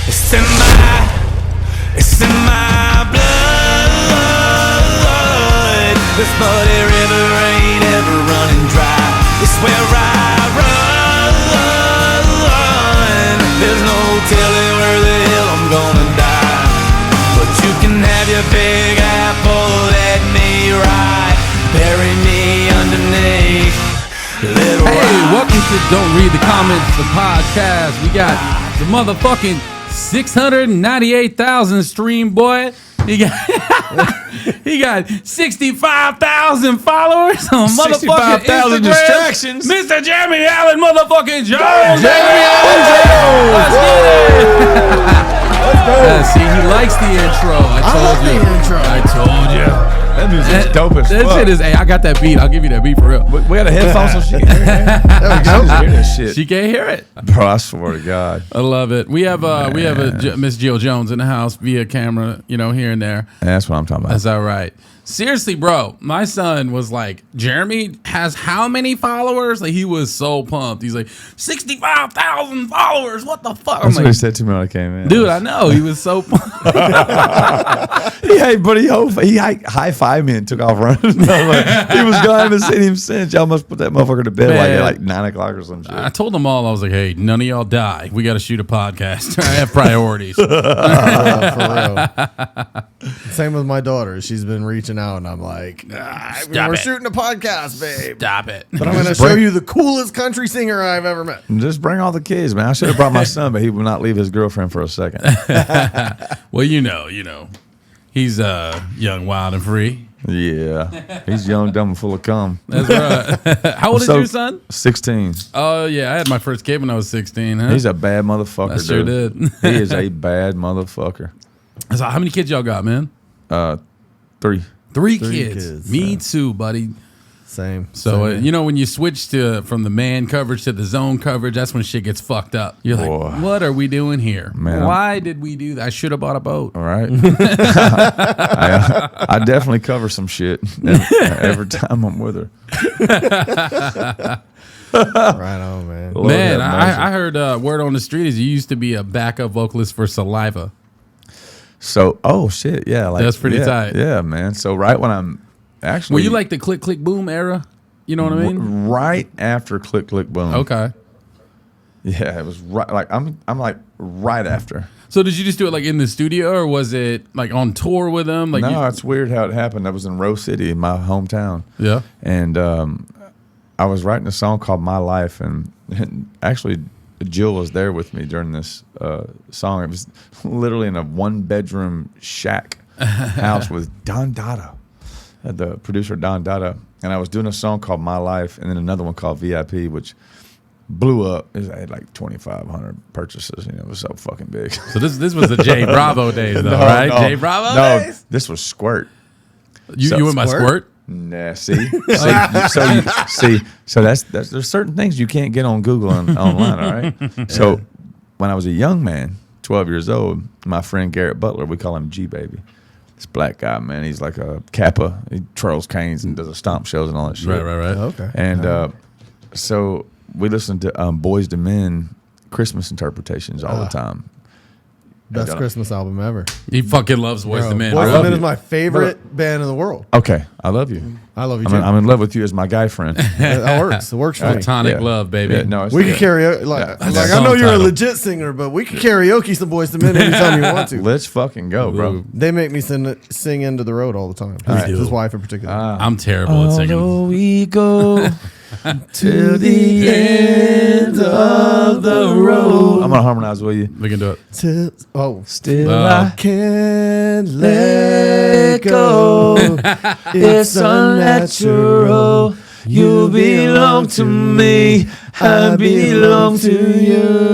It's in my blood. This muddy river ain't ever running dry. It's where I run. There's no telling where the hell I'm gonna die. But you can have your big apple, let me ride. Bury me underneath. Hey, welcome to Don't Read the Comments, the podcast. We got the motherfucking 698,000 stream boy. He got 65,000 followers on motherfucking 65,000 distractions. Mr. Jamie Allen motherfucking Jones. Jamie Allen Jones. Let's get it. See, he likes the intro. I love the intro. I told you. That music's dope as fuck. That shit is, hey, I got that beat. I'll give you that beat for real. We got a headphone so she can hear it. Hear this shit. She can't hear it. Bro, I swear to God. I love it. We have Miss Jill Jones in the house via camera, here and there. That's what I'm talking about. That's all right. Seriously, bro, my son was like, Jeremy has how many followers? Like, he was so pumped. He's like, 65,000 followers. What the fuck? That's what he said to me when I came in. Dude, I know. He was so pumped. He high-fived me and took off running. He was gone. I haven't seen him since. Y'all must put that motherfucker to bed like 9 o'clock or some shit. I told them all, I was like, hey, none of y'all die. We got to shoot a podcast. I have priorities. For real. Same with my daughter. She's been reaching out, and I'm like, we're shooting a podcast, babe. Stop it. But I'm going to show you the coolest country singer I've ever met. Just bring all the kids, man. I should have brought my son, but he would not leave his girlfriend for a second. Well, he's young, wild, and free. Yeah. He's young, dumb, and full of cum. That's right. How old is your son? 16. Oh, yeah. I had my first kid when I was 16. Huh? He's a bad motherfucker, I sure did. He is a bad motherfucker. So how many kids y'all got, man? 3. Three kids. Me too, buddy. Same. So, when you switch from the man coverage to the zone coverage, that's when shit gets fucked up. You're like, what are we doing here? Man, why did we do that? I should have bought a boat. All right. I definitely cover some shit every time I'm with her. Right on, man. Man, I heard word on the street is you used to be a backup vocalist for Saliva. So, oh shit, yeah, that's pretty tight. Yeah, man. So right when I'm actually, were you like the click click boom era? You know what I mean? Right after click click boom. Okay. Yeah, it was right. Like I'm like right after. So did you just do it like in the studio, or was it like on tour with them? Like no, it's weird how it happened. I was in Rose City, my hometown. Yeah. And I was writing a song called My Life, and actually Jill was there with me during this song. It was literally in a 1-bedroom shack house with Don Dada, the producer Don Dada, and I was doing a song called My Life, and then another one called VIP, which blew up. It had like 2,500 purchases. It was so fucking big. So this was the J Bravo days, though, right? No, J Bravo days. This was Squirt. You went my Squirt? Nah, see, so that's there's certain things you can't get on Google and online. All right. So when I was a young man, 12 years old, my friend Garrett Butler, we call him G Baby. This black guy, man, he's like a Kappa. He twirls canes and does a stomp shows and all that shit. Right. Okay. And so we listened to Boyz II Men Christmas interpretations all the time. Best Christmas album ever. He fucking loves Boyz II Men. Boyz II Men is my favorite band in the world. Okay, I love you. I love you too. I'm in love with you as my guy friend. That works. It works for me. Platonic love, baby. Yeah, no, We could karaoke. I know you're a legit singer, but we could karaoke some Boyz II Men anytime you want to. Let's fucking go, bro. They make me sing Into the Road all the time. His wife in particular. I'm terrible at singing. Although we go to the end of the road. I'm gonna harmonize with you. We can do it. Still I can't let go. It's unnatural. You belong to me. I belong to you.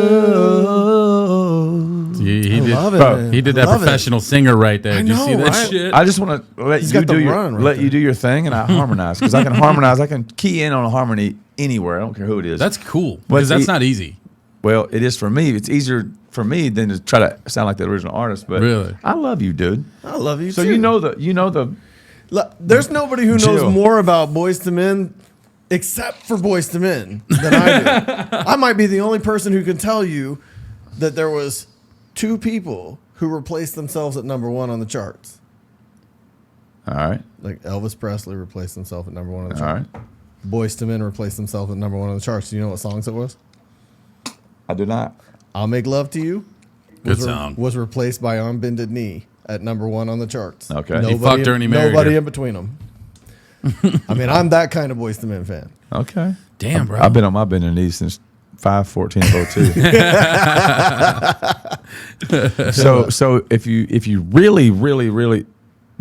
He did. love it, man. He did that professional singer right there. Did you see that right? shit? I just want to let you do your thing, and I harmonize because I can harmonize. I can key in on a harmony anywhere. I don't care who it is. That's cool because that's not easy. Well, it is for me. It's easier for me than to try to sound like the original artist. But really, I love you, dude. I love you so too. you know the. There's nobody who knows more about Boyz II Men except for Boyz II Men than I do. I might be the only person who can tell you that there was two people who replaced themselves at number one on the charts. All right. Like Elvis Presley replaced himself at number one on the All charts. right. Boyz II Men replaced themselves at number one on the charts. Do you know what songs it was? I do not. I'll Make Love to You. Good song. Was replaced by On Bended Knee at number one on the charts. Okay. He fucked her and he married Nobody her. in between them. I mean, I'm that kind of Boyz II Men fan. Okay. Damn, bro. I've been on my bending knees since 5/14/02. So if you really,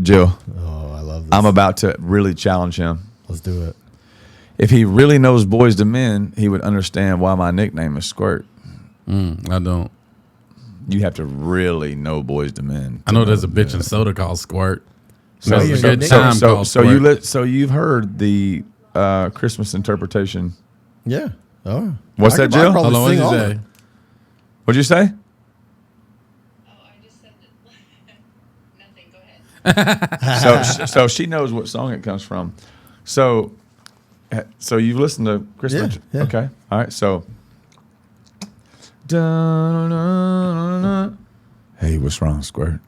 Jill, Oh, I love this. I'm about to really challenge him. Let's do it. If he really knows Boyz II Men, he would understand why my nickname is Squirt. I don't. You have to really know Boyz II Men. I know there's a bitch in soda called Squirt. So, There's a so- good so- time called Squirt. so you've heard the Christmas interpretation. Yeah. Oh. What's that, Jill? probably Hold on, what sing did you all say? of it. What'd you say? Oh, I just said nothing. Go ahead. So she knows what song it comes from. So you've listened to Christmas? Yeah, yeah. Okay. All right. So. Dun-dun-dun-dun-dun. Hey, what's wrong, Squirt?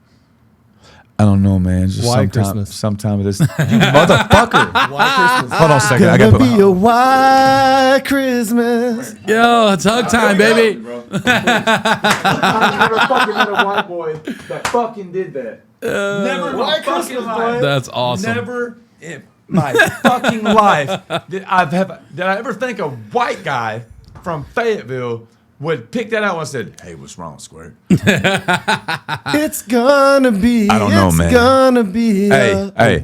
I don't know, man. Just Why Christmas? sometime of this. You motherfucker. Why Christmas? Hold on a second. I Gonna got to be put a white Christmas. Yo, it's hug time, baby. I've never fucking met a white boy that fucking did that. Never in my White fucking Christmas, life. boy. That's awesome. Never in my fucking life did I ever think a white guy from Fayetteville would pick that out and said, "Hey, what's wrong, Squirt?" It's gonna be. I don't know, man. It's gonna be. Hey.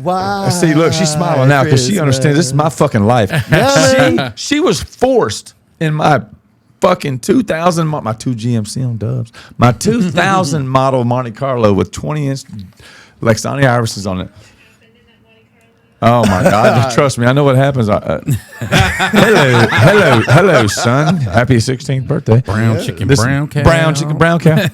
See, look, she's smiling now because she understands this is my fucking life. She was forced in my fucking 2000, my 2 GMC on Dubs, my 2000 model Monte Carlo with 20-inch Lexani irises on it. Oh my God! Trust me, I know what happens. Hello, son. Happy 16th birthday. Brown chicken, This- brown cow. Brown chicken, brown cow.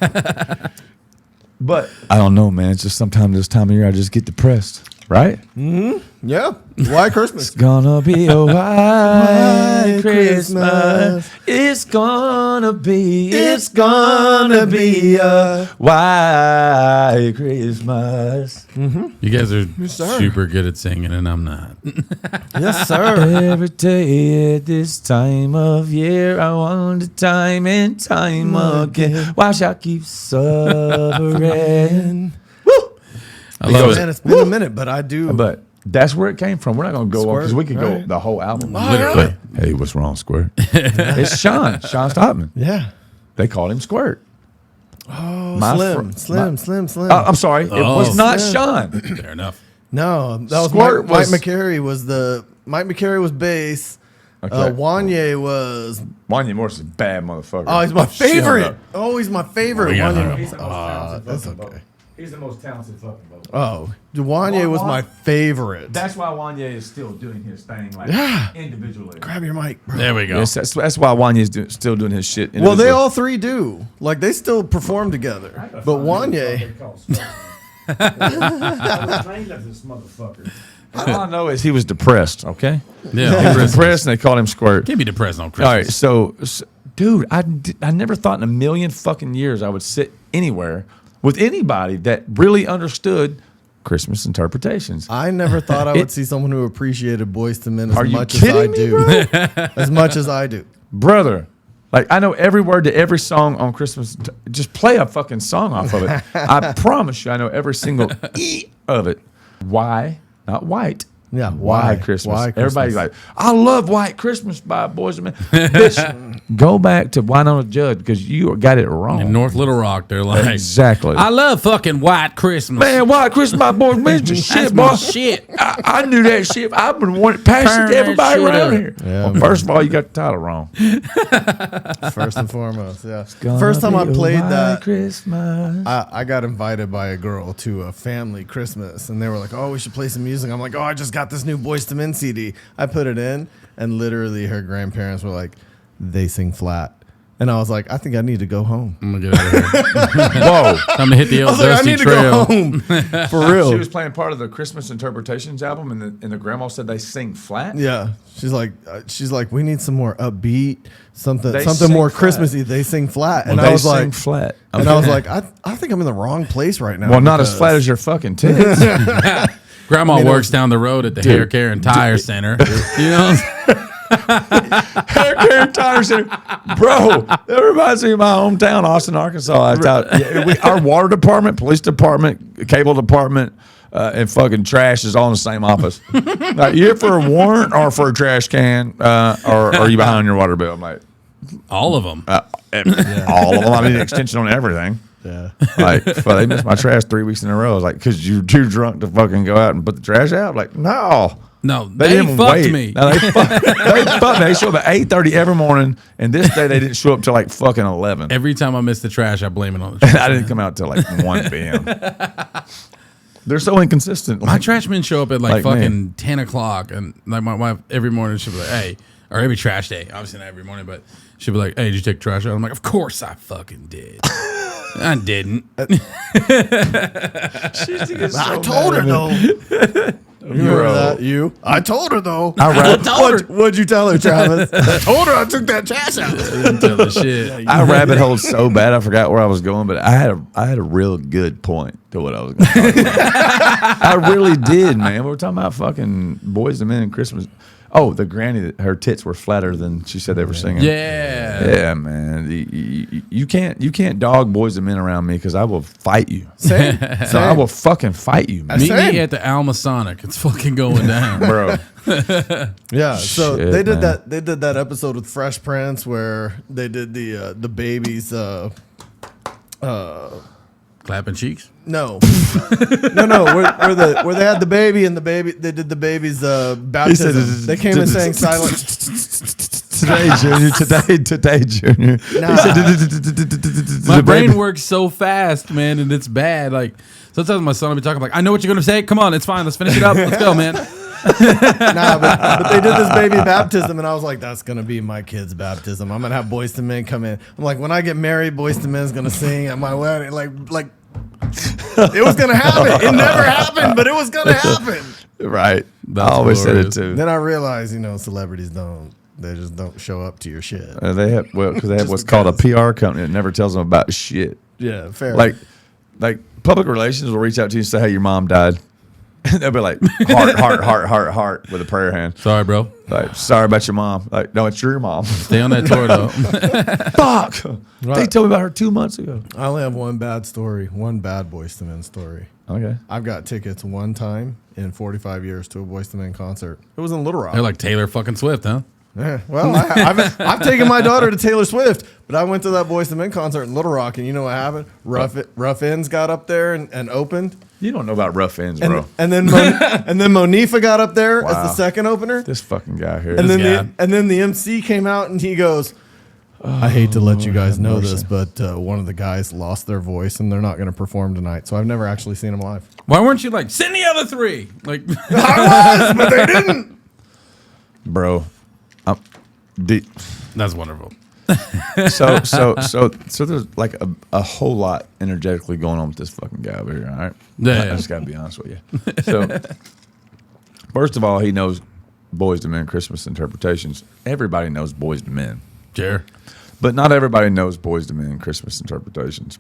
But I don't know, man. It's just sometimes this time of year I just get depressed, right? Yeah. White Christmas. Gonna be a white Christmas. It's gonna be a white Christmas. You guys are sir. super good at singing, and I'm not. Yes, sir. Every day at this time of year, I wonder time and time again, why shall I keep suffering? I love Man, it. it's been a minute, but I do. But that's where it came from. We're not going to go on because we could go right. the whole album. Literally. Hey, what's wrong, Squirt? It's Sean Stockman. Yeah. They called him Squirt. Oh, My Slim. I'm sorry. It was not Sean. Fair enough. No, that was Squirt Mike was- McCary Mike McCary was bass. Okay. Wanye was. Wanya Morrison's a bad motherfucker. Oh, he's my Shut favorite. up. Oh, he's my favorite. We got Wanye, him. that's okay. He's the most talented fucking vocal. Oh, Wanye was my favorite. That's why Wanya is still doing his thing, like Yeah. individually. Grab your mic, bro. There we go. Yes, that's why Wanya is still doing his shit. Well, they individually. all three do. Like, they still perform together. But Wanye. All I know is he was depressed. Okay, Yeah. he was depressed, and they called him Squirt. Can't be depressed on All Christmas. right, so dude, I never thought in a million fucking years I would sit anywhere with anybody that really understood Christmas interpretations. I never thought I would see someone who appreciated Boyz II Men Are as you much as I kidding me, do. bro? As much as I do. Brother, like I know every word to every song on Christmas. Just play a fucking song off of it. I promise you, I know every single E of it. Why? Not white. Yeah, Why why? Christmas? Why Christmas? Everybody's like, I love White Christmas by Boyz II Men. Bitch, go back to Why Not a Judge because you got it wrong. In North Little Rock, they're like, Exactly. I love fucking White Christmas. Man, White Christmas by Boyz II Men is That's shit, my boy. shit. I knew that shit. I've been wanting to pass it Turn to that everybody shit around up. here. Yeah, Well, man. first of all, you got the title wrong. First and foremost, yeah. First time I played that, Christmas. I got invited by a girl to a family Christmas, and they were like, "Oh, we should play some music." I'm like, "Oh, I just got this new Boyz II Men CD." I put it in, and literally her grandparents were like, "They sing flat. And I was like, I think I need to go home. I'm gonna get out of here. Whoa. Time to hit the I old was like, I dusty need to trail. go home. For real. She was playing part of the Christmas Interpretations album, and the grandma said they sing flat. Yeah, she's like, we need some more upbeat, something They more sing flat. Christmassy. They sing flat, and Well, I they was sing like, flat. and I was like, I think I'm in the wrong place right now. Well, not as because- flat as your fucking tits. Grandma works down the road at the hair care and tire center. You know, Hair care and tire center. Bro, that reminds me of my hometown, Austin, Arkansas. Our water department, police department, cable department, and fucking trash is all in the same office. Like, you here for a warrant or for a trash can, or are you behind your water bill? I'm like, all of them. all of them. I mean, extension on everything. Yeah. Like, they missed my trash 3 weeks in a row. I was like, because you're too drunk to fucking go out and put the trash out? Like, no. No, They they didn't fucked wait. me. No, they fucked me. They show up at 8:30 every morning, and this day they didn't show up till like fucking 11. Every time I miss the trash, I blame it on the trash. I didn't come out till like 1 p.m. They're so inconsistent. My trash men show up at like Like me. fucking 10 o'clock, and like my wife every morning she'll be like, "Hey," or every trash day. Obviously not every morning, but she'll be like, "Hey, did you take the trash out?" I'm like, "Of course I fucking did." I didn't. I told her though. You remember that? You? I told her though. What'd you tell her, Travis? I told her I took that trash out. Didn't tell the shit. I rabbit holed so bad I forgot where I was going, but I had a real good point to what I was going to talk about. I really did, man. We were talking about fucking Boys and Men and Christmas. Oh, the granny, her tits were flatter than she said they were singing. Yeah. Yeah, man. You can't dog Boys and Men around me because I will fight you. Same. So I will fucking fight you, man. Meet Same. me at the Alma Sonic. It's fucking going down. Bro. Yeah, so Shit, they did man. that. They did that episode with Fresh Prince where they did the babies. Clapping cheeks. No, no, where they had the baby and they did the baby's baptism. They came and sang silent. Today, Junior. Today, Junior. My brain works so fast, man, and it's bad. Like sometimes my son will be talking like, "I know what you're gonna say. Come on, it's fine. Let's finish it up. Let's go, man." But they did this baby baptism, and I was like, "That's gonna be my kid's baptism. I'm gonna have Boyz II Men come in. I'm like, when I get married, Boyz II Men's gonna sing at my wedding. Like it was gonna happen. It never happened, but it was gonna happen." Right. That's I always glorious. said it too. Then I realized, celebrities they just don't show up to your shit. They have because they have what's called a PR company that never tells them about shit. Yeah, fair. Like public relations will reach out to you and say, "Hey, your mom died." And they'll be like, heart with a prayer hand. Sorry, bro. Like, sorry about your mom. Like, no, it's your mom. Stay on that tour though. Fuck. They Right. told me about her 2 months ago. I only have one bad story, one bad Boyz II Men story. Okay. I've got tickets one time in 45 years to a Boyz II Men concert. It was in Little Rock. They're like Taylor fucking Swift, huh? Yeah, well, I've taken my daughter to Taylor Swift, but I went to that Boyz II Men concert in Little Rock, and you know what happened? Rough Ends got up there and opened. You don't know about rough ends, bro. And then Monifa got up there as the Wow. second opener. This fucking guy here. And then guy. the MC came out and he goes, I hate to let you guys know this, but one of the guys lost their voice and they're not going to perform tonight. So I've never actually seen him live. Why weren't you like, send the other three? Like, I was, but they didn't. Bro. that's wonderful. So there's like a whole lot energetically going on with this fucking guy over here, all right? Yeah. I just gotta be honest with you. So first of all, he knows Boyz II Men Christmas interpretations. Everybody knows Boyz II Men. Sure. But not everybody knows Boyz II Men Christmas interpretations.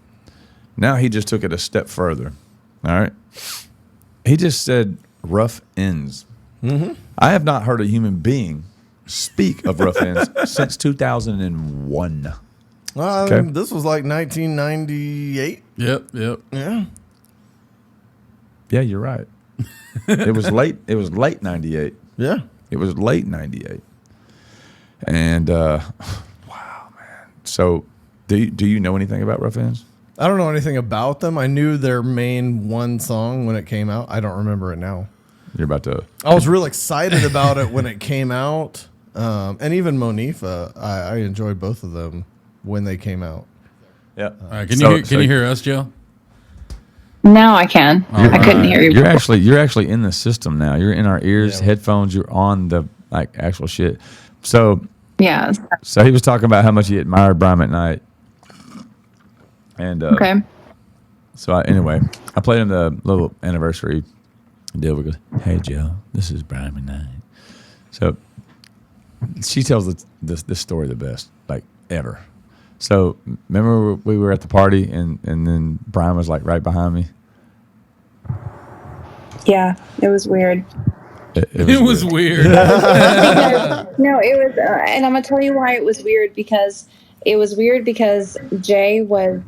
Now he just took it a step further. All right. He just said rough ends. Mm-hmm. I have not heard a human being speak of rough ends since 2001. Okay. This was like 1998. Yep. Yeah. Yeah, you're right. It was late 98. Yeah. It was late 98. And wow, man. So do you know anything about rough ends? I don't know anything about them. I knew their main one song when it came out. I don't remember it now. You're about to. I was real excited about it when it came out. And even Monifa, I enjoyed both of them when they came out. Yeah. All right, can you hear us, Joe? Now I can. I couldn't hear you. You're actually in the system now. You're in our ears, headphones. You're on the like actual shit. So Yeah. So he was talking about how much he admired Brian McKnight. And Okay. so anyway, I played him the little anniversary deal. We go, hey, Joe, this is Brian McKnight. So she tells this story the best, like ever. So remember we were at the party and then Brian was like right behind me? Yeah, it was weird. It was weird. No, it was, and I'm gonna tell you why it was weird, because Jay was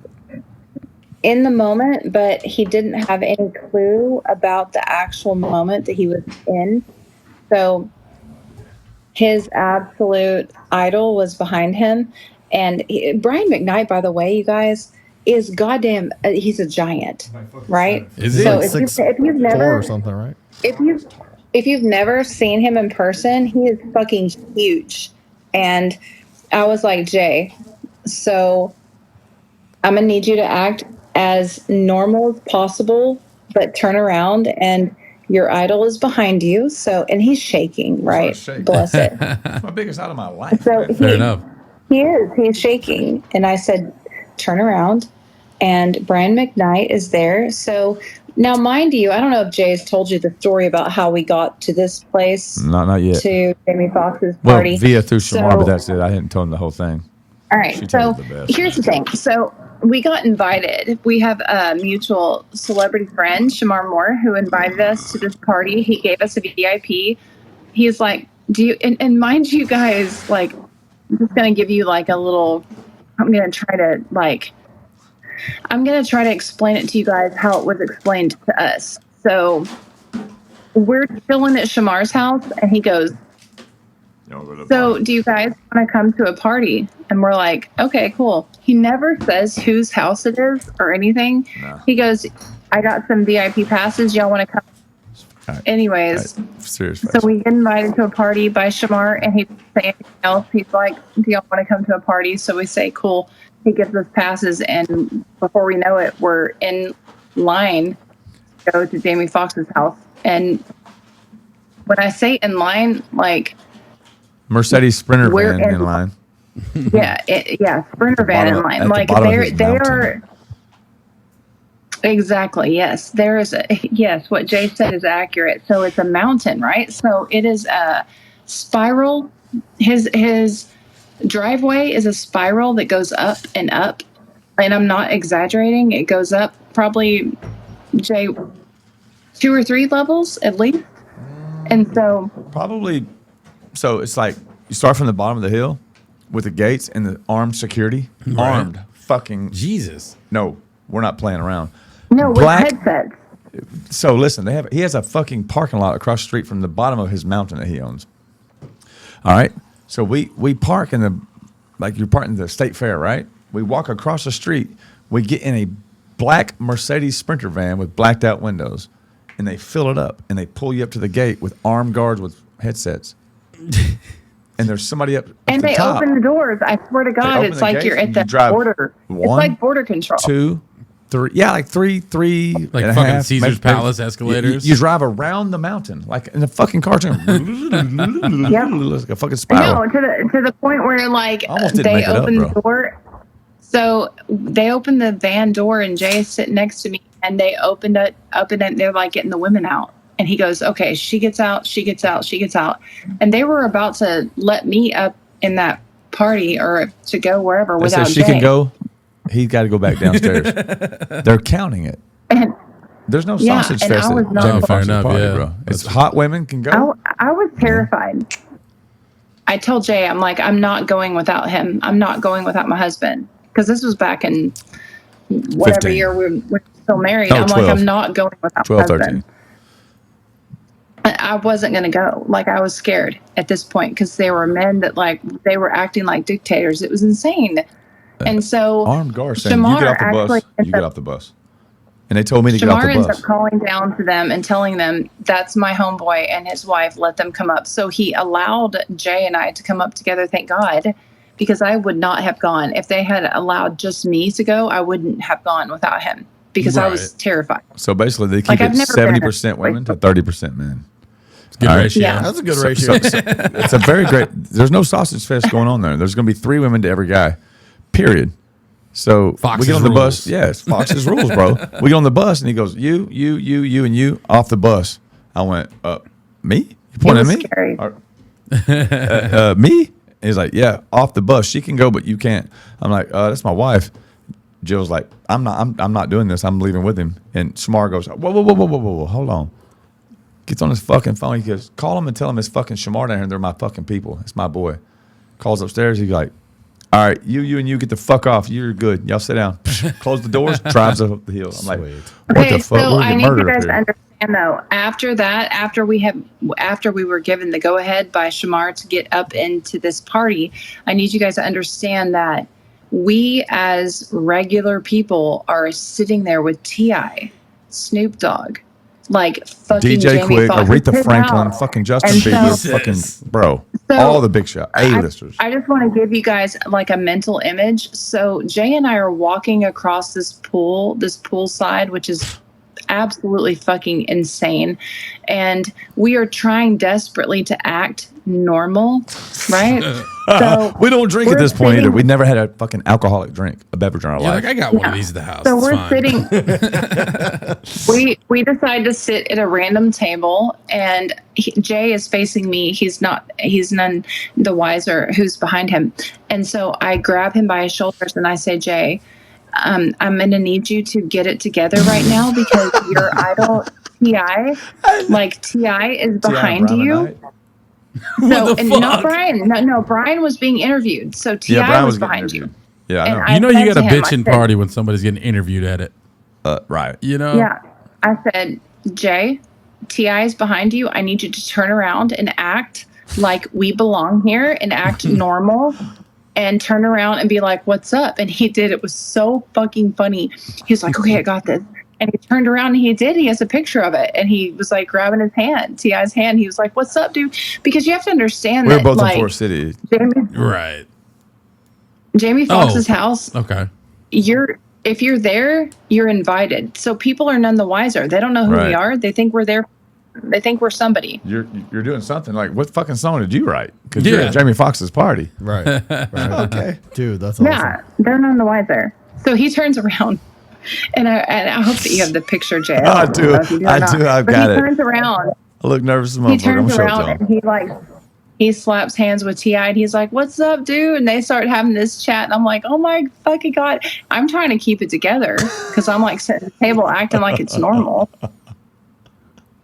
in the moment, but he didn't have any clue about the actual moment that he was in. So his absolute idol was behind him. And Brian McKnight, by the way, you guys, is goddamn, he's a giant, right? Is he? So Like if you've never, or something, right? if you've never seen him in person, he is fucking huge. And I was like, Jay, so I'm gonna need you to act as normal as possible, but turn around and your idol is behind you. So, and he's shaking, right? shaking. Bless it. It's my biggest out of my life. So man. Fair enough. he's shaking. And I said, turn around. And Brian McKnight is there. So now, mind you, I don't know if Jay's told you the story about how we got to this place, Not yet. to Jamie Foxx's Well, party. via through Shamar, So- but that's it. I hadn't told him the whole thing. All right. She So told the best. here's the thing. So we got invited. We have a mutual celebrity friend, Shamar Moore, who invited us to this party. He gave us a VIP. He's like, do you, and mind you guys, like, I'm just going to give you like a little, I'm going to try to explain it to you guys how it was explained to us. So we're chilling at Shamar's house and he goes, so do you guys want to come to a party? And we're like, okay, cool. He never says whose house it is or anything. No. He goes, I got some VIP passes. Y'all want to come? All right. Anyways, Serious. so we get invited to a party by Shamar and he didn't say anything else. He's like, do y'all want to come to a party? So we say, cool. He gives us passes. And before we know it, we're in line to go to Jamie Foxx's house. And when I say in line, like, Mercedes Sprinter We're van in- in line. Sprinter van in bottom- line. at the Like bottom of they his they mountain. are exactly, yes. There is yes, what Jay said is accurate. So it's a mountain, right? So it is a spiral. His driveway is a spiral that goes up and up. And I'm not exaggerating. It goes up probably, Jay, 2 or 3 levels at least. And so Probably. So it's like you start from the bottom of the hill with the gates and the armed security. Right. Armed. Fucking. Jesus. No, we're not playing around. no, with Black- headsets. So listen, he has a fucking parking lot across the street from the bottom of his mountain that he owns. All right. So we park in the, like you're parking the state fair, right? We walk across the street. We get in a black Mercedes Sprinter van with blacked out windows, and they fill it up and they pull you up to the gate with armed guards with headsets. And there's somebody up And the they top. open the doors. I swear to God, open it's the like gates you're at and the you drive border. It's one, like border control. 2, 3. Yeah, like three Like and a fucking half, Caesar's maybe- Palace escalators. You drive around the mountain like in a fucking cartoon. Like a fucking spiral. No, to the point where like Almost didn't they make it up, open bro. the door. So they open the van door and Jay is sitting next to me and they opened it. They're like getting the women out. And he goes, okay, she gets out. And they were about to let me up in that party or to go wherever They without said she Jay. can go. He's got to go back downstairs. They're counting it. And There's no Yeah, sausage and I fest was at not- Jamie No, fair Foxx's enough, party, yeah. bro. It's hot women can go. I was terrified. I told Jay, I'm like, I'm not going without him. I'm not going without my husband. Because this was back in whatever 15. year we're still married. No, I'm 12. like, I'm not going without 12, my 13. husband. I wasn't going to go. Like, I was scared at this point because they were men that, like, they were acting like dictators. It was insane. And so Armed guards saying, Shamar you get off the bus. actually You ends get up- off the bus. And they told me to get off Shamar the ends bus. up calling down to them and telling them, that's my homeboy and his wife, let them come up. So he allowed Jay and I to come up together, thank God, because I would not have gone. If they had allowed just me to go, I wouldn't have gone without him because I was Right. terrified. So basically, they keep Like, I've it never been in a 70% women to 30% men. Good All right. ratio. Yeah. That's a good ratio. It's a very great. There's no sausage fest going on there. There's going to be 3 women to every guy. Period. So Fox's we get on the rules. bus. Yes, Fox's rules, bro. We get on the bus and he goes, you, and you off the bus. I went, me? You pointing at was me? scary. Me? And he's like, yeah, off the bus. She can go, but you can't. I'm like, that's my wife. Jill's like, I'm not doing this. I'm leaving with him. And Shamar goes, whoa, hold on. Gets on his fucking phone. He goes, call him and tell him it's fucking Shamar down here. They're my fucking people. It's my boy. Calls upstairs. He's like, all right, you and you get the fuck off. You're good. Y'all sit down. Close the doors. Drives up the hill. I'm like, Sweet. what Okay, the fuck? so We're I getting need you murdered up guys to here. understand though. After that, after we were given the go ahead by Shamar to get up into this party, I need you guys to understand that we as regular people are sitting there with T.I., Snoop Dogg, like fucking DJ Jamie Quick, Foxx. Aretha His Franklin, house. fucking Justin And Bieber, so- fucking bro. So, all the big shot A-listers. I just want to give you guys like a mental image. So Jay and I are walking across this pool side, which is absolutely fucking insane. And we are trying desperately to act normal, right? So We don't drink at we're this point either. sitting- We never had a fucking alcoholic drink, a beverage in our You're life. like, I got one of these at the house. So It's we're fine. sitting. we decide to sit at a random table, and Jay is facing me. He's none the wiser who's behind him. And so I grab him by his shoulders and I say, Jay, I'm going to need you to get it together right now because your idol Ti, like Ti, is behind Brown you. and Knight? So What the and fuck? not Brian. No, Brian was being interviewed. So Ti Brian was getting behind you. interviewed. Yeah, I And know. I You know you said got a to him, I bitchin' said- party when somebody's getting interviewed at it. Right. You know? Yeah. I said, Jay, T.I. is behind you. I need you to turn around and act like we belong here and act normal and turn around and be like, what's up? And he did. It was so fucking funny. He was like, okay, I got this. And he turned around and he did. He has a picture of it. And he was like grabbing his hand, T.I.'s hand. He was like, what's up, dude? Because you have to understand We were that both like, in Forest City. Right. Jamie Foxx's Oh. house, Okay. if you're there, you're invited. So people are none the wiser. They don't know who we Right. are. They think we're there. They think we're somebody. You're doing something like, what fucking song did you write? Because you're Yeah. at Jamie Foxx's party. Right. Okay. Dude, that's awesome. Yeah, they're none the wiser. So he turns around, and I hope that you have the picture, Jay. I don't do. know if you or I not. do. I've But got he it. turns around. I look nervous as a He motherfucker. I'm turns going to show it around to him. and he slaps hands with Ti, and he's like, "What's up, dude?" And they start having this chat, and I'm like, "Oh my fucking god!" I'm trying to keep it together because I'm like sitting at the table acting like it's normal.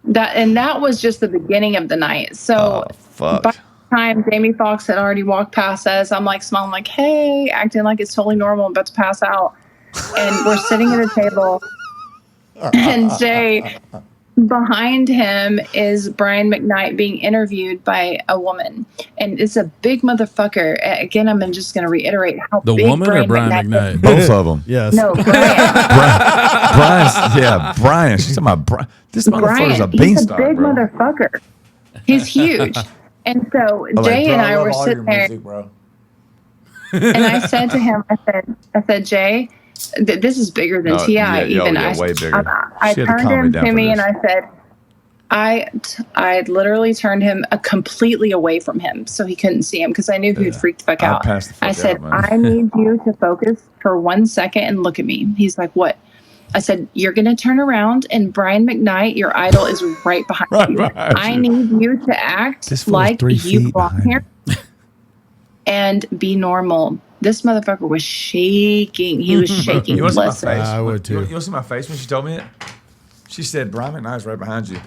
That was just the beginning of the night. So Oh, fuck. by the time Jamie Foxx had already walked past us, I'm like smiling, like, "Hey," acting like it's totally normal. I'm about to pass out, and we're sitting at a table, and Jay. Behind him is Brian McKnight being interviewed by a woman, and it's a big motherfucker. Again, I'm just going to reiterate how The big woman or Brian is. McKnight? Both of them. Yes. No, Brian. Brian. She's talking about Brian. This motherfucker's a Brian. He's a beanstalk, big bro. motherfucker. He's huge. And so Jay and I were sitting there, bro. and I said to him, I said, Jay, this is bigger than No, Ti. yeah, Even yeah, I, way bigger. I She had to turned calm me him down to for me this. and I said, I literally turned him completely away from him so he couldn't see him because I knew he'd freak the fuck I out. passed the fuck I said, out, man. I need you to focus for 1 second and look at me. He's like, what? I said, you're going to turn around and Brian McKnight, your idol, is right behind Right you. behind I you. need you to act This fool's like 3 you feet belong behind here and be normal. This motherfucker was shaking. He was shaking. You want to see my Listen. face? I would too. You want to see my face when she told me it? She said, Brian McKnight's right behind you.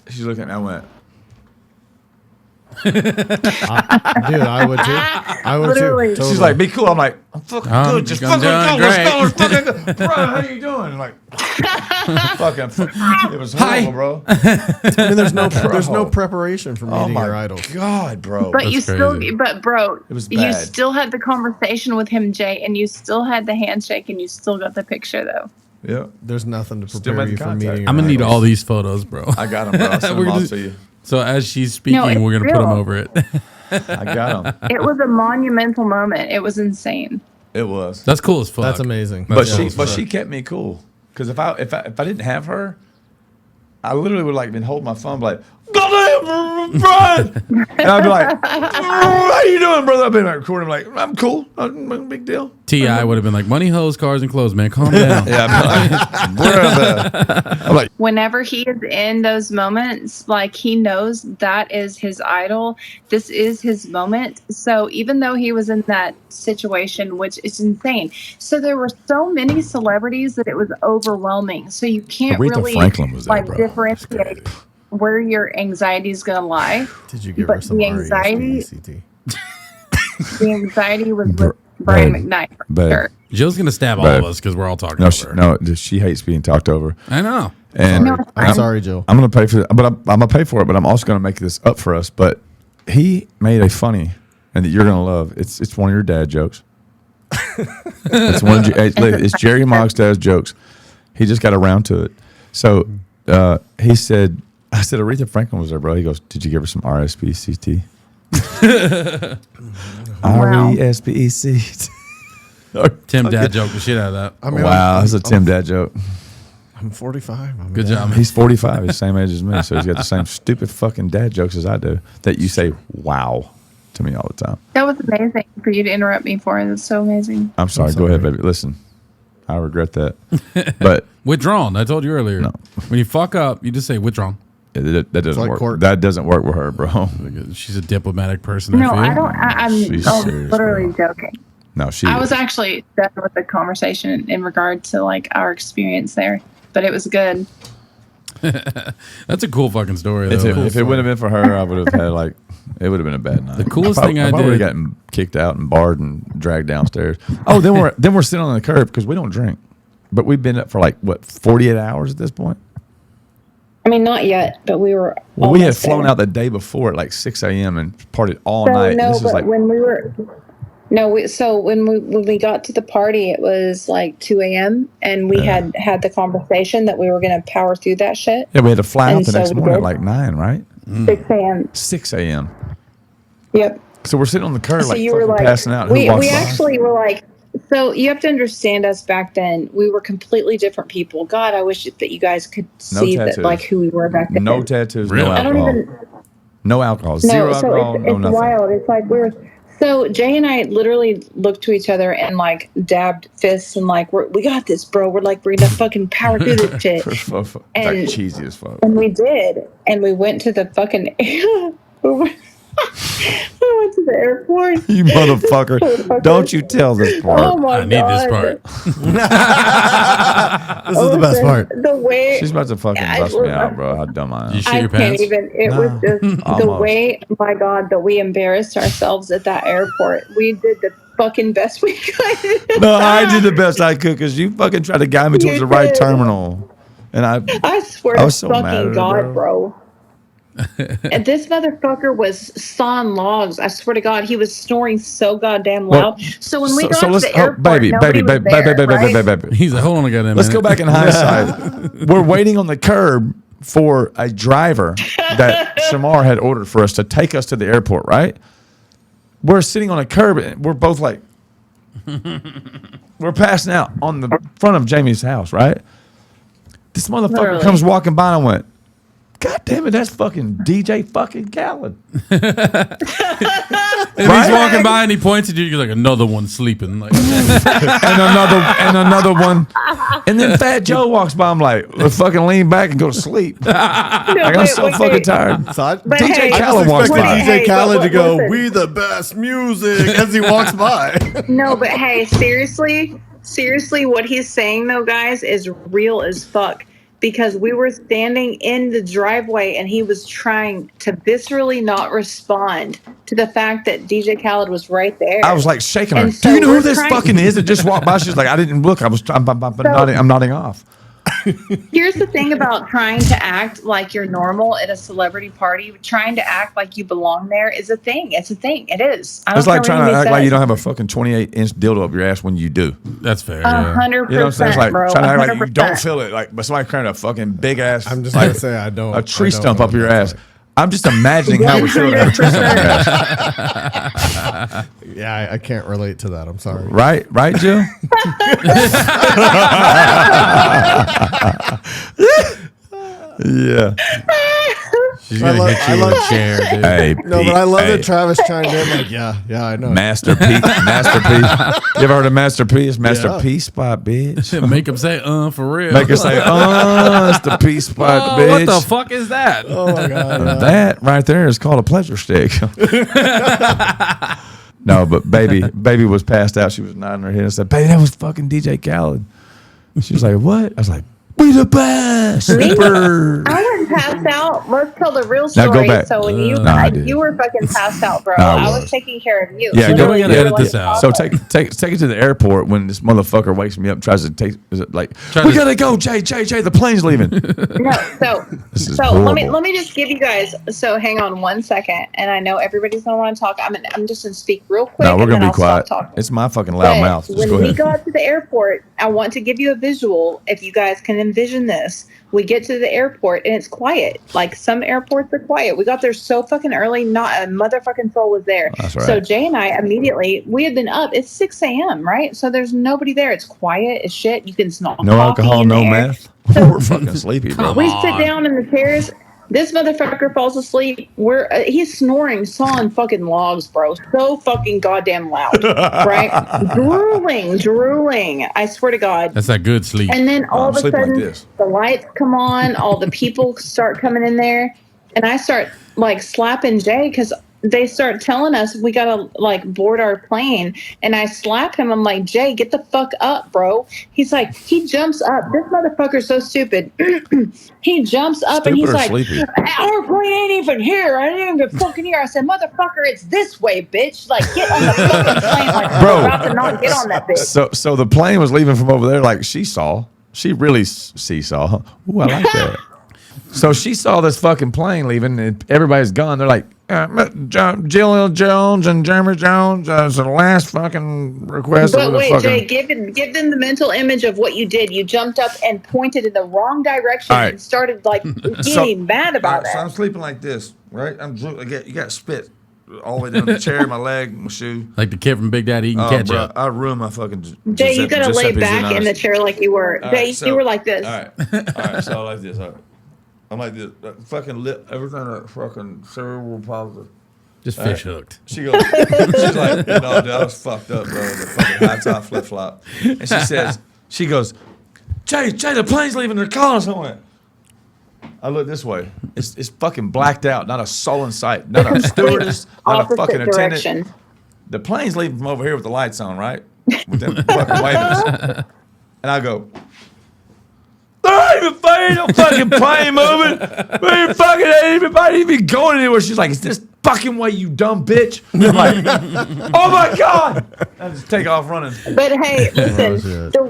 She's looking at me. I went, Dude, I would too. I would Literally. too. Totally. she's like, be cool. I'm like, I'm fucking good. Just I'm fucking doing go. Let's great. go. Let's fucking go. Bro, how you doing? I'm like, it was horrible, bro. I mean, there's no Bro. preparation for Oh meeting your my idols. God, bro. But you crazy. bro, It was you bad. still had the conversation with him, Jay, and you still had the handshake, and you still got the picture, though. Yeah, There's nothing to Still prepare made you the for contact. meeting your I'm gonna need idols. all these photos, bro. I got him, bro. I'll send We're them gonna off do- to you. So as she's speaking, it's we're gonna put them real. over it. I got him. It was a monumental moment. It was insane. It was. That's cool as fuck. That's amazing. But That's she, cool as but fuck. she kept me cool. Because if I didn't have her, I literally would like been holding my phone, like, goddamn Brian. And I'd be like, how you doing, brother? I'd be like recording, like, I'm cool. No big deal. T.I. would have been like, money, hoes, cars, and clothes, man. Calm down. Yeah, I'd be like, brother. I'm like, Whenever he is in those moments, like he knows that is his idol. This is his moment. So even though he was in that situation, which is insane. So there were so many celebrities that it was overwhelming. So you can't Aretha really Franklin was there, like bro. differentiate where your anxiety is going to lie. Did you give But her some the anxiety- RESPECT? The anxiety was with Brian babe, McKnight. For babe. sure. Jill's going to stab all Babe. of us because we're all talking No, over her. she hates being talked over. I know. And No, I'm sorry, Jill. I'm going to pay for it, but I'm going to pay for it, but I'm also going to make this up for us. But he made a funny, and that you're going to love. It's one of your dad jokes. It's Jerry Mog's dad's jokes. He just got around to it. So he said, I said, Aretha Franklin was there, bro. He goes, did you give her some RSPCT? Wow. RESPECT. Tim dad joked the shit out of that. I mean, Wow, that's a Tim dad joke. I'm 45. I'm Good dad. job. He's 45. He's the same age as me, so he's got the same stupid fucking dad jokes as I do that you say wow to me all the time. That was amazing for you to interrupt me for. That's so amazing. I'm sorry. Go sorry. ahead, baby. Listen, I regret that. But Withdrawn. I told you earlier. No. When you fuck up, you just say withdrawn. that doesn't like work. court. That doesn't work with her, bro. She's a diplomatic person. No, I I feel. don't. I'm She's serious, literally bro. joking. No, she. I was actually done with the conversation in regard to like our experience there, but it was good. That's a cool fucking story. If Though. it wouldn't have been for her, I would have had like it would have been a bad night. The coolest thing I would have did- gotten kicked out and barred and dragged downstairs. Oh, then we're sitting on the curb because we don't drink, but we've been up for like what 48 hours at this point. I mean, not yet, but we were. Well, we had flown out the day before at like 6 a.m. and partied all So night. no, This is but like when we were. No, when we got to the party, it was like 2 a.m. and we had the conversation that we were going to power through that shit. yeah, we had to fly out And the so next we morning at did. like 9, right? 6 a.m. 6 a.m. Yep. So we're sitting on the curb So like you were fucking like, passing out. Who we walks by? actually were like, so you have to understand us back then. We were completely different people. God, I wish that you guys could No see that, tattoos. like who we were back then. No tattoos, Really? no I don't alcohol. even. No alcohol. No, Zero so alcohol, it's no nothing. wild. It's like So Jay and I literally looked to each other and like dabbed fists and like we got this, bro. We're gonna fucking power through this shit, It's like And- cheesy as fuck. and we did. And we went to the fucking. We went to the airport. You motherfucker. Don't you tell this part. Oh my I need this God. part. This is the best part. The way She's about to fucking I bust me was- out, bro. How dumb I You am. shit I your can't pants? even. It Nah. was just the Almost. way, my God, that we embarrassed ourselves at that airport. We did the fucking best we could. No, I did the best I could because you fucking tried to guide me towards You the right did. terminal. And I swear I to was so mad at fucking her, God, bro. And this motherfucker was sawing logs. I swear to God, he was snoring so goddamn Well, loud. So when we got to let's the airport, nobody was there, right? He's like, hold on a goddamn Let's minute. go back in hindsight. We're waiting on the curb for a driver that Shamar had ordered for us to take us to the airport, right? We're sitting on a curb and we're both like, we're passing out on the front of Jamie's house, right? This motherfucker Literally. comes walking by and I went, God damn it, that's fucking DJ fucking Khaled. And he's walking by and he points at you. You're like, another one sleeping. Like, and another one. And then Fat Joe walks by. I'm like, fucking lean back and go to sleep. Like, I'm so fucking tired. So I, But DJ hey, Khaled walks expected by. DJ Hey, Khaled but to go, listen. "We the best music" as he walks by. No, but hey, seriously, what he's saying though, guys, is real as fuck. Because we were standing in the driveway and he was trying to viscerally not respond to the fact that DJ Khaled was right there. I was like shaking her. And Do so you know who we're this trying- fucking is that just walked by? She's like, I didn't look. I'm nodding off. Here's the thing about trying to act like you're normal at a celebrity party. Trying to act like you belong there is a thing. It's a thing. It is. I don't It's like care what trying to anybody act like you says. don't have a fucking 28-inch dildo up your ass when you do. that's fair. 100%, You know what I'm saying? It's like bro. trying to act like you 100%. don't feel it. Like, but somebody carrying a fucking big ass, I'm just like, gonna say I don't. a tree I don't stump know up your what ass. that's I'm just imagining how we feel to have a tree stump up your ass. like. Yeah, I can't relate to that. I'm sorry. Right, Jill? Yeah. She's gonna hit you with a chair, dude. Hey, No, Pete, but I love hey, that Travis chimed in like, yeah, I know. Masterpiece. Masterpiece. You ever heard of Masterpiece? Masterpiece spot, bitch. Make him say, for real. Make her say, it's the peace spot, Oh, bitch. what the fuck is that? Oh my god. That right there is called a pleasure stick. No, but baby was passed out. She was nodding her head and said, "Baby, that was fucking DJ Khaled." She was like, "What?" I was like, "We the best." Sleeper. I wasn't passed out. Let's tell the real Now story. go back. So when No, I didn't. you were fucking passed out, bro. I I was. was taking care of you. Yeah, So go, we gotta yeah, edit this out. So take it to the airport when this motherfucker wakes me up and tries to take like we gotta go, Jay, the plane's leaving. No, This is so horrible. let me just give you guys. So hang on 1 second, and I know everybody's gonna want to talk. I'm just gonna speak real quick. No, we're and gonna then be quiet. I'll stop talking. It's my fucking loud But mouth. Just when go we ahead. got to the airport, I want to give you a visual. If you guys can envision this, we get to the airport and it's quiet. Like some airports are quiet. We got there so fucking early, not a motherfucking soul was there. That's right. So Jay and I immediately, we had been up. It's 6 a.m., right? So there's nobody there. It's quiet as shit. You can smell No coffee alcohol, in no there. meth. So- We're fucking sleepy, bro. Come We on. sit down in the chairs. This motherfucker falls asleep. He's snoring, sawing fucking logs, bro. So fucking goddamn loud, right? drooling. I swear to God. That's that good sleep. And then all I'm of a sleeping like sudden, this. the lights come on. All the people start coming in there, and I start like slapping Jay because they start telling us we gotta like board our plane. And I slap him. I'm like, Jay, get the fuck up, bro. He's like, he jumps up. This motherfucker's so stupid. He jumps up and he's Stupid or like, sleepy? our plane ain't even here. I ain't even fucking here. I said, motherfucker, it's this way, bitch. Like, get on the fucking plane. Like, Bro. we're about to not get on that bitch. So the plane was leaving from over there like she saw. She really seesaw. Ooh, I like that. So she saw this fucking plane leaving and everybody's gone. They're like, Jill Jones and Jeremy Jones is the last fucking request. But of the wait, fucking... Jay, give them the mental image of what you did. You jumped up and pointed in the wrong direction All right. and started like getting mad about So I'm it. sleeping like this, right? You got spit all the way down the chair, my leg, my shoe. Like the kid from Big Daddy Eating Oh, Ketchup. bro, I ruined my fucking. Jay, you gotta lay Giuseppe's back in the chair like you were. All Jay, right, so- you were like this. All right, so like this. All right. I'm like this. Fucking lip, everything that fucking cerebral palsy. Just fish hooked. She goes, she's like, no, dude, I was fucked up, bro. The fucking high top flip flop. And she goes, Jay, the plane's leaving. They're calling us. I went. I look this way. It's fucking blacked out. Not a soul in sight. Not a stewardess. Not a Opposite fucking attendant. direction. The plane's leaving from over here with the lights on, right? With them fucking waving. And I go, there ain't even no fucking plane moving. We ain't fucking anybody even going anywhere. She's like, it's this fucking way, you dumb bitch. And I'm like, oh my God. I just take off running. But hey, listen, shit. the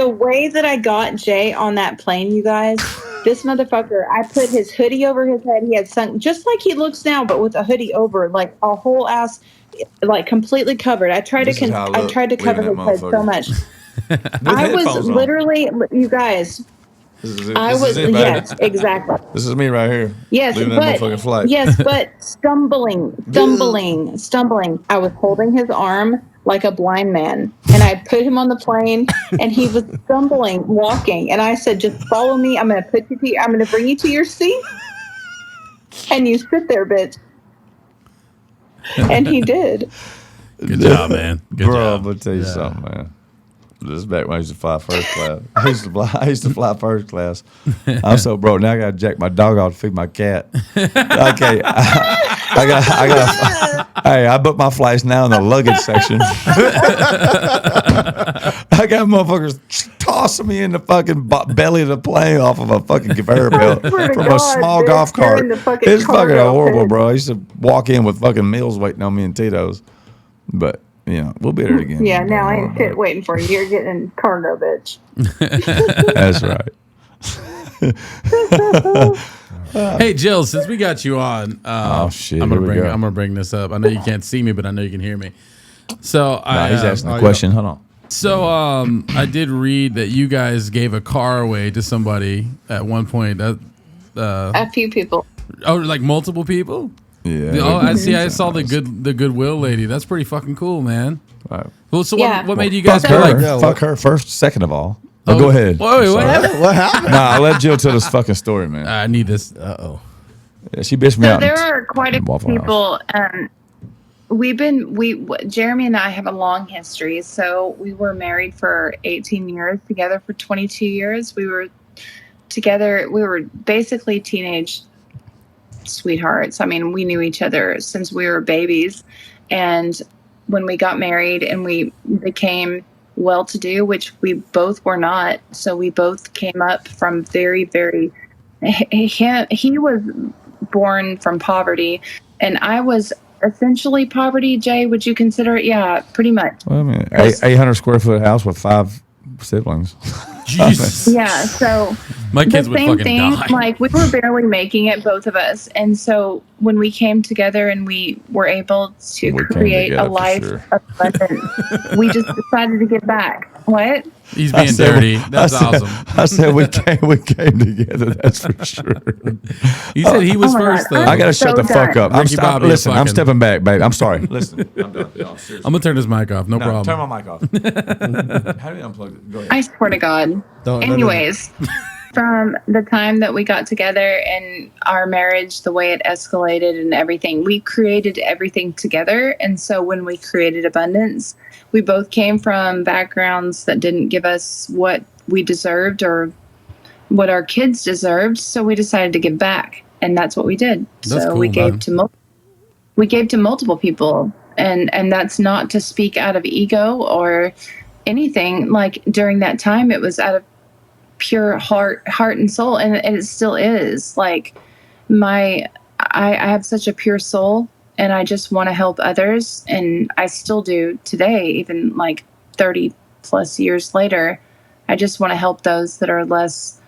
way that I got Jay on that plane, you guys, this motherfucker, I put his hoodie over his head. He had sunk just like he looks now, but with a hoodie over, like a whole ass, like completely covered. I tried This is how I I look tried to cover his leaving head that so motherfucker. much. With I was headphones on. literally, you guys. This is it. I This was is it, baby. yes, exactly. This is me right here. Yes, leaving that motherfucking flight. but yes, but stumbling. I was holding his arm like a blind man, and I put him on the plane, and he was stumbling, walking, and I said, "Just follow me. I'm going to bring you to your seat, and you sit there, bitch." And he did. Good job, man. Good Bro, job. I'm gonna tell you something, man. This is back when I used to fly first class. I used to fly first class. I'm so broke now. I gotta jack my dog off to feed my cat. Okay, I got. Hey, I booked my flights now in the luggage section. I got motherfuckers tossing me in the fucking belly of the plane off of a fucking conveyor belt swear to from a God, small bitch, golf you're cart. in the fucking It's fucking cargo horrible, pit. bro. I used to walk in with fucking meals waiting on me and Tito's, but. We'll be there again. Yeah, now ain't shit waiting for you. You're getting cargo, bitch. That's right. Hey, Jill, since we got you on, Oh, shit, I'm here we go. gonna bring this up. I know you can't see me, but I know you can hear me. So He's asking oh, a question. Hold on. So I did read that you guys gave a car away to somebody at one point. A few people. Oh, like multiple people? Yeah. Oh, I see. I Sometimes. saw the Goodwill lady. That's pretty fucking cool, man. Right. Well, so Yeah. what made you guys Fuck feel her. like? Yeah, Fuck her first. Second of all. Oh, go ahead. Wait, what Sorry. happened? What happened? Nah, I'll let Jill tell this fucking story, man. I need this. Uh-oh. Yeah, she bitched me So out. there are quite a few Waffle House. people. Jeremy and I have a long history. So we were married for 18 years, together for 22 years. We were together. We were basically teenage sweethearts. I mean, we knew each other since we were babies. And when we got married and we became well-to-do, which we both were not. So we both came up from very, very, he was born from poverty and I was essentially poverty. Jay, would you consider it? Yeah, pretty much. Well, I mean, 800 square foot house with 5 siblings. Jesus. Yeah, so My kids the would same fucking thing, die. like we were barely making it, both of us. And so when we came together and we were able to We came create together a for life sure. of abundance, we just decided to give back. What? He's being dirty. That's awesome. I said we came together. That's for sure. He said he was Oh my first, God. though. I gotta shut So the fuck done. up. Ricky Bobby Listen, I'm fucking- stepping back, babe. I'm sorry. Listen, I'm done. No, seriously. I'm going to turn his mic off. No problem. Turn my mic off. How do you unplug it? Go ahead. I swear to God. Don't- Anyways, from the time that we got together and our marriage, the way it escalated and everything, we created everything together. And so when we created abundance, we both came from backgrounds that didn't give us what we deserved or what our kids deserved. So we decided to give back. And that's what we did. That's so cool, we gave man. to multiple people. And that's not to speak out of ego or anything. Like during that time, it was out of pure heart and soul, and it still is. Like I have such a pure soul, and I just want to help others, and I still do today, even like 30 plus years later. I just want to help those that are less,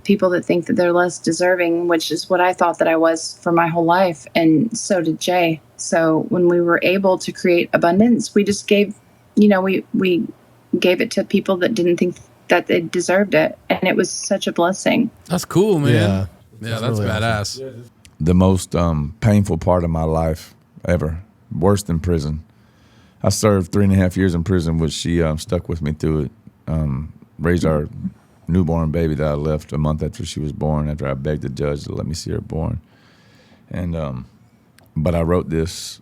people that think that they're less deserving, which is what I thought that I was for my whole life, and so did Jay. So when we were able to create abundance, we just gave, we gave it to people that didn't think that they deserved it, and it was such a blessing. That's cool, man. Yeah. Yeah, That's that's really badass. The most painful part of my life ever, worse than prison. I served 3.5 years in prison, which she stuck with me through it. Raised our newborn baby that I left a month after she was born, after I begged the judge to let me see her born. And but I wrote this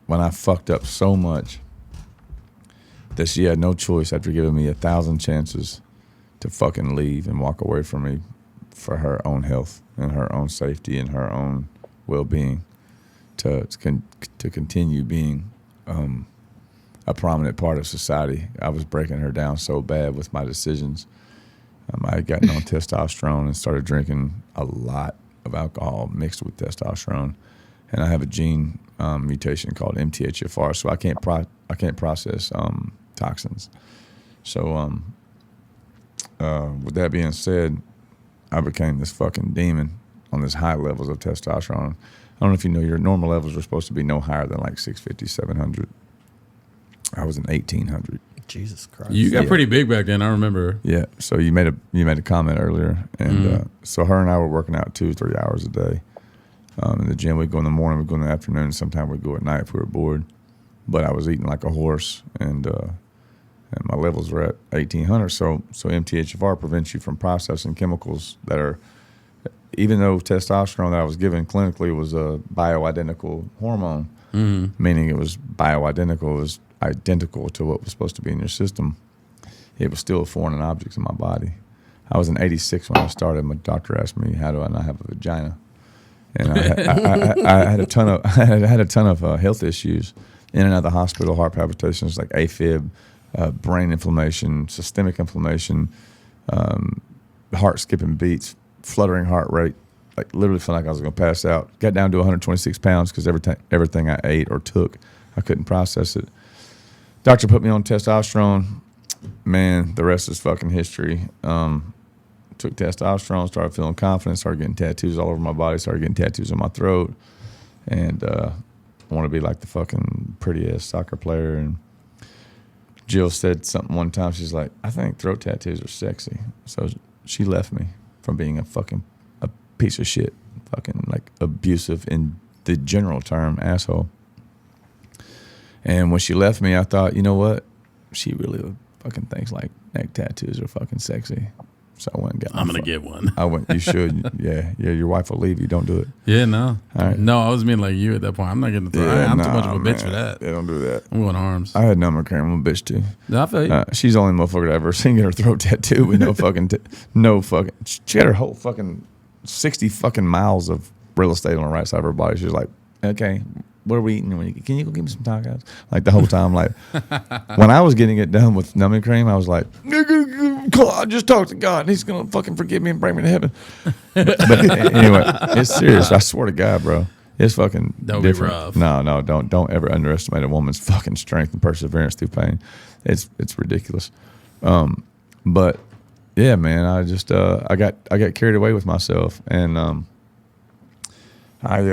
when I fucked up so much that she had no choice after giving me 1,000 chances to fucking leave and walk away from me for her own health and her own safety and her own well-being to continue being a prominent part of society. I was breaking her down so bad with my decisions. I had gotten on testosterone and started drinking a lot of alcohol mixed with testosterone, and I have a gene mutation called MTHFR, so I can't process toxins. So with that being said, I became this fucking demon on this high levels of testosterone. I don't know if you know, your normal levels are supposed to be no higher than like 650, 700. I was in 1800. Jesus Christ. You got pretty big back then, I remember. Yeah. So you made a comment earlier, and so her and I were working out 2-3 hours a day in the gym. We'd go in the morning, we'd go in the afternoon, sometimes we'd go at night if we were bored. But I was eating like a horse, and my levels were at 1800. So MTHFR prevents you from processing chemicals that are, even though testosterone that I was given clinically was a bioidentical hormone, meaning it was bioidentical, it was identical to what was supposed to be in your system, it was still a foreign object in my body. I was in 86 when I started. My doctor asked me, how do I not have a vagina? And I had a ton of health issues in and out of the hospital, heart palpitations like AFib, brain inflammation, systemic inflammation, heart skipping beats, fluttering heart rate, like literally felt like I was going to pass out. Got down to 126 pounds because everything I ate or took, I couldn't process it. Doctor put me on testosterone. Man, the rest is fucking history. Took testosterone, started feeling confident, started getting tattoos all over my body, started getting tattoos on my throat, and I want to be like the fucking prettiest soccer player. And Jill said something one time. She's like, I think throat tattoos are sexy. So she left me from being a piece of shit, fucking like abusive in the general term, asshole. And when she left me, I thought, you know what? She really fucking thinks like neck tattoos are fucking sexy. So I went and got. I'm gonna get one. I went. You should. Yeah. Your wife will leave you. Don't do it. Yeah, no, All right. no. I was mean like you at that point. I'm not getting. I'm too much of a bitch for that. Yeah, don't do that. I'm going arms. I had number cream. I'm a bitch too. No, I feel you. She's the only motherfucker I've ever seen get her throat tattooed with no fucking, no fucking. She had her whole fucking 60 fucking miles of real estate on the right side of her body. She was like, okay, what are we eating? Can you go give me some tacos? Like the whole time, like when I was getting it done with numbing cream, I was like, I just talked to God and he's going to fucking forgive me and bring me to heaven. But anyway, it's serious. I swear to God, bro. It's fucking Don't different. be rough. No, don't ever underestimate a woman's fucking strength and perseverance through pain. It's ridiculous. But yeah, man, I just I got carried away with myself, and I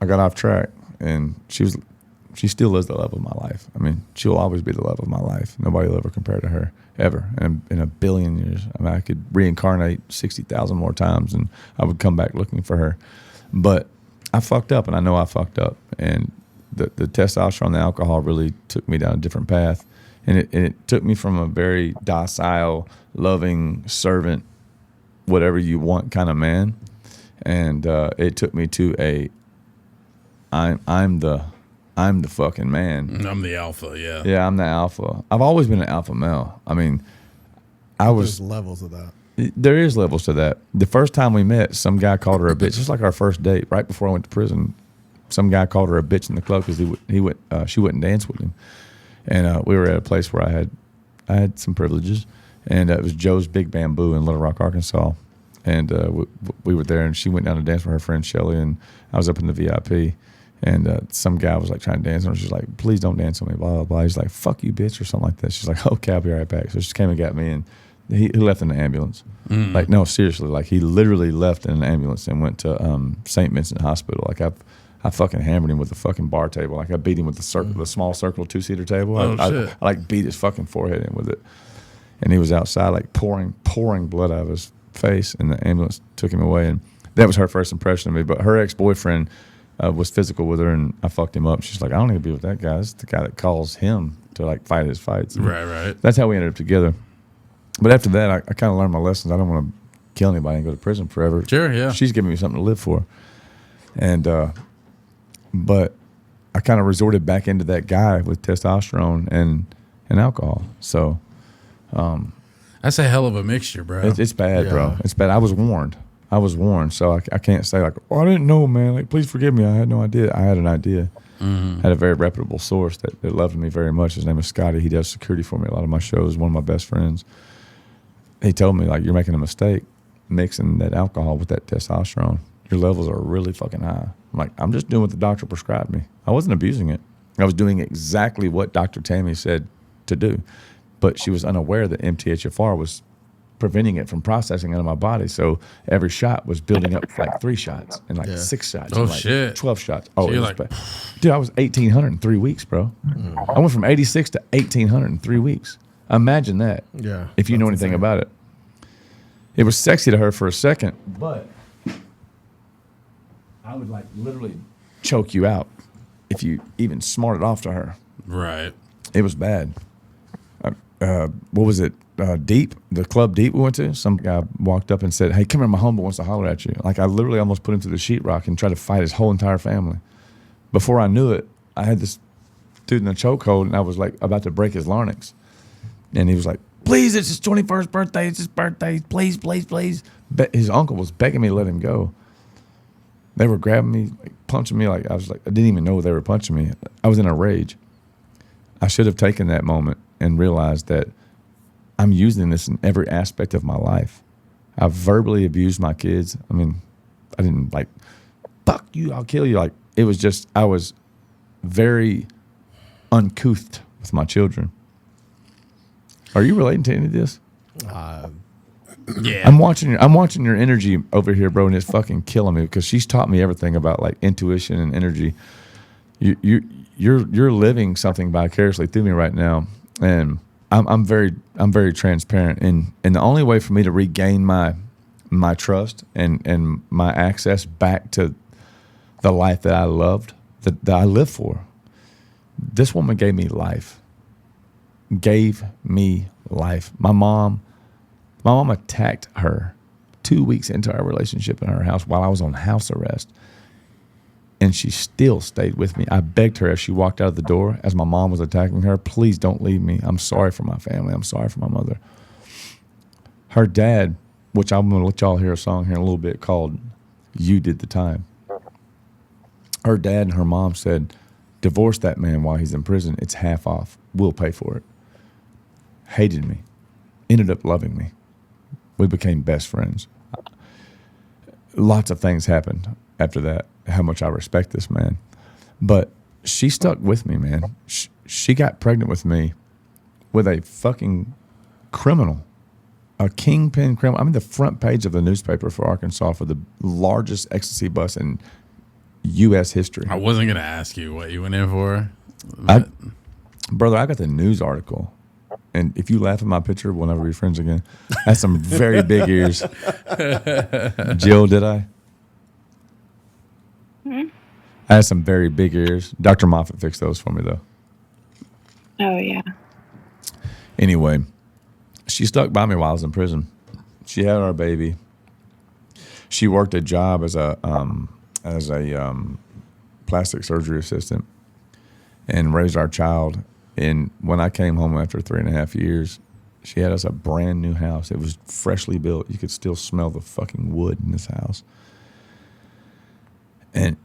got off track, and she still is the love of my life. I mean, she'll always be the love of my life. Nobody will ever compare to her ever in a billion years. I mean, I could reincarnate 60,000 more times, and I would come back looking for her. But I fucked up, and I know I fucked up, and the testosterone, the alcohol really took me down a different path, and it took me from a very docile, loving servant, whatever you want kind of man, and it took me to I'm the fucking man. I'm the alpha. Yeah. Yeah, I'm the alpha. I've always been an alpha male. I mean, There's levels of that. There is levels to that. The first time we met, some guy called her a bitch, just like our first date. Right before I went to prison, some guy called her a bitch in the club because she wouldn't dance with him, and we were at a place where I had some privileges, and it was Joe's Big Bamboo in Little Rock, Arkansas, and we were there, and she went down to dance with her friend Shelly, and I was up in the VIP, and some guy was like trying to dance with her. She's like, "Please don't dance with me," blah blah blah. He's like, "Fuck you, bitch," or something like that. She's like, "Okay, I'll be right back." So she came and got me, and he left in the ambulance. Like, no, seriously, like he literally left in an ambulance and went to St. Vincent Hospital. Like I fucking hammered him with the fucking bar table. Like I beat him with the small circle 2-seater table. I like beat his fucking forehead in with it. And he was outside like pouring blood out of his face, and the ambulance took him away. And that was her first impression of me. But her ex-boyfriend was physical with her, and I fucked him up. She's like, I don't need to be with that guy. It's the guy that calls him to like fight his fights. And Right. that's how we ended up together. But after that, I kind of learned my lessons. I don't want to kill anybody and go to prison forever. Sure, yeah. She's giving me something to live for. And but I kind of resorted back into that guy with testosterone and alcohol. So That's a hell of a mixture, bro. it's bad, Yeah. bro. It's bad. I was warned. So I can't say like, oh, I didn't know, man. Like, please forgive me. I had no idea. I had an idea. I had a very reputable source that loved me very much. His name is Scotty. He does security for me at a lot of my shows. One of my best friends. He told me, like, you're making a mistake mixing that alcohol with that testosterone. Your levels are really fucking high. I'm like, I'm just doing what the doctor prescribed me. I wasn't abusing it. I was doing exactly what Dr. Tammy said to do. But she was unaware that MTHFR was preventing it from processing out of my body. So every shot was building up like 3 shots and like 6 shots. Oh, and like shit. 12 shots. Oh, So it you're was like- bad. Dude, I was 1,800 in 3 weeks, bro. I went from 86 to 1,800 in 3 weeks. Imagine that. Yeah, If you know that's anything insane. about it. It was sexy to her for a second, but I would like literally choke you out if you even smarted off to her. Right. It was bad. What was it? Deep, the club Deep we went to. Some guy walked up and said, "Hey, come here, my homeboy wants to holler at you." Like I literally almost put him through the sheetrock and tried to fight his whole entire family. Before I knew it, I had this dude in a chokehold, and I was like about to break his larynx. And he was like, "Please, it's his 21st birthday. It's his birthday. Please, please, please." His uncle was begging me to let him go. They were grabbing me, like, punching me. Like I didn't even know they were punching me. I was in a rage. I should have taken that moment and realized that I'm using this in every aspect of my life. I've verbally abused my kids. I mean, I didn't like, fuck you, I'll kill you. Like, it was just, I was very uncouth with my children. Are you relating to any of this? Yeah. I'm watching your energy over here, bro, and it's fucking killing me because she's taught me everything about like intuition and energy. You're living something vicariously through me right now, and I'm very transparent, and the only way for me to regain my trust and my access back to the life that I loved, that I live for. This woman gave me life. My mom My mom attacked her 2 weeks into our relationship in her house while I was on house arrest. And she still stayed with me. I begged her as she walked out of the door, as my mom was attacking her, please don't leave me. I'm sorry for my family. I'm sorry for my mother. Her dad, which I'm going to let y'all hear a song here in a little bit called You Did the Time. Her dad and her mom said, divorce that man while he's in prison. It's half off. We'll pay for it. Hated me. Ended up loving me. We became best friends. Lots of things happened after that, how much I respect this man. But she stuck with me, man. She got pregnant with me with a fucking criminal, a kingpin criminal. I mean, the front page of the newspaper for Arkansas for the largest ecstasy bust in U.S. history. I wasn't going to ask you what you went in for. Brother, I got the news article. And if you laugh at my picture, we'll never be friends again. I had some very big ears. Jill, did I? I had some very big ears. Dr. Moffitt fixed those for me, though. Oh, yeah. Anyway, she stuck by me while I was in prison. She had our baby. She worked a job as a plastic surgery assistant and raised our child. And when I came home after 3.5 years, she had us a brand new house. It was freshly built. You could still smell the fucking wood in this house. And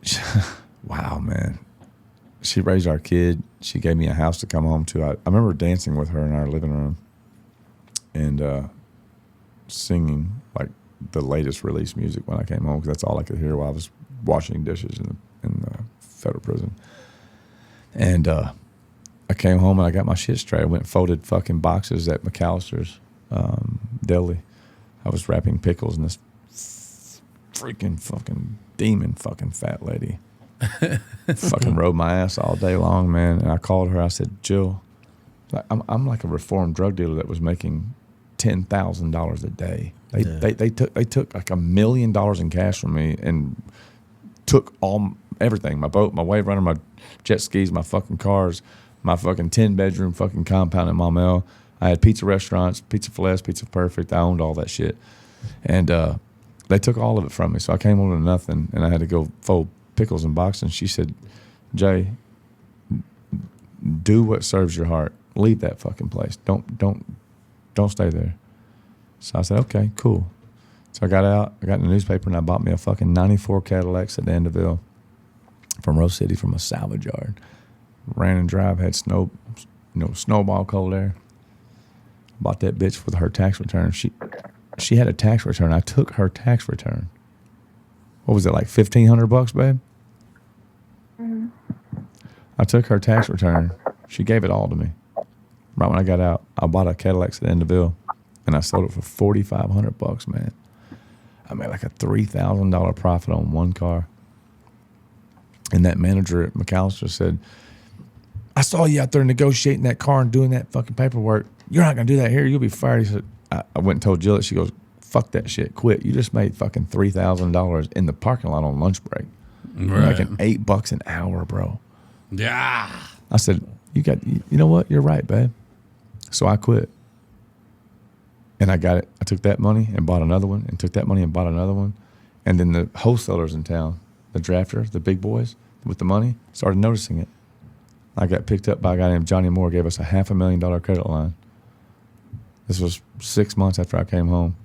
wow, man. She raised our kid. She gave me a house to come home to. I remember dancing with her in our living room and singing like the latest release music when I came home, because that's all I could hear while I was washing dishes in the federal prison. And I came home and I got my shit straight. I went and folded fucking boxes at McAllister's deli. I was wrapping pickles, and this freaking fucking demon fucking fat lady fucking rode my ass all day long, man. And I called her. I said, Jill, I'm like a reformed drug dealer that was making $10,000 a day. They took like $1 million in cash from me and took everything, my boat, my wave runner, my jet skis, my fucking cars, my fucking 10-bedroom fucking compound in Maumelle. I had pizza restaurants, Pizza Flesh, Pizza Perfect. I owned all that shit. And they took all of it from me. So I came home with nothing, and I had to go fold pickles and boxes. And she said, Jay, do what serves your heart. Leave that fucking place. Don't stay there. So I said, okay, cool. So I got out, I got in the newspaper, and I bought me a fucking 94 Cadillac sedan DeVille from Rose City from a salvage yard. Ran and drive, had snowball cold air. Bought that bitch with her tax return. She had a tax return. I took her tax return. What was it, like $1,500, babe? Mm-hmm. I took her tax return. She gave it all to me. Right when I got out, I bought a Cadillac sedan DeVille, and I sold it for $4,500, man. I made like a $3,000 profit on one car. And that manager at McAllister said, I saw you out there negotiating that car and doing that fucking paperwork. You're not going to do that here. You'll be fired. He said, I went and told Jill it. She goes, fuck that shit. Quit. You just made fucking $3,000 in the parking lot on lunch break. Right. You're making $8 an hour, bro. Yeah. I said, you know what? You're right, babe. So I quit. And I got it. I took that money and bought another one, and took that money and bought another one. And then the wholesalers in town, the drafters, the big boys with the money, started noticing it. I got picked up by a guy named Johnny Moore, gave us a $500,000 credit line. This was 6 months after I came home.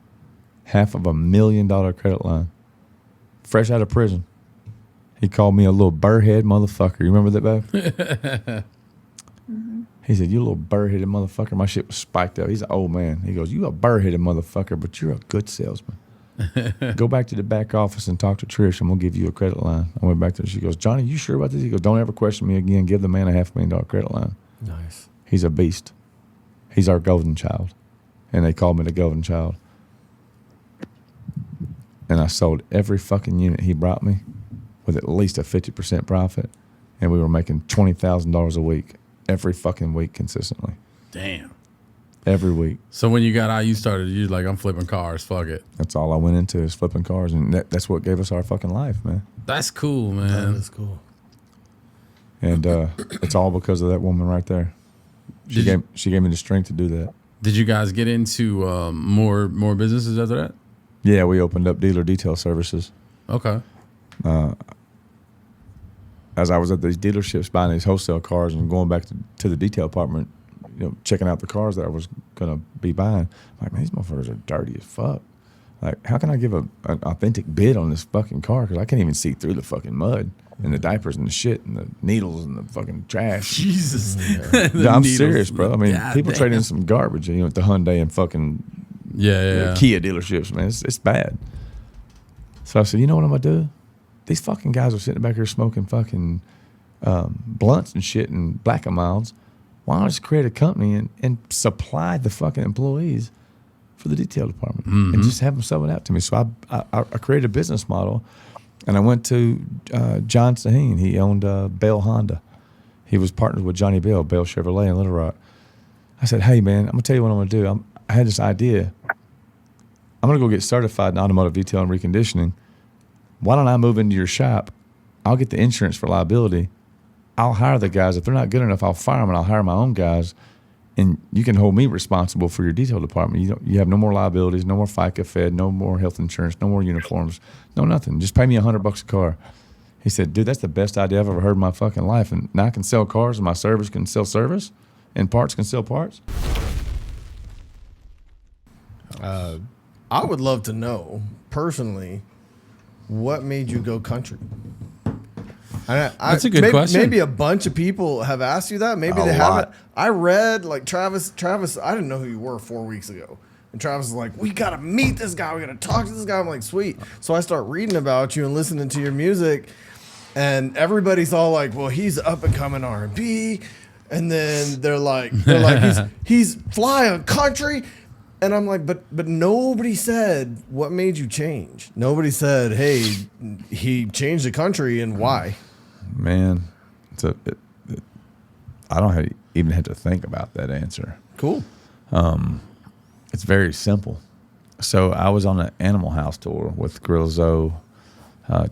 $500,000 credit line. Fresh out of prison. He called me a little burrhead motherfucker. You remember that, babe? Mm-hmm. He said, you little burr-headed motherfucker. My shit was spiked up. He's an old man. He goes, you a burr-headed motherfucker, but you're a good salesman. Go back to the back office and talk to Trish. I'm going to give you a credit line. I went back to her. She goes, Johnny, you sure about this? He goes, don't ever question me again. Give the man a $500,000 credit line. Nice. He's a beast. He's our golden child. And they called me the golden child. And I sold every fucking unit he brought me with at least a 50% profit. And we were making $20,000 a week every fucking week consistently. Damn. Every week. So when you got out, you like, I'm flipping cars. Fuck it. That's all I went into, is flipping cars. And that's what gave us our fucking life, man. That's cool, man. That is cool. And it's all because of that woman right there. She gave me the strength to do that. Did you guys get into more businesses after that? Yeah, we opened up dealer detail services. Okay. As I was at these dealerships buying these wholesale cars and going back to the detail department, checking out the cars that I was gonna be buying, I'm like, man, these motherfuckers are dirty as fuck. Like, how can I give an authentic bid on this fucking car? Because I can't even see through the fucking mud and the diapers and the shit and the needles and the fucking trash. Jesus. No, I'm serious, bro. I mean, God people damn. trade in some garbage, at the Hyundai and fucking Yeah. Kia dealerships, man. It's bad. So I said, you know what I'm gonna do? These fucking guys are sitting back here smoking fucking blunts and shit and Black and Milds. Why don't I just create a company and supply the fucking employees for the detail department and just have them sell it out to me? So I created a business model, and I went to John Saheen. He owned Bell Honda. He was partnered with Johnny Bell Chevrolet in Little Rock. I said, hey, man, I'm going to tell you what I'm going to do. I had this idea. I'm going to go get certified in automotive detail and reconditioning. Why don't I move into your shop? I'll get the insurance for liability. I'll hire the guys. If they're not good enough, I'll fire them and I'll hire my own guys. And you can hold me responsible for your detail department. You have no more liabilities, no more FICA Fed, no more health insurance, no more uniforms, no nothing. Just pay me $100 a car. He said, dude, that's the best idea I've ever heard in my fucking life. And now I can sell cars and my service can sell service and parts can sell parts. I would love to know personally what made you go country. That's a good question. Maybe a bunch of people have asked you that. Maybe A they lot. haven't. I read like Travis. I didn't know who you were 4 weeks ago. And Travis was like, we got to meet this guy. We got to talk to this guy. I'm like, sweet. So I start reading about you and listening to your music. And everybody's all like, well, he's up and coming R&B. And then they're like he's flying country. And I'm like, but nobody said what made you change. Nobody said, hey, he changed the country and why. Man, I don't even have to think about that answer. Cool. It's very simple. So I was on an Animal House tour with Gorilla Zoe.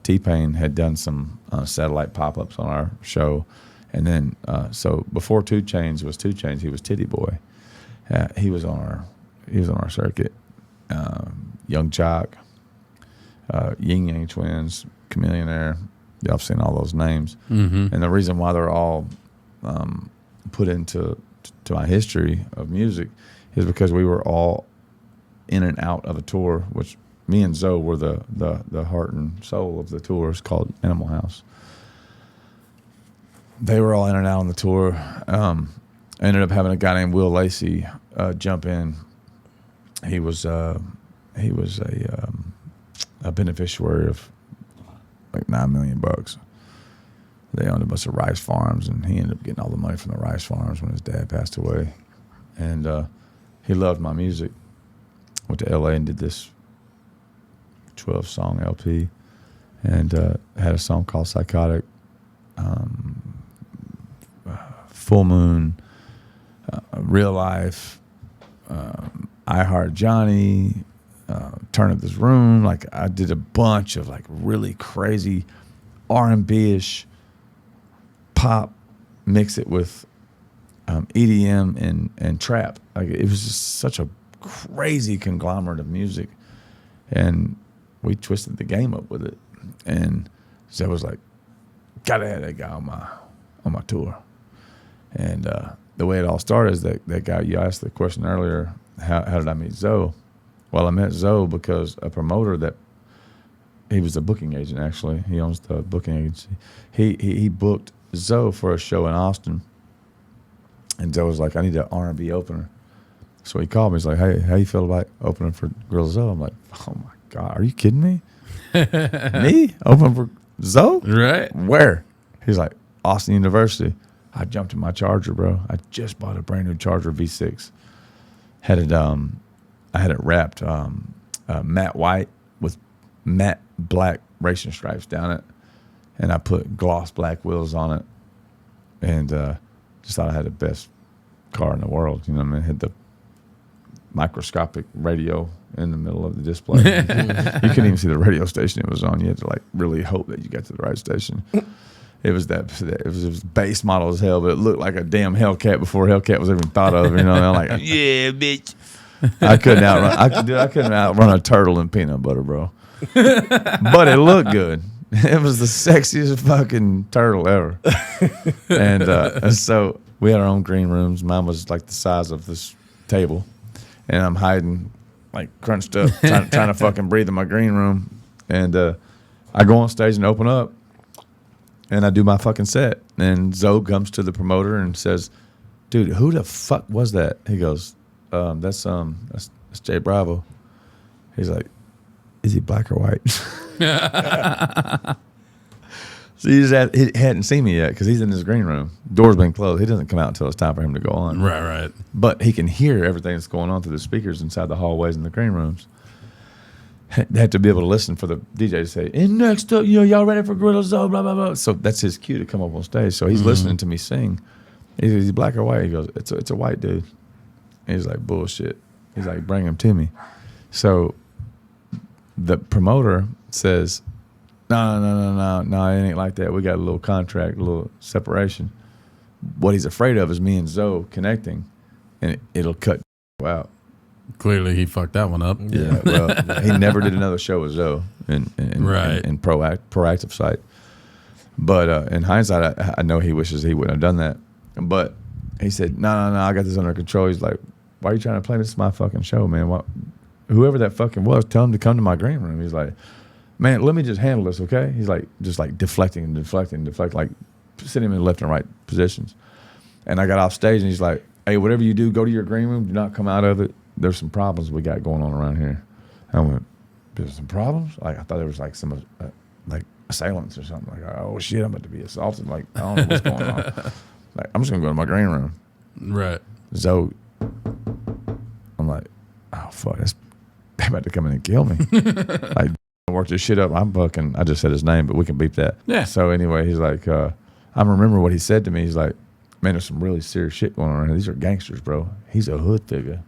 T-Pain had done some satellite pop-ups on our show. And then, so before 2 Chainz was 2 Chainz, he was Titty Boy. He was on our circuit. Young Jock, Yin Yang Twins, Chameleonaire. Y'all have seen all those names. And the reason why they're all put into my history of music is because we were all in and out of a tour, which me and Zoe were the heart and soul of the tour. It's called Animal House. They were all in and out on the tour. I ended up having a guy named Will Lacey jump in. He was a beneficiary of like $9 million. They owned a bunch of rice farms, and he ended up getting all the money from the rice farms when his dad passed away. And he loved my music. Went to LA and did this 12-song LP, and had a song called Psychotic, Full Moon, Real Life, I Heart Johnny, Turn Up This Room. Like, I did a bunch of like really crazy R&B-ish pop, mix it with EDM and trap. Like, it was just such a crazy conglomerate of music, and we twisted the game up with it. And so I was like, gotta have that guy on my tour. And the way it all started is that guy, you asked the question earlier, how did I meet Zoe? Well, I met Zoe because a promoter that, he was a booking agent actually. He owns the booking agency. He booked Zoe for a show in Austin. And Zoe was like, I need an R&B opener. So he called me. He's like, hey, how you feel about opening for Gorilla Zoe? I'm like, oh my God, are you kidding me? Me? Opening for Zoe? Right. Where? He's like, Austin University. I jumped in my Charger, bro. I just bought a brand new Charger V6. I had it wrapped matte white with matte black racing stripes down it, and I put gloss black wheels on it, and just thought I had the best car in the world. You know what I mean? Had the microscopic radio in the middle of the display. You couldn't even see the radio station it was on. You had to like really hope that you got to the right station. It was it was base model as hell, but it looked like a damn Hellcat before Hellcat was even thought of. You know, and I'm like, yeah, bitch. I couldn't outrun a turtle in peanut butter, bro. But it looked good. It was the sexiest fucking turtle ever. And so we had our own green rooms. Mine was like the size of this table, and I'm hiding, like crunched up, trying to fucking breathe in my green room. And I go on stage and open up, and I do my fucking set. And Zoe comes to the promoter and says, "Dude, who the fuck was that?" He goes, "That's Jay Bravo." He's like, "Is he black or white?" So he hadn't seen me yet because he's in his green room. Door's been closed. He doesn't come out until it's time for him to go on. Right. But he can hear everything that's going on through the speakers inside the hallways and the green rooms. They had to be able to listen for the DJ to say, "And next up, y'all ready for Gorilla Zoe, blah, blah, blah." So that's his cue to come up on stage. So he's listening to me sing. He says, "Is he black or white?" He goes, it's a white dude. And he's like, "Bullshit." He's like, "Bring him to me." So the promoter says, No, it ain't like that. We got a little contract, a little separation. What he's afraid of is me and Zoe connecting, and it'll cut out. Clearly, he fucked that one up. Yeah, well, he never did another show with Zoe in proactive sight. But in hindsight, I know he wishes he wouldn't have done that. But he said, no, I got this under control. He's like, "Why are you trying to play? This is my fucking show, man. Whoever that fucking was, tell him to come to my green room." He's like, "Man, let me just handle this, okay?" He's like, just like deflecting, like sitting him in left and right positions. And I got off stage, and he's like, "Hey, whatever you do, go to your green room. Do not come out of it. There's some problems we got going on around here." And I went, "There's some problems?" Like, I thought there was like some like assailants or something. Like, "Oh shit, I'm about to be assaulted." Like, I don't know what's going on. Like, I'm just gonna go to my green room. Right. So I'm like, "Oh fuck, they're about to come in and kill me." Like, work this shit up. I just said his name, but we can beep that. Yeah. So anyway, he's like, I remember what he said to me. He's like, "Man, there's some really serious shit going on here. These are gangsters, bro. He's a hood figure."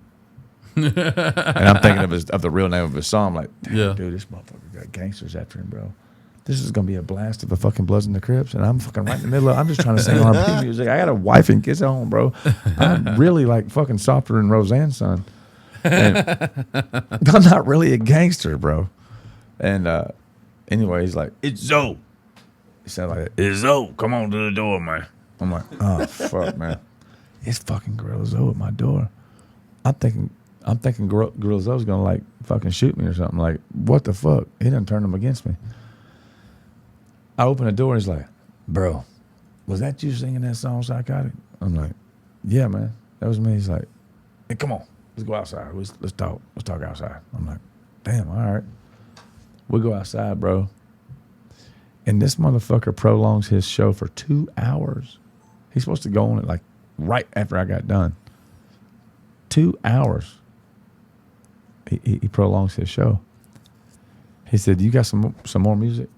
And I'm thinking of the real name of his song. I'm like, "Damn, dude, this motherfucker got gangsters after him, bro. This is gonna be a blast of the fucking Bloods and the Crips." And I'm fucking right in the middle of. I'm just trying to sing R&B music. I got a wife and kids at home, bro. I'm really like fucking softer than Roseanne's son. And I'm not really a gangster, bro. And anyway, he's like, "It's Zoe." He sounded like, "It's Zoe. Come on to the door, man." I'm like, "Oh fuck, man. It's fucking Gorilla Zoe at my door." I'm thinking Gorilla Zoe's gonna like fucking shoot me or something. Like, what the fuck? He done turned him against me. I open the door and he's like, "Bro, was that you singing that song, Psychotic?" I'm like, "Yeah, man, that was me." He's like, "Hey, come on, let's go outside. Let's talk. Let's talk outside." I'm like, "Damn, all right." We go outside, bro. And this motherfucker prolongs his show for 2 hours. He's supposed to go on it like right after I got done. 2 hours. He prolongs his show. He said, "You got some more music?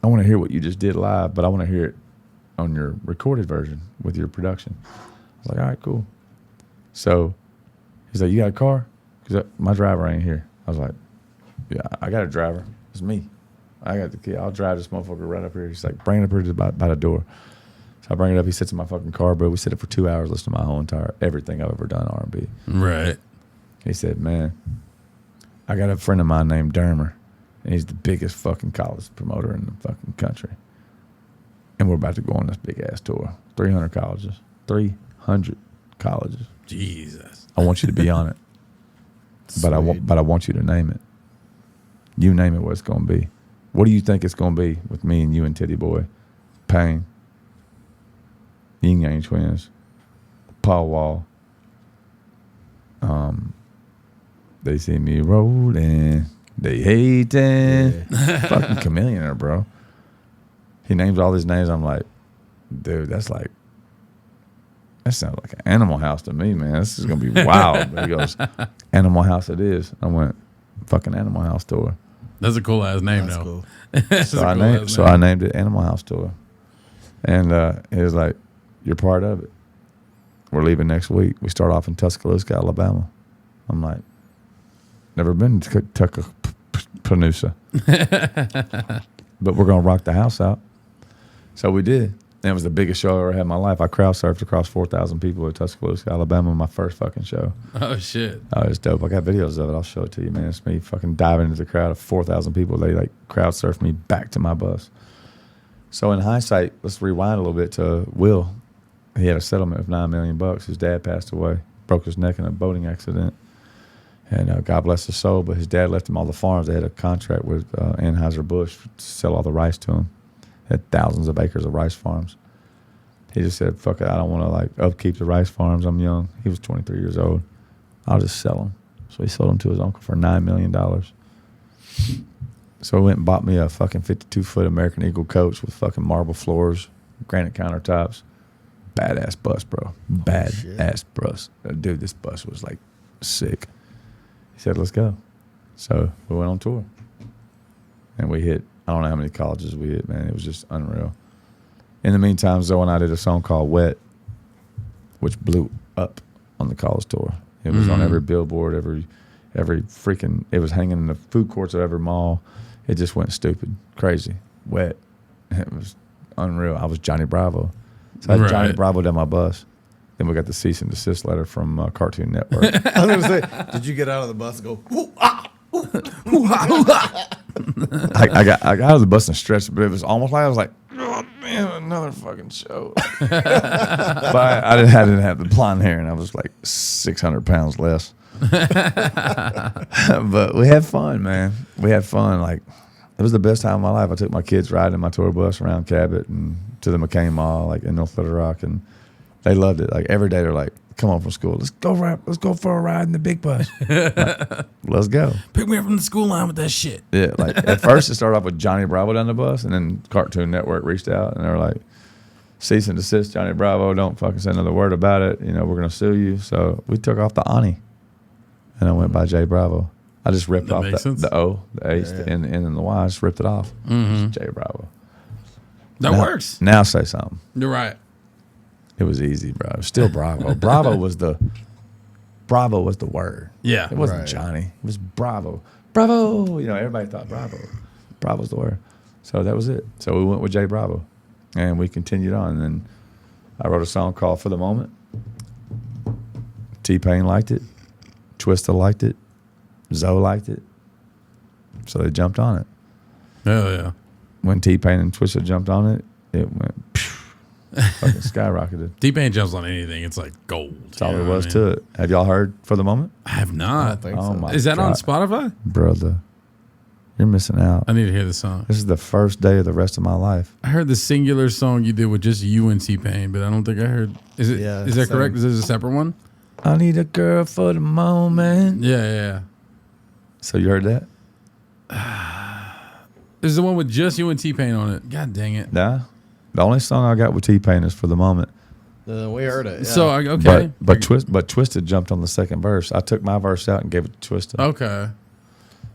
I want to hear what you just did live, but I want to hear it on your recorded version with your production." I was like, "All right, cool." So he's like, "You got a car?" Because my driver ain't here. I was like, "Yeah, I got a driver. It's me. I got the key. I'll drive this motherfucker right up here." He's like, "Bring it up here to by the door." So I bring it up. He sits in my fucking car, bro. We sit it for 2 hours, listening to my whole everything I've ever done R&B. Right. He said, "Man, I got a friend of mine named Dermer, and he's the biggest fucking college promoter in the fucking country. And we're about to go on this big ass tour. 300 colleges. 300 colleges. Jesus. I want you to be on it. But I want you to name it. You name it what it's going to be. What do you think it's going to be with me and you and Teddy Boy? Pain. Yin Yang Twins. Paul Wall. They see me rolling. They hating. Yeah. Fucking Chameleon, bro. He names all these names. I'm like, dude, that sounds like an Animal House to me, man. This is going to be wild. But he goes, Animal House it is. I went, fucking Animal House tour. That's a cool ass name, That's though. cool. So I named it Animal House Tour. And he was like, "You're part of it. We're leaving next week. We start off in Tuscaloosa, Alabama." I'm like, "Never been to Tuscaloosa." But we're going to rock the house out. So we did. And it was the biggest show I ever had in my life. I crowd surfed across 4,000 people at Tuscaloosa, Alabama, my first fucking show. Oh shit. Oh, it's dope. I got videos of it. I'll show it to you, man. It's me fucking diving into the crowd of 4,000 people. They like crowd surfed me back to my bus. So in hindsight, let's rewind a little bit to Will. He had a settlement of $9 million. His dad passed away, broke his neck in a boating accident. And God bless his soul, but his dad left him all the farms. They had a contract with Anheuser-Busch to sell all the rice to him. Had thousands of acres of rice farms. He just said, fuck it, I don't want to like upkeep the rice farms. I'm young. He was 23 years old. I'll just sell them. So he sold them to his uncle for $9 million. So he went and bought me a fucking 52-foot American Eagle coach with fucking marble floors, granite countertops. Badass bus, bro. Badass bus. Dude, this bus was like sick. He said, let's go. So we went on tour. And we hit, I don't know how many colleges we hit, man. It was just unreal. In the meantime, Zoe and I did a song called Wet, which blew up on the college tour. It was on every billboard, every freaking, it was hanging in the food courts of every mall. It just went stupid, crazy, Wet. It was unreal. I was Johnny Bravo. So I had Johnny Bravo down my bus. Then we got the cease and desist letter from Cartoon Network. I was going to say, did you get out of the bus and go, ooh, ah, I got out of the bus and stretched, but it was almost like I was like, oh man, another fucking show. But I didn't have the blonde hair, and I was like 600 pounds less. But we had fun, man. We had fun. Like, it was the best time of my life. I took my kids riding in my tour bus around Cabot and to the McCain Mall, like in North Little Rock, and they loved it. Like every day, they're like, "Come home from school. Let's go for a ride in the big bus. Like, let's go. Pick me up from the school line with that shit." Yeah, like at first it started off with Johnny Bravo down the bus, and then Cartoon Network reached out and they were like, "Cease and desist, Johnny Bravo. Don't fucking say another word about it. You know, we're gonna sue you." So we took off the Ani, and I went by J Bravo. I just ripped off the O, the H, the N, the N, and the Y. I just ripped it off. Just J Bravo. That works. Now say something. You're right. It was easy, bro. It was still Bravo. Bravo was the word. Yeah. It wasn't Johnny. It was Bravo. Bravo. You know, everybody thought Bravo. Bravo's the word. So that was it. So we went with J Bravo. And we continued on. And then I wrote a song called For the Moment. T-Pain liked it. Twista liked it. Zoe liked it. So they jumped on it. Oh, yeah. When T-Pain and Twista jumped on it, it went fucking skyrocketed. T-Pain jumps on anything. It's like gold. That's all there was to it. Have y'all heard For the Moment? I have not. Oh my Is that God. on Spotify? Brother, you're missing out. I need to hear the song. This is the first day of the rest of my life. I heard the singular song you did with just you and T-Pain, but I don't think I heard. Is it? Yeah, Is that same. correct? Is this a separate one? I need a girl for the moment. Yeah. So you heard that? This is the one with just you and T-Pain on it. God dang it. Nah. The only song I got with T-Pain is For the Moment. we heard it. Yeah. So, okay. But Twista jumped on the second verse. I took my verse out and gave it to Twista. Okay.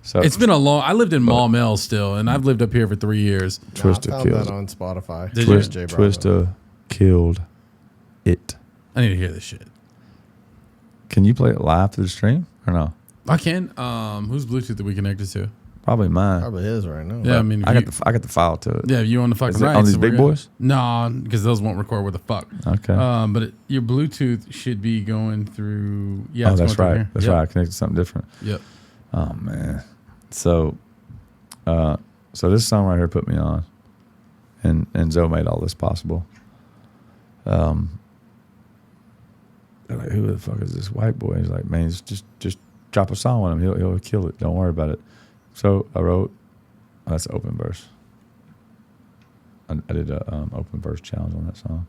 So It's been a long. I lived in Maumelle still, and I've lived up here for 3 years. Twista I found killed that it. on Spotify. Did you? J Bravo. Twista killed it. I need to hear this shit. Can you play it live through the stream or no? I can. Who's Bluetooth that we connected to? Probably mine. Probably is right now. Yeah, I mean, I got the file to it. Yeah, you on the fucking Is it right. on these so big we're good. boys? No, because those won't record with the fuck. Okay. But your Bluetooth should be going through. Yeah, Oh, it's that's going through right. here. That's Yep. right. I connected to something different. Yep. Oh man. So this song right here put me on, and Zoe made all this possible. They're like, who the fuck is this white boy? He's like, man, just drop a song on him. He'll kill it. Don't worry about it. So I wrote. That's an open verse. I did a open verse challenge on that song,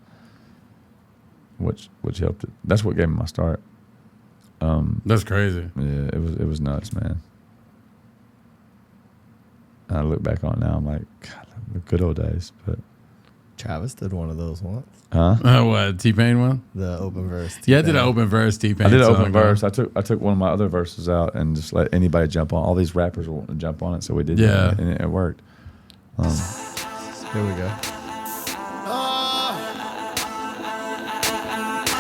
which helped it. That's what gave me my start. That's crazy. Yeah, it was nuts, man. And I look back on it now, I'm like, God, the good old days. But Travis did one of those once. huh? What, T-Pain one? The open verse. Yeah, I did an open verse T-Pain. I did an song, open verse. I took one of my other verses out and just let anybody jump on. All these rappers were wanting to jump on it, so we did. Yeah. that, and it worked. Here we go.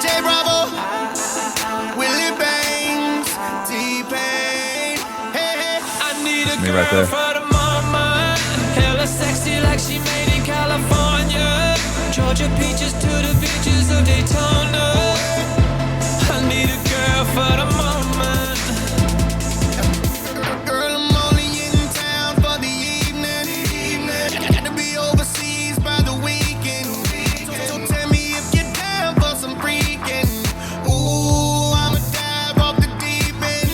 J Bravo, Willie Banks, T-Pain. Hey, I need a me girl right there. for the moment. Hella sexy like she made in California. Georgia peaches to the beaches of Daytona. I need a girl for the moment. Girl, I'm only in town for the evening. Gotta be overseas by the weekend. So tell me if you're down for some freaking. Ooh, I'ma dive off the deep end.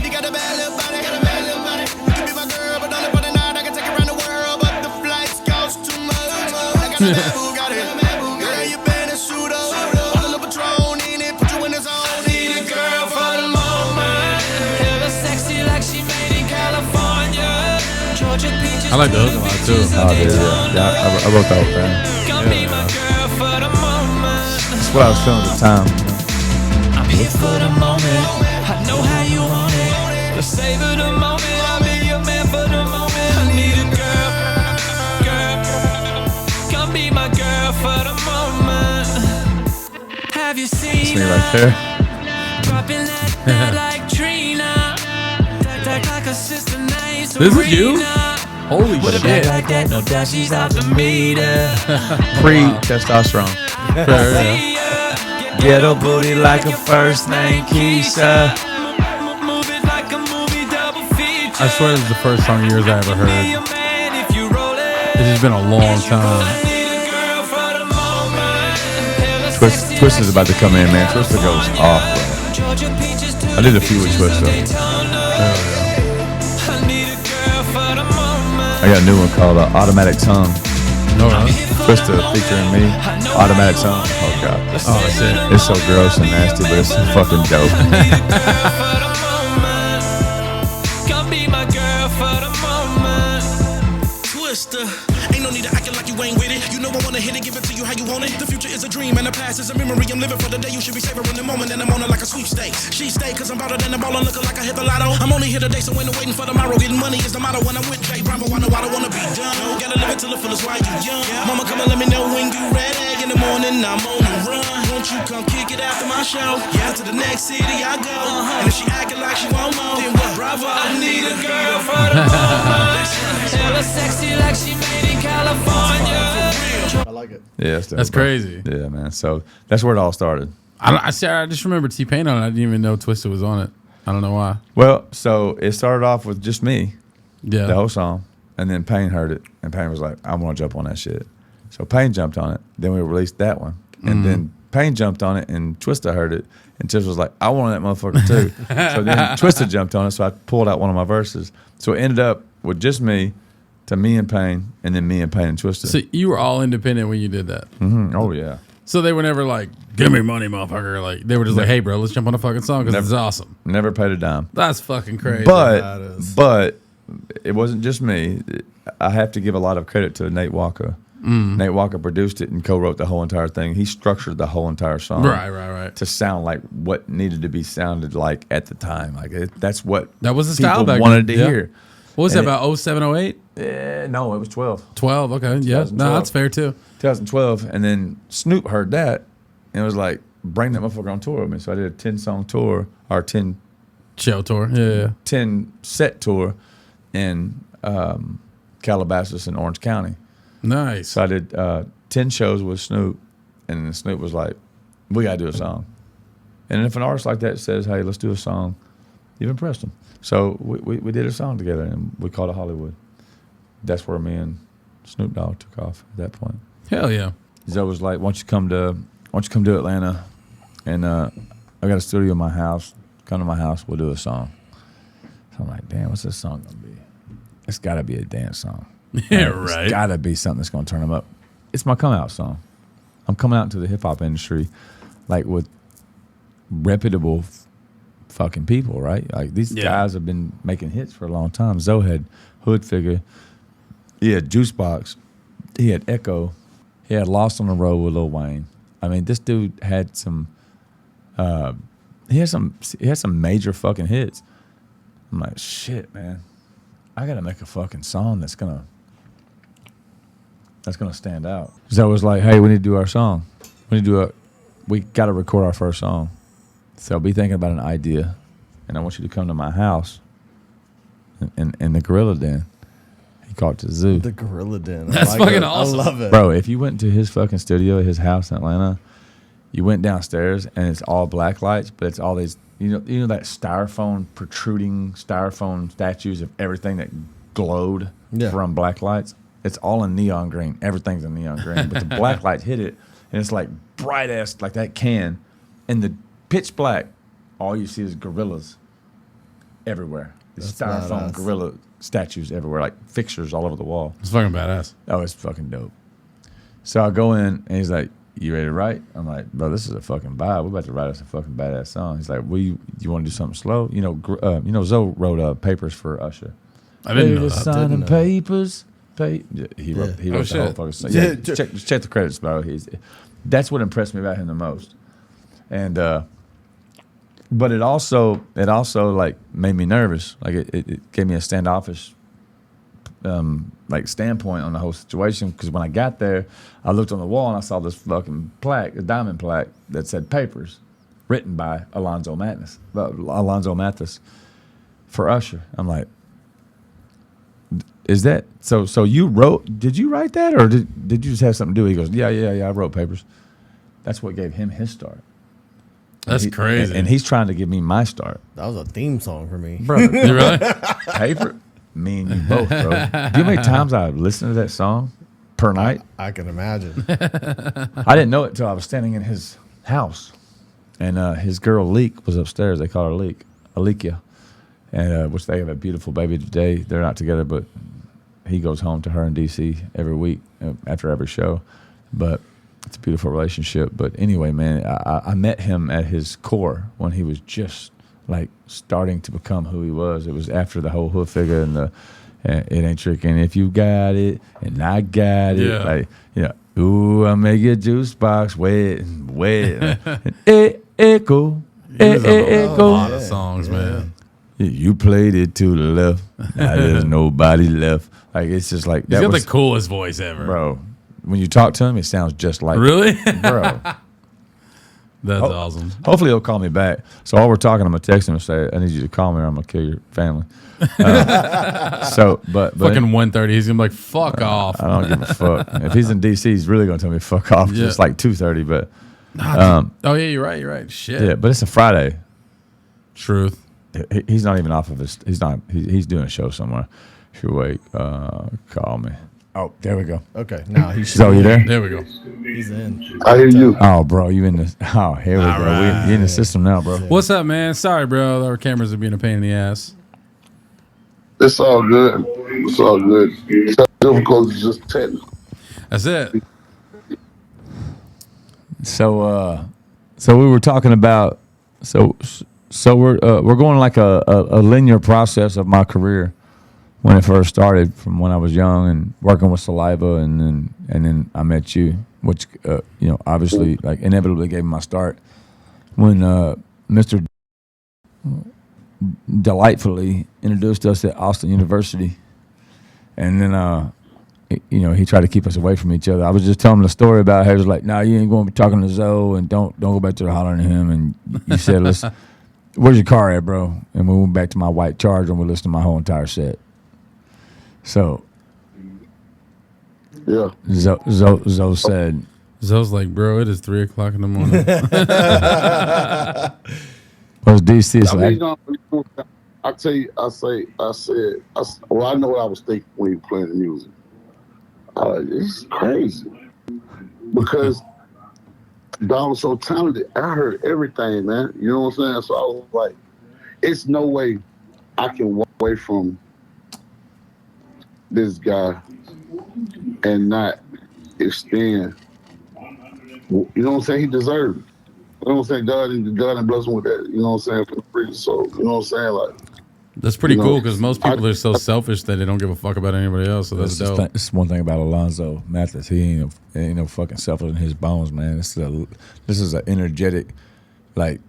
You got a bad little body, got a bad little body. You can be my girl, but only for the night. I can take you around the world, but the flights cost too much. I got a bad Bugatti, girl, you better shoot up. Put a little Patron in it, put you in the zone. Need a girl for the moment. Hella sexy like she made in California. Georgia peaches. I like the hook a lot too. Oh, dude, yeah. I wrote the whole thing. Come be my girl for the moment. That's what I was feeling at the time. I'm here for the moment. I know how you want it. Let's savor the moment. I'll be your man for the moment. I need a girl. Come be my girl for the moment. Have you seen Me right there. dropping that like Trina? That like a sister named This is you? Serena. Holy With a shit. bag like that, no doubt she's out to meet her. Pre-testosterone. See ya. Ghetto booty like a first name Keisha. Move it like a movie double feature. I swear this is the first song of yours I ever Be heard. a man if you roll it. This has been a long I time. need a girl for the moment. Hella sexy Twist is like about to come in, man. Twister goes off, bro. Georgia peaches to I did a few with Twister. Daytona. I need a girl for the moment. I got a new one called Automatic Tongue. No, really? Twister featuring me. Automatic Tongue. Oh, God. Oh, shit. It's so gross and nasty, but it's fucking dope. For the moment. Come be my girl for the moment. Twister. Ain't no need to acting like you ain't with it. You know I wanna hit it, give it to you how you want it. The future is a dream and the past is a memory. I'm living for the day. You should be savoring the moment, and I'm on it like a sweepstakes. She stay cause I'm better than the ball and looking like I hit the lotto. I'm only here today, so ain't no waiting for tomorrow. Getting money is the motto when I'm with Jay Bravo. I know I don't wanna be done. Gotta live it till the fullest while you young. Mama, come and let me know when you ready. In the morning, I'm on the run. Won't you come kick it after my show? Yeah, to the next city I go. And if she acting like she won't know, then what, bravo? I need a girl for the moment. Hella sexy like she made in California. I like it. Yeah, That's crazy. Yeah, man. So that's where it all started. I just remember T-Pain on it. I didn't even know Twisted was on it. I don't know why. Well, so it started off with just me, Yeah. the whole song, and then Payne heard it, and Payne was like, I want to jump on that shit. So Payne jumped on it. Then we released that one. And then Payne jumped on it, and Twista heard it, and Twista was like, I want that motherfucker too. So then Twista jumped on it, so I pulled out one of my verses. So it ended up with just me, to me and Payne, and then me and Payne and Twista. So you were all independent when you did that. Oh, yeah. So they were never like, give me money, motherfucker. Like, they were just like, hey, bro, let's jump on a fucking song because Never. it's awesome. Never paid a dime. That's fucking crazy. That is. But it wasn't just me. I have to give a lot of credit to Nate Walker. Nate Walker produced it and co-wrote the whole entire thing. He structured the whole entire song, Right. to sound like what needed to be sounded like at the time. Like that's what That was the style people back wanted then. to Yeah. hear. What was And that, about 07, 08? No, it was 12. 12, okay. Yeah, 2012. no, that's fair too. 2012, and then Snoop heard that and was like, "Bring that motherfucker on tour with me." So I did a 10-song tour, or 10 Show tour, yeah. 10-set tour in Calabasas and Orange County. Nice. So I did 10 shows with Snoop, and then Snoop was like, "We gotta do a song." And if an artist like that says, "Hey, let's do a song," you've impressed them. So we did a song together, and we called it Hollywood. That's where me and Snoop Dogg took off at that point. Hell yeah. Zoe was like, "Why don't you come to Atlanta? And I got a studio in my house. Come to my house. We'll do a song." So I'm like, "Damn, what's this song gonna be? It's got to be a dance song. Yeah, It's right. got to be something that's gonna turn them up. It's my come out song. I'm coming out into the hip hop industry, like with reputable fucking people, right? Like these guys have been making hits for a long time. Zoe had Hood Figure. He had Juicebox. He had Echo. He had Lost on the Road with Lil Wayne. I mean, this dude had some. He had some major fucking hits. I'm like, shit, man. I gotta make a fucking song that's gonna stand out. So I was like, hey, we need to do our song. We got to record our first song. So I'll be thinking about an idea, and I want you to come to my house in the Gorilla Den, He called it the zoo. The Gorilla Den. That's fucking awesome. I love it. Bro, if you went to his fucking studio, his house in Atlanta, you went downstairs and it's all black lights, but it's all these, you know that protruding styrofoam statues of everything that glowed from black lights? It's all in neon green. Everything's in neon green. But the black lights hit it, and it's like bright ass, like that can. And the pitch black, all you see is gorillas everywhere. These styrofoam gorilla statues everywhere, like fixtures all over the wall. It's fucking badass. Oh, it's fucking dope. So I go in, and he's like, "You ready to write?" I'm like, "Bro, this is a fucking vibe. We're about to write us a fucking badass song." He's like, "Well, you want to do something slow?" You know, Zoe wrote papers for Usher. I didn't know that. Signing papers. He wrote the whole shit. fucking song. Yeah, check the credits, bro. That's what impressed me about him the most. And but it also like made me nervous. Like it gave me a standoffish like standpoint on the whole situation, because when I got there, I looked on the wall and I saw this fucking plaque, a diamond plaque that said "Papers," written by Alonzo Mathis for Usher. I'm like, is that so? So you wrote? Did you write that, or did you just have something to do? He goes, yeah. I wrote Papers. That's what gave him his start. That's crazy. And he's trying to give me my start. That was a theme song for me. Bro, You really? Paper? Me and you both, bro. Do you know how many times I've listened to that song per night? I can imagine. I didn't know it until I was standing in his house. And his girl, Leek, was upstairs. They call her Leek, Alekia. And which they have a beautiful baby today. They're not together, but he goes home to her in D.C. every week after every show. But it's a beautiful relationship. But anyway, man, I met him at his core when he was just like starting to become who he was. It was after the whole hood figure and the it ain't tricking if you got it and I got it. Yeah. Like, ooh, I make your juice box wet and wet. Echo. He was on a Echo. lot of songs, man. You played it to the left. Now there's nobody left. Like, it's just like He's got the coolest voice ever. Bro, when you talk to him, it sounds just like Really? bro. That's awesome. Hopefully he'll call me back. So while we're talking, I'm gonna text him and say, "I need you to call me, or I'm gonna kill your family." But Fucking 1:30. He's gonna be like, "Fuck off." I don't give a fuck. If he's in DC, he's really gonna tell me fuck off. Yeah. Just like 2:30. But Oh yeah, you're right. Shit. yeah, but it's a Friday. Truth. He's not even off of his. He's not. He's doing a show somewhere. If you wait, call me. Oh, there we go. Okay, now he's So you there? There we go. He's in. I hear you. Oh, bro, you in the? Oh, here we All go. right. You in the system now, bro. What's up, man? Sorry, bro. Our cameras are being a pain in the ass. It's all good. It's all good. Difficult is just technical. That's it. So we were talking about so we're going like a linear process of my career when it first started, from when I was young and working with Saliva, and then I met you, which obviously like inevitably gave me my start when Mr. delightfully introduced us at Austin University, and then he tried to keep us away from each other. I was just telling him the story about how he was like, "Nah, you ain't going to be talking to Zoe, and don't go back to hollering at him." And you said, "Listen, where's your car at, bro?" And we went back to my white Charger and we listened to my whole entire set. So, Yeah. Zoe said, Zoe's like, bro, it is 3:00 in the morning. "Was DC?" It's I like, mean, I tell you, I said, well, I know what I was thinking when you were playing the music. It's crazy because Don was so talented. I heard everything, man. You know what I'm saying? So I was like, it's no way I can walk away from this guy and not extend. You know what I'm saying? He deserved it. You know what I'm saying? God and bless him with that. You know what I'm saying? For the free. So, you know what I'm saying? Like, That's pretty cool because most people are so selfish that they don't give a fuck about anybody else. So that's dope. This is one thing about Alonzo Mathis. He ain't no fucking selfish in his bones, man. This is an energetic, like,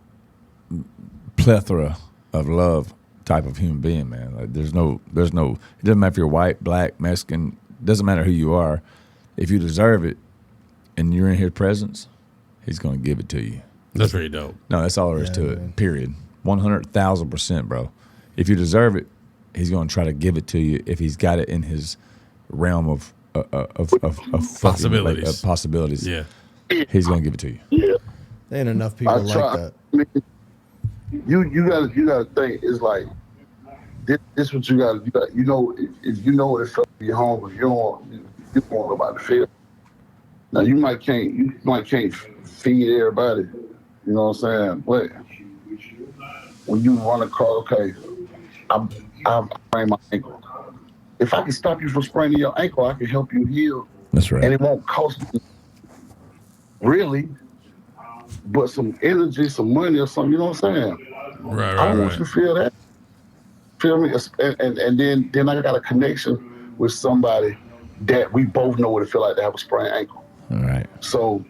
plethora of love type of human being, man. Like, there's no. It doesn't matter if you're white, black, Mexican. Doesn't matter who you are. If you deserve it, and you're in his presence, he's gonna give it to you. That's pretty dope. No, that's all there is to it. Period. 100,000%, bro. If you deserve it, he's going to try to give it to you if he's got it in his realm of Possibilities. Possibilities. Yeah. He's going to give it to you. Yeah. There ain't enough people like that. I mean, you gotta think. It's like this what you gotta do. You know, if you know what it's like to be hungry, you don't want nobody to feel. Now you might can't feed everybody. You know what I'm saying? But when you run across, okay, I sprained my ankle. If I can stop you from spraining your ankle, I can help you heal. That's right. And it won't cost you really, but some energy, some money or something. You know what I'm saying? Right. I want you to feel that. Feel me? And then I got a connection with somebody that we both know what it feel like to have a sprained ankle. All right. So,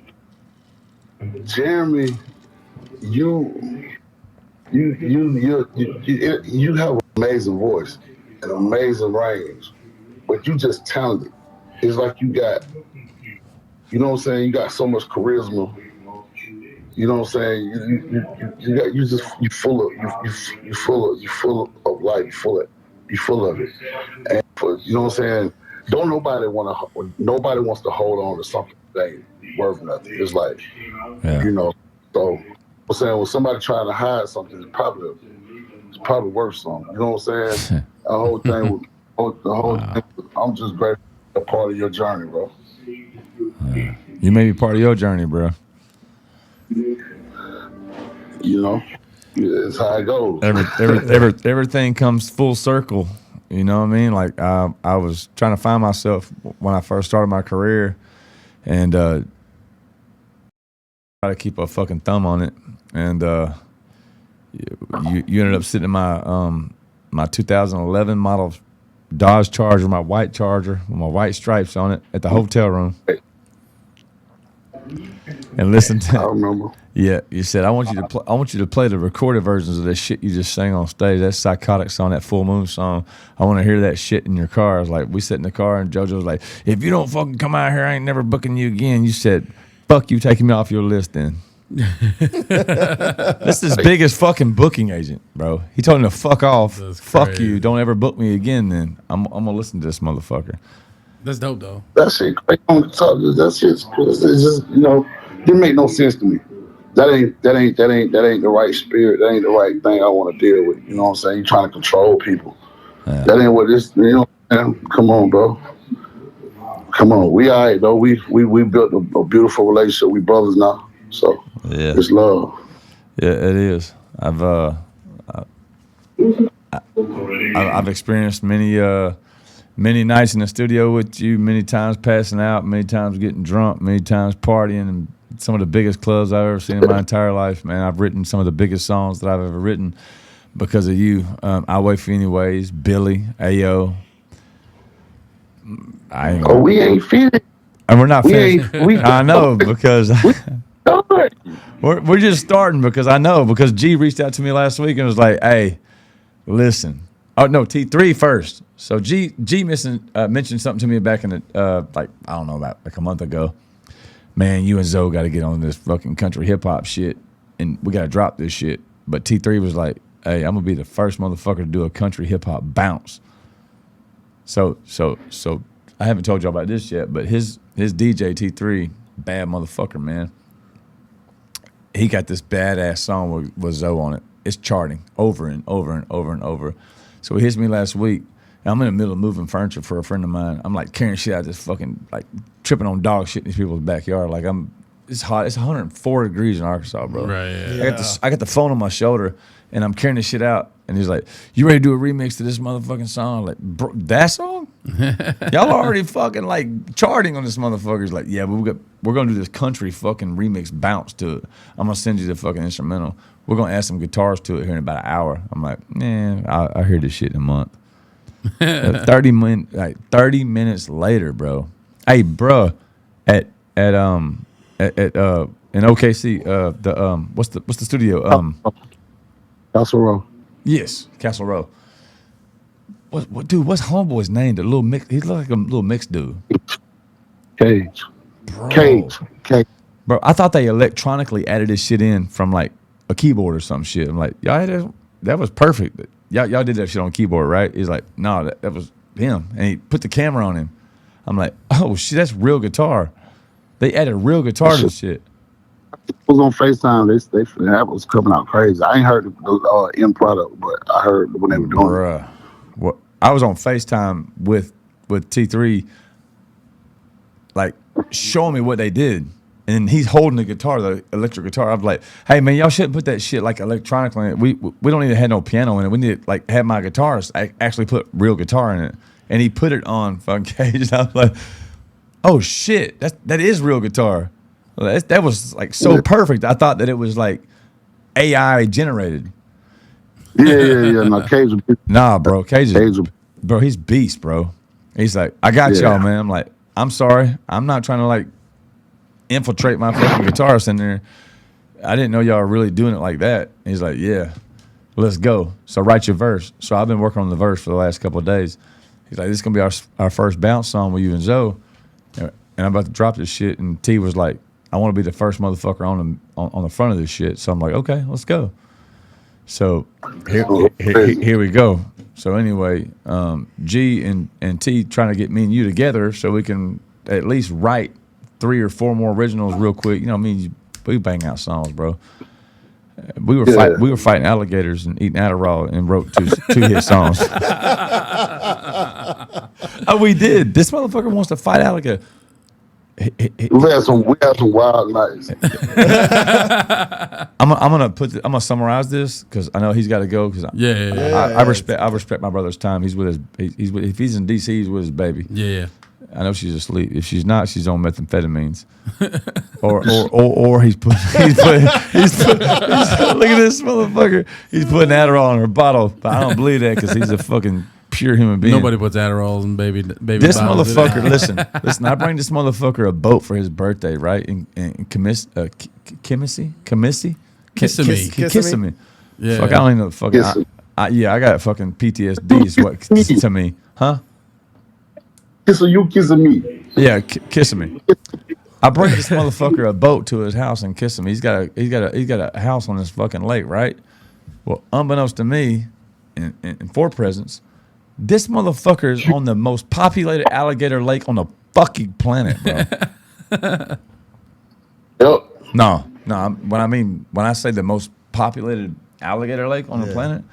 Jeremy, you have an amazing voice, an amazing range, but you just talented. It's like you got, you know what I'm saying? You got so much charisma. You know what I'm saying? You full of life. You full of it. And you know what I'm saying? Nobody wants to hold on to something that ain't worth nothing. It's like, you know. So I'm saying when somebody trying to hide something, it's probably worth something. You know what I'm saying? The whole thing. I'm just grateful to be a part of your journey, bro. You may be part of your journey, bro. You know, it's how it goes. Everything comes full circle. You know what I mean? Like I was trying to find myself when I first started my career, and try to keep a fucking thumb on it. And you ended up sitting in my 2011 model Dodge Charger, my white Charger with my white stripes on it at the hotel room. And listen to. I remember. Yeah, you said I want you to play the recorded versions of this shit you just sang on stage. That Psychotic song, that Full Moon song. I want to hear that shit in your car. I was like, we sit in the car and JoJo was like, if you don't fucking come out here, I ain't never booking you again. You said, fuck you, taking me off your list then. That's his biggest fucking booking agent, bro. He told him to fuck off. That's fuck crazy. you. Don't ever book me again then. I'm gonna listen to this motherfucker. That's dope though. That shit great on the top. That shit's it's just, you know, didn't make no sense to me. That ain't the right spirit. That ain't the right thing I want to deal with. You know what I'm saying? You trying to control people. Yeah. That ain't what this. You know, man, come on, bro. Come on, we all right though. We built a beautiful relationship. We brothers now, so Yeah. it's love. Yeah, it is. I've experienced many nights in the studio with you, many times passing out, many times getting drunk, many times partying, and some of the biggest clubs I've ever seen in my entire life, man. I've written some of the biggest songs that I've ever written because of you. I Wait For You Anyways, Billy, Ayo. We ain't finished. And we're not We finished. ain't. I know because we're just starting because I know because G reached out to me last week and was like, "Hey, listen." Oh no, T3 first. So G mentioned something to me back in the like I don't know about like a month ago. Man, you and Zoe got to get on this fucking country hip hop shit, and we got to drop this shit. But T3 was like, "Hey, I'm gonna be the first motherfucker to do a country hip hop bounce." So I haven't told y'all about this yet, but his DJ T3, bad motherfucker, man. He got this badass song with Zoe on it. It's charting over and over and over and over. So he hits me last week. And I'm in the middle of moving furniture for a friend of mine. I'm like carrying shit out of this fucking like tripping on dog shit in these people's backyard. Like it's hot. It's 104 degrees in Arkansas, bro. Right. Yeah. I got the phone on my shoulder and I'm carrying this shit out. And he's like, "You ready to do a remix to this motherfucking song?" I'm like, "Bro, that song? Y'all already fucking like charting on this motherfucker." He's like, "Yeah, but we're gonna do this country fucking remix bounce to it. I'm gonna send you the fucking instrumental. We're gonna add some guitars to it here in about an hour." I'm like, "Man, I'll hear this shit in a month." 30 minutes later, bro. Hey, bro, at in OKC, what's the studio? Castle Row. Yes, Castle Row. What dude? What's homeboy's name? The little mix. He look like a little mixed dude. Cage. Bro. Cage. Bro, I thought they electronically added this shit in from like a keyboard or some shit. I'm like, yeah, that was perfect. y'all did that shit on keyboard, right? He's like, no, that was him. And he put the camera on him. I'm like, oh, shit, that's real guitar. They added real guitar to shit. I was on FaceTime. That was coming out crazy. I ain't heard the end product, but I heard when they were doing it. Well, I was on FaceTime with T3, like, showing me what they did. And he's holding the guitar, the electric guitar. I'm like, hey, man, y'all shouldn't put that shit like electronically in it. We don't need to have no piano in it. We need to like have my guitarist actually put real guitar in it. And he put it on fucking Cage. And I was like, oh, shit, that is real guitar. That was like so perfect. I thought that it was like AI generated. Yeah. No, Cage. Nah, bro, bro, he's beast, bro. He's like, I got y'all, man. I'm like, I'm sorry. I'm not trying to like infiltrate my fucking guitarist in there. I didn't know y'all were really doing it like that. He's like, yeah, let's go. So write your verse. So I've been working on the verse for the last couple of days. He's like, this is going to be our first bounce song with you and Zoe. And I'm about to drop this shit. And T was like, I want to be the first motherfucker on the front of this shit. So I'm like, okay, let's go. So here we go. So anyway, G and T trying to get me and you together so we can at least write 3 or 4 more originals real quick. You know what I mean? We bang out songs, bro. We were fighting alligators and eating Adderall and wrote two hit songs. Oh, we did. This motherfucker wants to fight alligator. We had some wild nights. I'm gonna summarize this because I know he's got to go. Because I respect my brother's time. He's with if he's in DC, he's with his baby. Yeah. I know she's asleep. If she's not, she's on methamphetamines. or he's put look at this motherfucker. He's putting Adderall in her bottle. But I don't believe that because he's a fucking pure human being. Nobody puts Adderall in baby. This motherfucker, listen. I bring this motherfucker a boat for his birthday, right? In Kissimmee. Yeah. Fuck, I don't even know the fucking. I got fucking PTSD. Is what to me, huh? Kissing me. Yeah, kissing me. I bring this motherfucker a boat to his house and kiss him. He's got a house on this fucking lake, right? Well, unbeknownst to me, in Fort Presence, this motherfucker is on the most populated alligator lake on the fucking planet, bro. Yep. No. When I say the most populated alligator lake on the planet,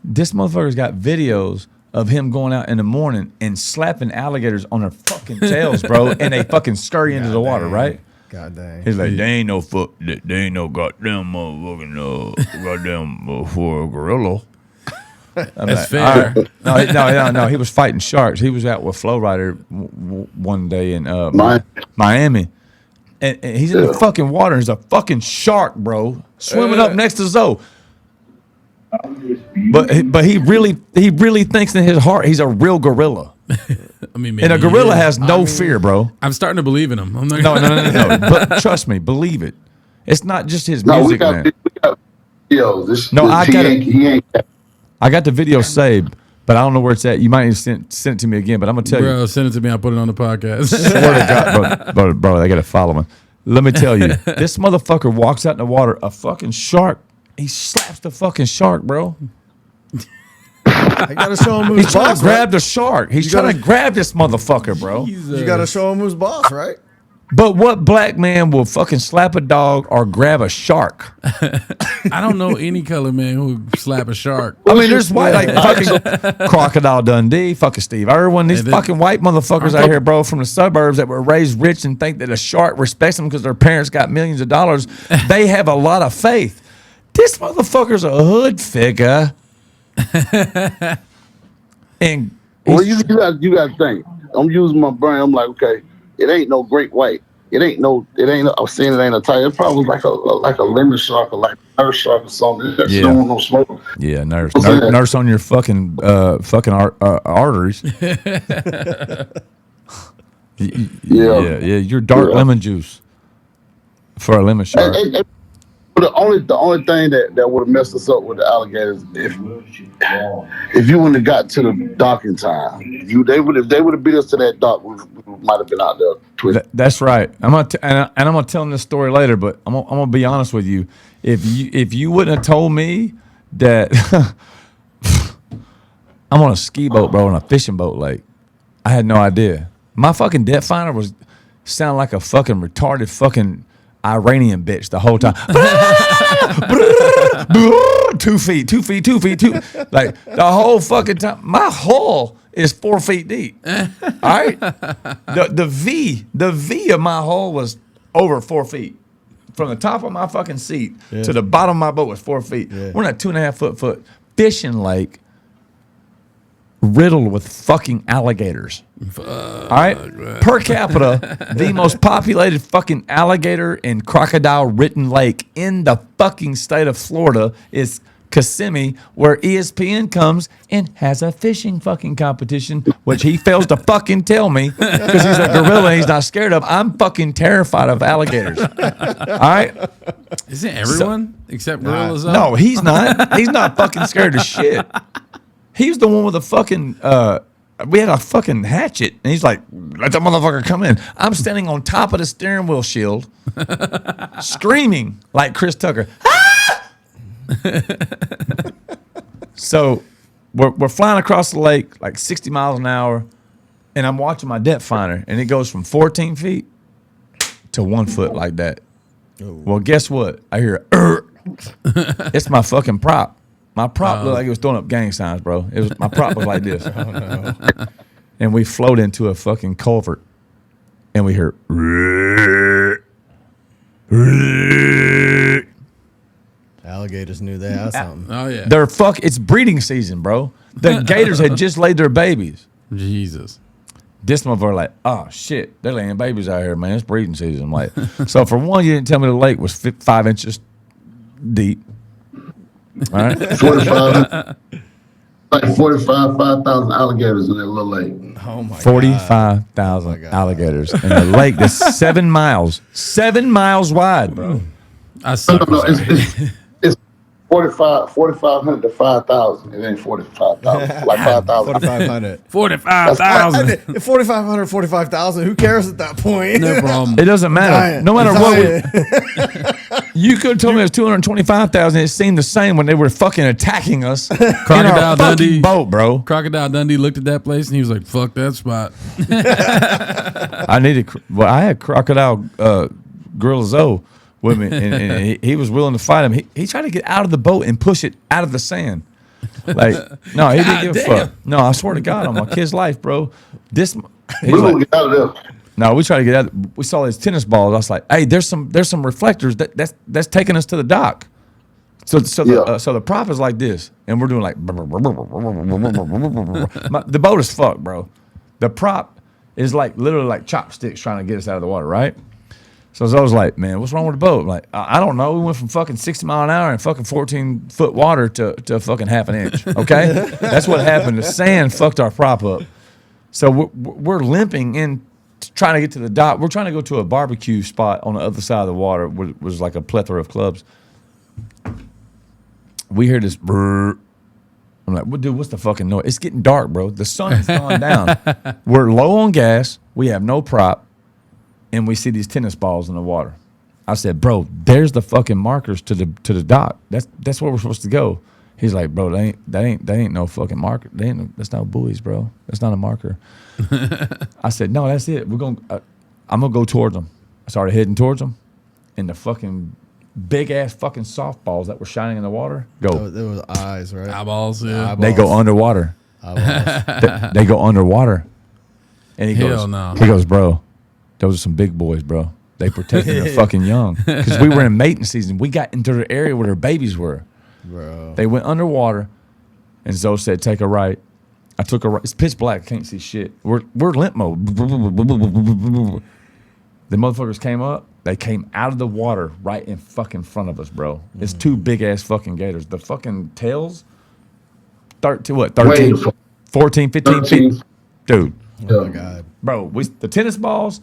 this motherfucker's got videos of him going out in the morning and slapping alligators on their fucking tails, bro, and they fucking scurry into the water, right? God dang. He's like, they ain't no goddamn motherfucking goddamn for a gorilla. That's fair. Right. No. He was fighting sharks. He was out with Flow Rider one day in Miami, and he's in the fucking water. There's a fucking shark, bro, swimming up next to Zoe. But he really thinks in his heart he's a real gorilla. I mean, and a gorilla has no fear, bro. I'm starting to believe in him. I'm not No. But trust me, believe it. It's not just his music, man. We got videos. I got the video saved, but I don't know where it's at. You might need to send it to me again, but I'm gonna tell you. Send it to me. I'll put it on the podcast. Swear to God, bro, I gotta follow him. Let me tell you, this motherfucker walks out in the water, a fucking shark. He slaps the fucking shark, bro. I gotta show him who's He's trying boss. to grab the shark. He's trying to grab this motherfucker, bro. You gotta show him who's boss, right? But what black man will fucking slap a dog or grab a shark? I don't know any color man who slap a shark. I mean, there's white like fucking Crocodile Dundee, fucking Steve Irwin, these fucking white motherfuckers out here, bro, from the suburbs that were raised rich and think that a shark respects them because their parents got millions of dollars. They have a lot of faith. This motherfucker's a hood figure. And well, you got to think. I'm using my brain. I'm like, okay, it ain't no great white. It ain't no. I'm saying it ain't a tiger. It probably like a lemon shark or like a nurse shark or something. That's no smoke. Yeah, nurse on your fucking arteries. Yeah. You're dark lemon juice for a lemon shark. The only thing that would have messed us up with the alligators if you wouldn't have got to the docking time, if they would have beat us to that dock, we might have been out there twisted. That's right. I'm gonna tell them this story later, but I'm gonna be honest with you. If you wouldn't have told me that I'm on a ski boat, bro, on a fishing boat. Like, I had no idea. My fucking depth finder was sounding like a fucking retarded fucking Iranian bitch the whole time. 2 feet, 2 feet, 2 feet, 2. Like, the whole fucking time. My hull is 4 feet deep. All right? The V of my hull was over 4 feet. From the top of my fucking seat to the bottom of my boat was 4 feet. Yeah. We're in a 2.5 foot fishing lake riddled with fucking alligators. All right? Per capita, the most populated fucking alligator and crocodile ridden lake in the fucking state of Florida is Kissimmee, where ESPN comes and has a fishing fucking competition, which he fails to fucking tell me because he's a gorilla and he's not scared of. I'm fucking terrified of alligators. All right? Isn't everyone except Gorilla Zoe? No, he's not. He's not fucking scared of shit. He was the one with the fucking, we had a fucking hatchet, and he's like, let that motherfucker come in. I'm standing on top of the steering wheel shield, screaming like Chris Tucker. So we're flying across the lake like 60 miles an hour, and I'm watching my depth finder, and it goes from 14 feet to 1 foot like that. Oh. Well, guess what? I hear, it's my fucking prop. My prop looked like it was throwing up gang signs, bro. My prop was like this. Oh, no. And we float into a fucking culvert, and we hear, alligators knew they had something. Oh yeah, it's breeding season, bro. The gators had just laid their babies. Jesus. This motherfucker like, oh shit, they're laying babies out here, man. It's breeding season. I'm like, so for one, you didn't tell me the lake was 5 inches deep. All right, 45, like 5,000 alligators in that little lake. Oh my 45,000 alligators in a lake that's 7 miles wide, bro. I suck. No, it's 4,500 to 5,000. It ain't 45,000. Like 5,000. 4,500. 45,000. 4,500, 45,000. Who cares at that point? No problem. It doesn't matter. No matter what. You could have told me it was 225,000. It seemed the same when they were fucking attacking us. Crocodile Dundee boat, bro. Crocodile Dundee looked at that place and he was like, "Fuck that spot." I had Crocodile Gorilla Zoe with me, and he was willing to fight him. He tried to get out of the boat and push it out of the sand. Like, no, he didn't give a fuck. No, I swear to God, on my kid's life, bro. He's like, get out of there. No, we tried to get out. We saw these tennis balls. I was like, "Hey, there's some reflectors that's taking us to the dock." So the prop is like this, and we're doing like the boat is fucked, bro. The prop is like literally like chopsticks trying to get us out of the water, right? So I was like, "Man, what's wrong with the boat?" Like, I don't know. We went from fucking 60 mile an hour and fucking 14-foot water to fucking half an inch. Okay, that's what happened. The sand fucked our prop up. So we're limping in. Trying to get to the dock. We're trying to go to a barbecue spot on the other side of the water, which was like a plethora of clubs. We hear this brrr. I'm like, well, dude, what's the fucking noise? It's getting dark, bro. The sun's gone down. We're low on gas. We have no prop. And we see these tennis balls in the water. I said, bro, there's the fucking markers to the dock. That's where we're supposed to go. He's like, bro, that ain't no fucking marker. That's not buoys, bro. That's not a marker. I said, no, that's it. I'm gonna go towards them. I started heading towards them, and the fucking big ass fucking softballs that were shining in the water go. There was eyes, right? Eyeballs, yeah. They go underwater. They go underwater. And he goes, bro, those are some big boys, bro. They protecting their fucking young because we were in mating season. We got into the area where their babies were. Bro. They went underwater, and Zoe said, "Take a right." I took a right. It's pitch black. Can't see shit. We're limp mode. The motherfuckers came up. They came out of the water right in fucking front of us, bro. It's 2 big ass fucking gators. The fucking tails, 13, 14, 15 feet, dude. Oh my God, bro. The tennis balls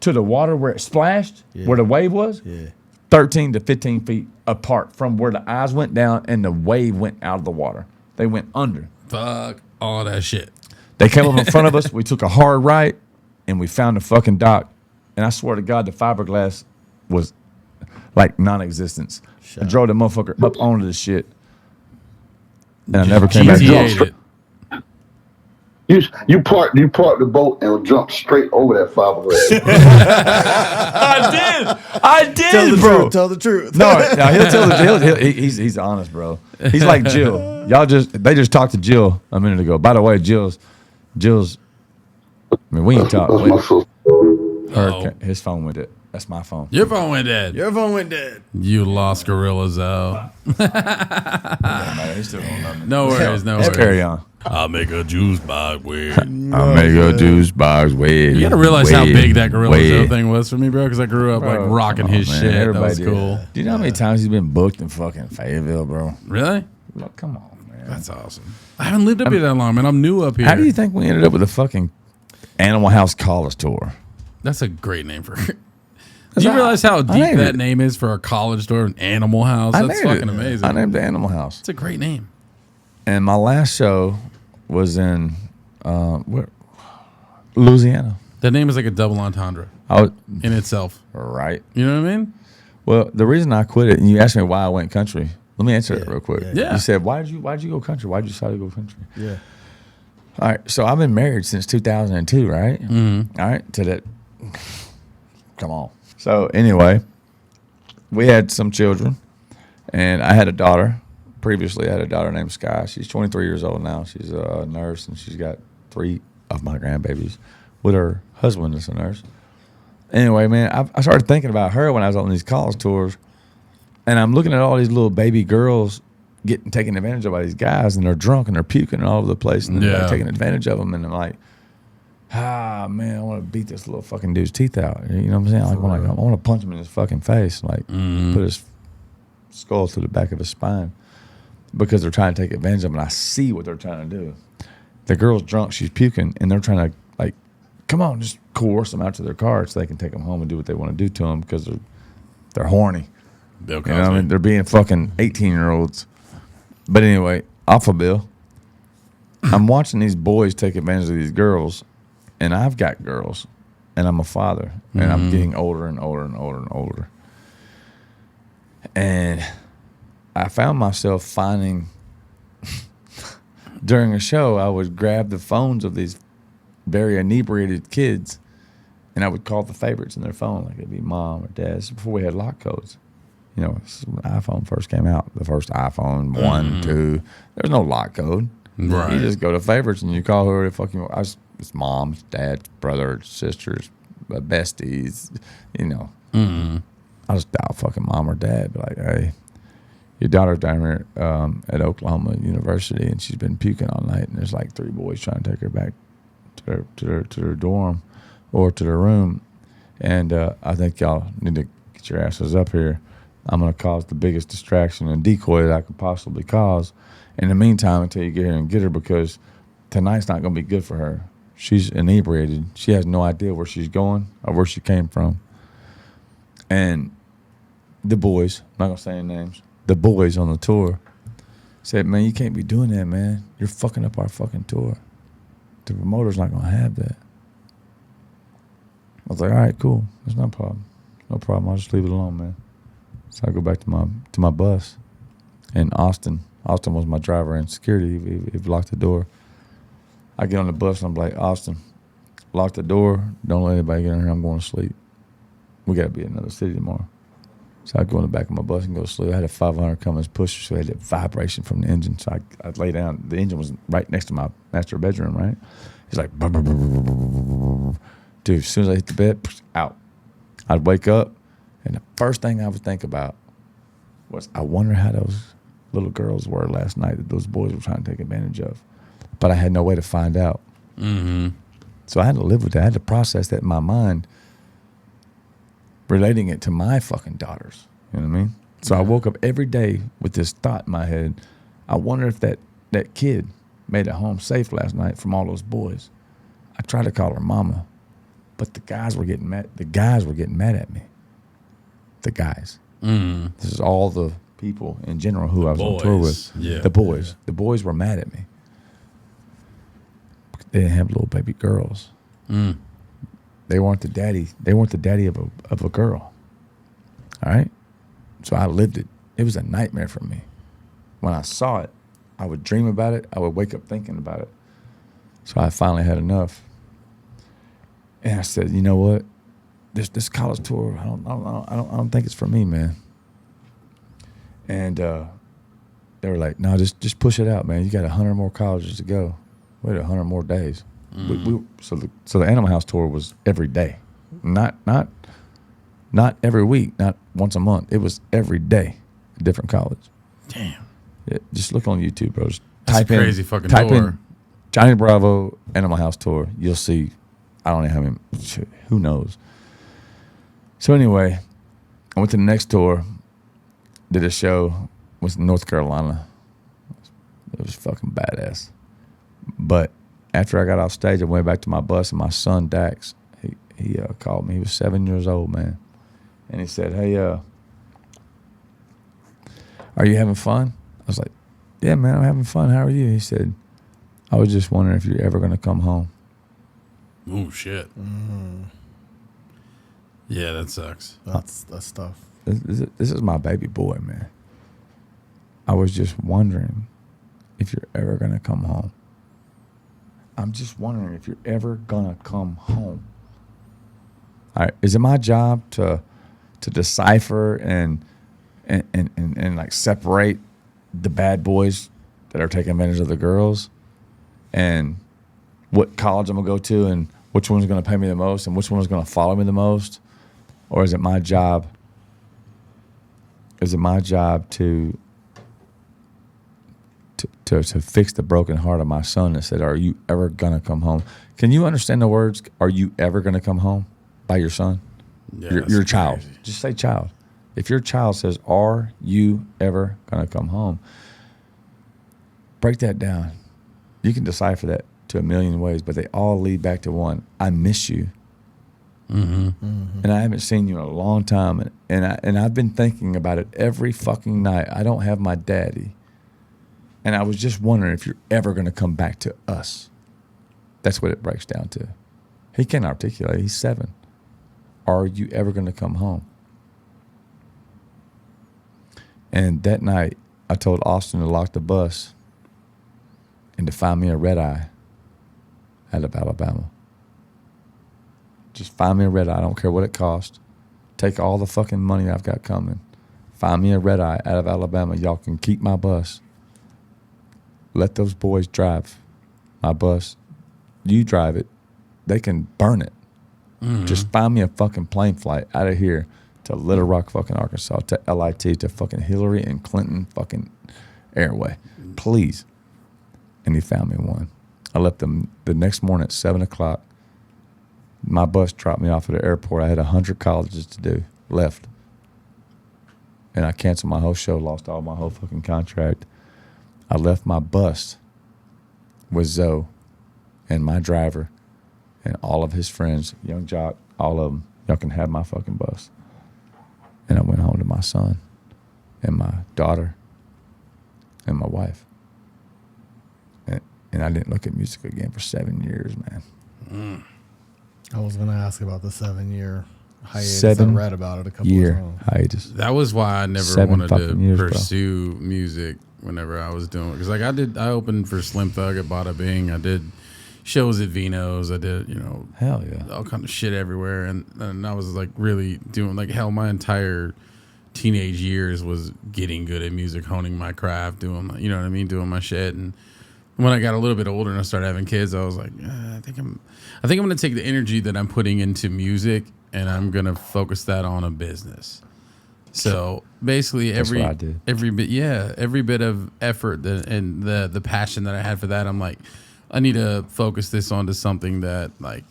to the water where it splashed, where the wave was. Yeah. 13 to 15 feet apart from where the eyes went down and the wave went out of the water. They went under. Fuck all that shit. They came up in front of us. We took a hard right, and we found the fucking dock. And I swear to God, the fiberglass was like non-existence. I drove the motherfucker up onto the shit, and I never came back. You parked the boat and jumped straight over that fiberglass. I did, Tell the bro. truth. Tell the truth. No, he'll tell the he's honest, bro. He's like Jill. They just talked to Jill a minute ago. By the way, Jill's. I mean, we ain't talking. That's my sister. His phone went dead. That's my phone. Your phone went dead. Your phone went dead. You lost Gorilla Zoe. Man, he still don't love me. No worries, no Let's worries. carry on. I'll make a juice box weird. I'll make a juice box weird. You gotta realize how big that Gorilla Zoe weird. thing was for me, bro. Because I grew up like Bro, rocking come on, his man. shit. That Everybody was did. cool. Do you know how many times he's been booked in fucking Fayetteville, bro? Really? Look, come on, man. That's awesome. I haven't lived up here that long, man. I'm new up here. How do you think we ended up with a fucking Animal House college tour? That's a great name for it. Do you realize how deep named that it. name is for a college store, an Animal House? That's named fucking it. amazing. I named the Animal House. It's a great name. And my last show was in Louisiana. That name is like a double entendre I was in itself. right. You know what I mean? Well, the reason I quit it, and you asked me why I went country. Let me answer that real quick. yeah. You said, why'd you go country? Why'd you decide to go country? Yeah. All right. So I've been married since 2002, right? Mm-hmm. All right. To that. Come on. So anyway, we had some children, and I had a daughter. Previously, I had a daughter named Sky. She's 23 years old now. She's a nurse, and she's got 3 of my grandbabies with her husband that's a nurse. Anyway, man, I started thinking about her when I was on these college tours, and I'm looking at all these little baby girls getting taken advantage of by these guys, and they're drunk and they're puking all over the place, and they're taking advantage of them, and I'm like, man, I want to beat this little fucking dude's teeth out. You know what I'm saying? Like, I want to punch him in his fucking face, like put his skull through the back of his spine, because they're trying to take advantage of him, and I see what they're trying to do. The girl's drunk, she's puking, and they're trying to, like, come on, just coerce them out to their car so they can take them home and do what they want to do to them because they're horny. Bill You know what I mean? They're being fucking 18-year-olds. But anyway, Alpha Bill, I'm watching these boys take advantage of these girls, and I've got girls, and I'm a father, and I'm getting older and older and older and older. And I found myself finding, during a show, I would grab the phones of these very inebriated kids, and I would call the favorites in their phone, like it'd be mom or dad. This is before we had lock codes. You know, this is when iPhone first came out, the first iPhone 1, 2. There's no lock code. Right. You just go to favorites and you call whoever the fuck you want. It's moms, dads, brothers, sisters, besties, you know. I just dial fucking mom or dad, be like, hey, your daughter's down here at Oklahoma University, and she's been puking all night, and there's like 3 boys trying to take her back to their dorm or to their room, and I think y'all need to get your asses up here. I'm going to cause the biggest distraction and decoy that I could possibly cause in the meantime until you get here and get her, because tonight's not going to be good for her. She's inebriated. She has no idea where she's going or where she came from. And the boys, I'm not going to say any names, the boys on the tour said, man, you can't be doing that, man. You're fucking up our fucking tour. The promoter's not going to have that. I was like, all right, cool. There's no problem. No problem. I'll just leave it alone, man. So I go back to my bus in Austin. Austin was my driver and security. He locked the door. I get on the bus and I'm like, Austin, lock the door. Don't let anybody get in here. I'm going to sleep. We got to be in another city tomorrow. So I go in the back of my bus and go to sleep. I had a 500 Cummins pusher, so I had that vibration from the engine. So I lay down. The engine was right next to my master bedroom, right? It's like, brr, brr, brr, brr, brr, brr. Dude, as soon as I hit the bed, out. I'd wake up, and the first thing I would think about was, I wonder how those little girls were last night that those boys were trying to take advantage of. But I had no way to find out. So I had to live with that. I had to process that in my mind, relating it to my fucking daughters. You know what I mean? So I woke up every day with this thought in my head. I wonder if that kid made it home safe last night from all those boys. I tried to call her mama, but the guys were getting mad. The guys were getting mad at me. The guys. This is all the people in general who I was on tour with. Yeah. The boys. The boys were mad at me. They didn't have little baby girls. They weren't the daddy. They weren't the daddy of a girl. All right? So I lived it. It was a nightmare for me. When I saw it, I would dream about it. I would wake up thinking about it. So I finally had enough. And I said, you know what? This college tour, I don't think it's for me, man. And they were like, no, just push it out, man. You got 100 more colleges to go. Wait, 100 more days. So the Animal House tour was every day, not every week, not once a month. It was every day, a different college. Damn. Yeah, just look on YouTube, bro. Just That's type a crazy fucking type tour. in Johnny Bravo Animal House tour. You'll see. I don't know how many. Who knows? So anyway, I went to the next tour. Did a show with North Carolina. It was fucking badass. But after I got off stage, I went back to my bus, and my son Dax, he called me. He was 7 years old, man, and he said, "Hey, are you having fun?" I was like, "Yeah, man, I'm having fun. How are you?" He said, "I was just wondering if you're ever gonna come home." Oh shit. Yeah, that sucks. That's tough. This is my baby boy, man. I was just wondering if you're ever gonna come home. I'm just wondering if you're ever gonna come home. All right, is it my job to decipher and like separate the bad boys that are taking advantage of the girls, and what college I'm gonna go to, and which one's gonna pay me the most, and which one's gonna follow me the most, or is it my job? Is it my job to fix the broken heart of my son that said, "Are you ever gonna come home?" Can you understand the words? Are you ever gonna come home? By your son, Yeah, your child. crazy. Just say child. If your child says, "Are you ever gonna come home?" Break that down. You can decipher that to a million ways, but they all lead back to one: I miss you. And I haven't seen you in a long time, and I've been thinking about it every fucking night. I don't have my daddy, and I was just wondering if you're ever going to come back to us. That's what it breaks down to. He can't articulate. He's 7. Are you ever going to come home? And that night, I told Austin to lock the bus and to find me a red eye out of Alabama. Just find me a red eye. I don't care what it costs. Take all the fucking money I've got coming. Find me a red eye out of Alabama. Y'all can keep my bus. Let those boys drive my bus. You drive it. They can burn it. Just find me a fucking plane flight out of here to Little Rock, fucking Arkansas, to LIT, to fucking Hillary and Clinton fucking Airway. Please. And he found me one. I left them the next morning at 7 o'clock. My bus dropped me off at the airport. I had 100 colleges to do left. And I canceled my whole show, lost all my whole fucking contract. I left my bus with Zoe and my driver and all of his friends, young Jock, all of them. Y'all can have my fucking bus. And I went home to my son and my daughter and my wife. And I didn't look at music again for 7 years, man. I was going to ask about the 7-year hiatus. I read about it a couple of year times. hiatus. That was why I never 7 wanted to fucking years, bro. pursue music whenever I was doing it. Because like I opened for Slim Thug at Bada Bing. I did shows at Vino's. I did, Hell yeah. all kind of shit everywhere. And I was like really doing like hell. My entire teenage years was getting good at music, honing my craft, doing my, doing my shit. And when I got a little bit older and I started having kids, I was like, I think I'm going to take the energy that I'm putting into music and I'm going to focus that on a business. So basically every bit of effort and the passion that I had for that, I'm like, I need to focus this onto something that like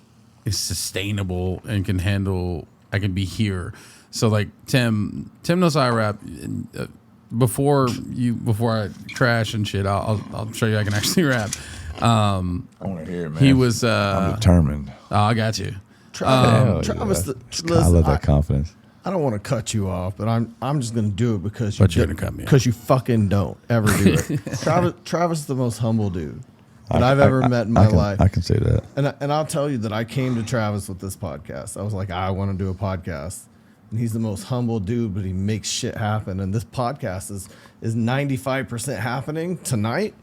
is sustainable and can handle, I can be here. So like Tim knows how I rap. Before I crash and shit, I'll show you I can actually rap. I want to hear it, man. He was. I'm determined. Oh, I got you. Travis, I love that confidence. I don't want to cut you off, but I'm just going to do it because But you're gonna cut me off. because you fucking don't ever do it. Travis is the most humble dude that I've ever met in my life. I can say that. And I'll tell you that I came to Travis with this podcast. I was like, I want to do a podcast. And he's the most humble dude, but he makes shit happen. And this podcast is 95% happening tonight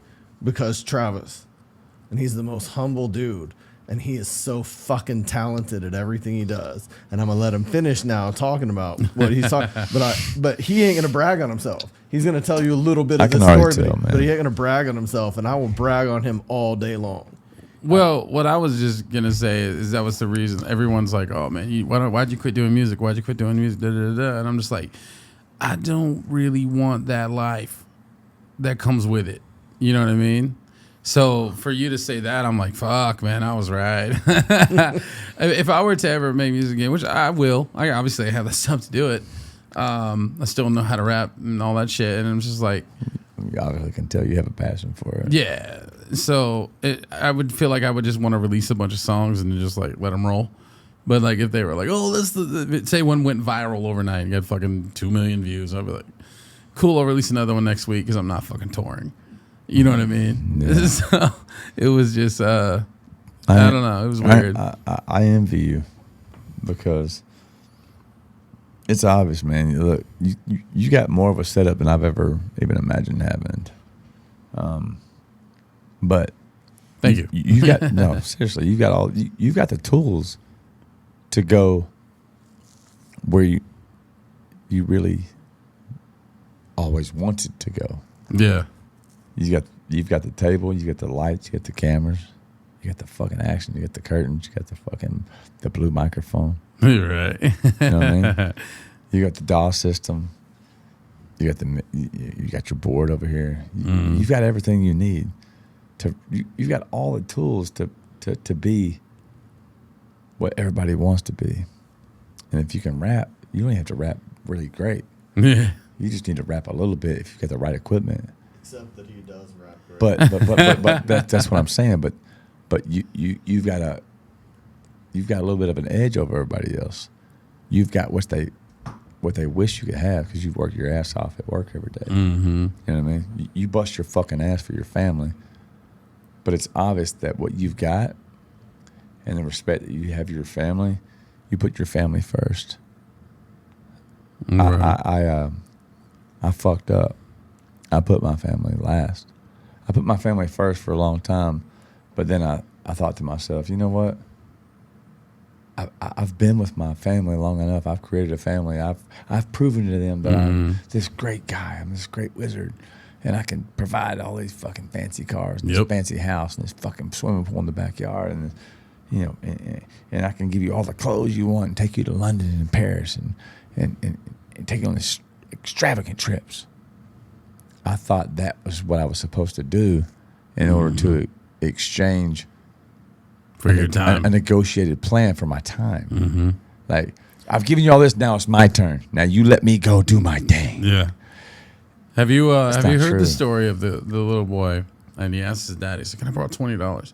because Travis. and he's the most humble dude. And he is so fucking talented at everything he does. And I'm gonna let him finish now talking about what he's talking. But he ain't gonna brag on himself. He's gonna tell you a little bit of the story, but he ain't gonna brag on himself. And I will brag on him all day long. Well, what I was just gonna say is that was the reason everyone's like, "Oh man, why'd you quit doing music? Why'd you quit doing music?" Da, da, da. And I'm just like, I don't really want that life that comes with it. You know what I mean? So for you to say that, I'm like, fuck, man, I was right. If I were to ever make music again, which I will, I obviously have the stuff to do it. I still know how to rap and all that shit, and I'm just like, you obviously can tell you have a passion for it. Yeah. So I would feel like I would just want to release a bunch of songs and just like let them roll. But like if they were like, oh, say one went viral overnight and got fucking 2 million views, I'd be like, cool, I'll release another one next week because I'm not fucking touring. You know what I mean? Yeah. So it was just, I don't know. It was weird. I envy you because it's obvious, man. Look, you got more of a setup than I've ever even imagined having. But thank you. You got no, seriously. You've got the tools to go where you really always wanted to go. Yeah. You've got the table, you got the lights, you got the cameras, you got the fucking action, you got the curtains, you got the blue microphone. You're right. You know what I mean? You got the DAW system. You got your board over here. You've got everything you need you've got all the tools to be what everybody wants to be. And if you can rap, you don't even have to rap really great. Yeah. You just need to rap a little bit if you got the right equipment. Except that he does rap great. But that's what I'm saying. But you've got a little bit of an edge over everybody else. You've got what they wish you could have because you work your ass off at work every day. Mm-hmm. You know what I mean? You bust your fucking ass for your family, but it's obvious that what you've got and the respect that you have for your family, you put your family first. Right. I fucked up. I put my family last. I put my family first for a long time, but then I thought to myself, you know what? I've been with my family long enough. I've created a family. I've proven to them that I'm this great guy. I'm this great wizard, and I can provide all these fucking fancy cars, and this fancy house, and this fucking swimming pool in the backyard, and you know, and I can give you all the clothes you want, and take you to London and Paris, and take you on these extravagant trips. I thought that was what I was supposed to do in order to exchange for your time, a negotiated plan for my time. Mm-hmm. Like, I've given you all this, now it's my turn. Now you let me go do my thing. Yeah. Have you heard the story of the little boy? And he asks his dad, he said, "Can I borrow $20?"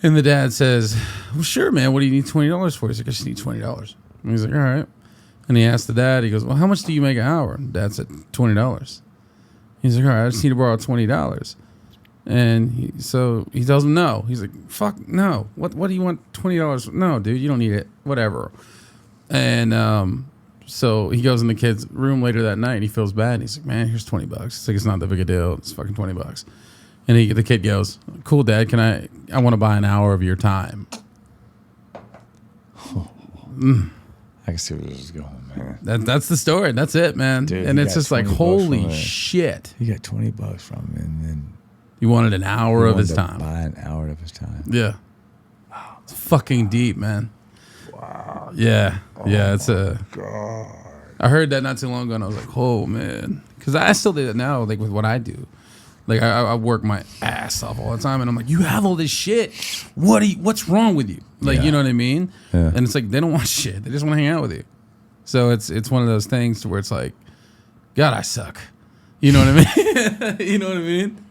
And the dad says, "Well, sure, man. What do you need $20 for?" He's like, "I just need $20." And he's like, "All right." And he asked the dad, he goes, "Well, how much do you make an hour?" And dad said, $20. He's like, "All right, I just need to borrow $20. And so he tells him no. He's like, "Fuck no. What do you want $20? No, dude, you don't need it. Whatever." And so he goes in the kid's room later that night and he feels bad. And he's like, "Man, here's $20. It's like, it's not that big a deal. It's fucking $20. And the kid goes, "Cool, Dad, I want to buy an hour of your time." I can see where this is going, man. That's the story. That's it, man. Dude, and it's just like, holy shit. You got $20 from him, and then you wanted an hour of his time. Buy an hour of his time. Yeah. Wow. It's fucking deep, man. Wow. Yeah. Yeah. It's God. I heard that not too long ago, and I was like, oh man, because I still do that now, like with what I do. Like I work my ass off all the time, and I'm like, you have all this shit. What's wrong with you? Like, you know what I mean? Yeah. And it's like they don't want shit. They just want to hang out with you. So it's one of those things to where it's like, God, I suck. You know what I mean? You know what I mean?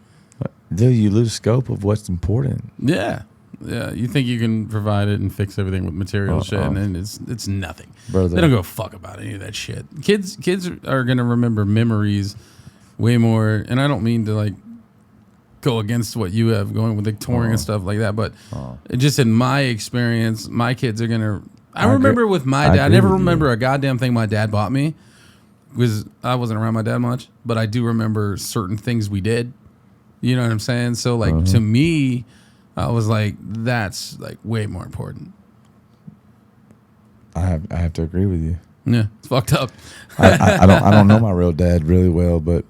Dude, you lose scope of what's important. Yeah. Yeah. You think you can provide it and fix everything with material shit, and then it's nothing. Brother. They don't give a fuck about any of that shit. Kids are gonna remember memories way more, and I don't mean to like go against what you have going with the touring and stuff like that, but just in my experience, my kids are gonna. I remember with my dad. I never remember a goddamn thing my dad bought me because I wasn't around my dad much, but I do remember certain things we did. You know what I'm saying? So like to me, I was like, that's like way more important. I have to agree with you. Yeah, it's fucked up. I don't know my real dad really well, but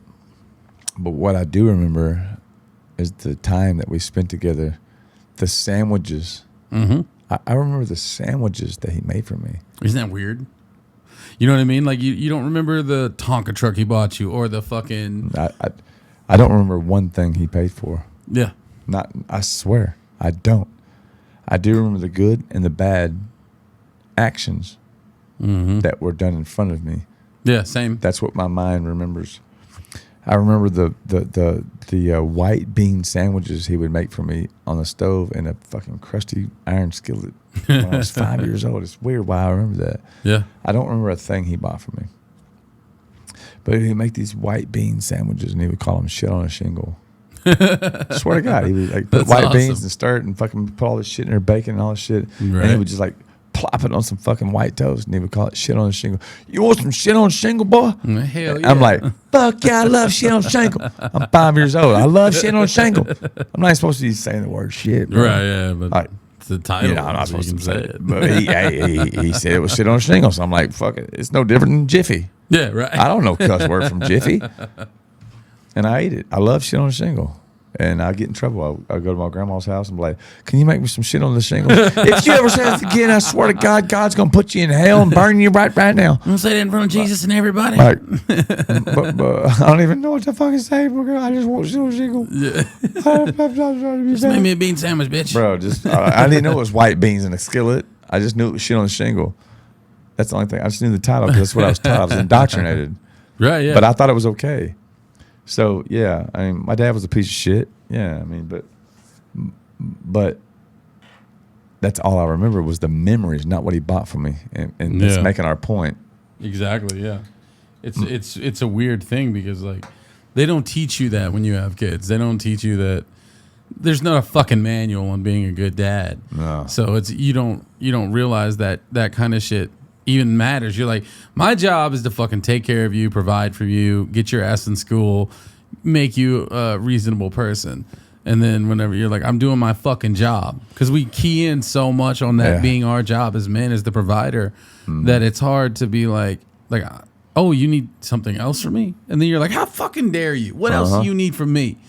what I do remember is the time that we spent together, the sandwiches. Mm-hmm. I remember the sandwiches that he made for me. Isn't that weird? You know what I mean? Like you don't remember the Tonka truck he bought you or the fucking. I don't remember one thing he paid for. Yeah. I swear, I don't. I do remember the good and the bad actions that were done in front of me. Yeah, same. That's what my mind remembers. I remember the white bean sandwiches he would make for me on the stove in a fucking crusty iron skillet when I was 5 years old. It's weird why I remember that. Yeah. I don't remember a thing he bought for me. But he'd make these white bean sandwiches and he would call them shit on a shingle. Swear to God, he would like put That's white awesome. beans and stir it and fucking put all this shit in there, bacon and all this shit. Right. And he would just like plop it on some fucking white toast and he would call it shit on a shingle. You want some shit on a shingle, boy? Hell yeah. I'm like, fuck yeah, I love shit on shingle. I'm 5 years old. I love shit on shingle. I'm not supposed to be saying the word shit, bro. Right, yeah, but Like, it's the title. you know, I'm not so you supposed to can say it. But he said it was shit on shingle. So I'm like, fuck it. It's no different than Jiffy. Yeah, right. I don't know cuss word from Jiffy. And I ate it. I love shit on a shingle. And I get in trouble. I go to my grandma's house and be like, can you make me some shit on the shingle? If you ever say this again, I swear to God, God's going to put you in hell and burn you right now. I'm going to say that in front of Jesus and everybody. Like, but I don't even know what to fucking say. I just want shit on a shingle. Yeah. Just make me a bean sandwich, bitch. Bro, I didn't know it was white beans in a skillet. I just knew it was shit on the shingle. That's the only thing. I just knew the title because that's what I was taught. I was indoctrinated. Right, yeah. But I thought it was okay. So, yeah, I mean, my dad was a piece of shit. Yeah, I mean, but that's all I remember was the memories, not what he bought for me. And that's making our point. Exactly, yeah. It's a weird thing because, like, they don't teach you that when you have kids. They don't teach you that there's not a fucking manual on being a good dad. No. So it's you don't realize that kind of shit even matters. You're like, my job is to fucking take care of you, provide for you, get your ass in school, make you a reasonable person. And then whenever you're like, I'm doing my fucking job, because we key in so much on that being our job as men, as the provider, that it's hard to be like, oh, you need something else from me? And then you're like, how fucking dare you? What else do you need from me?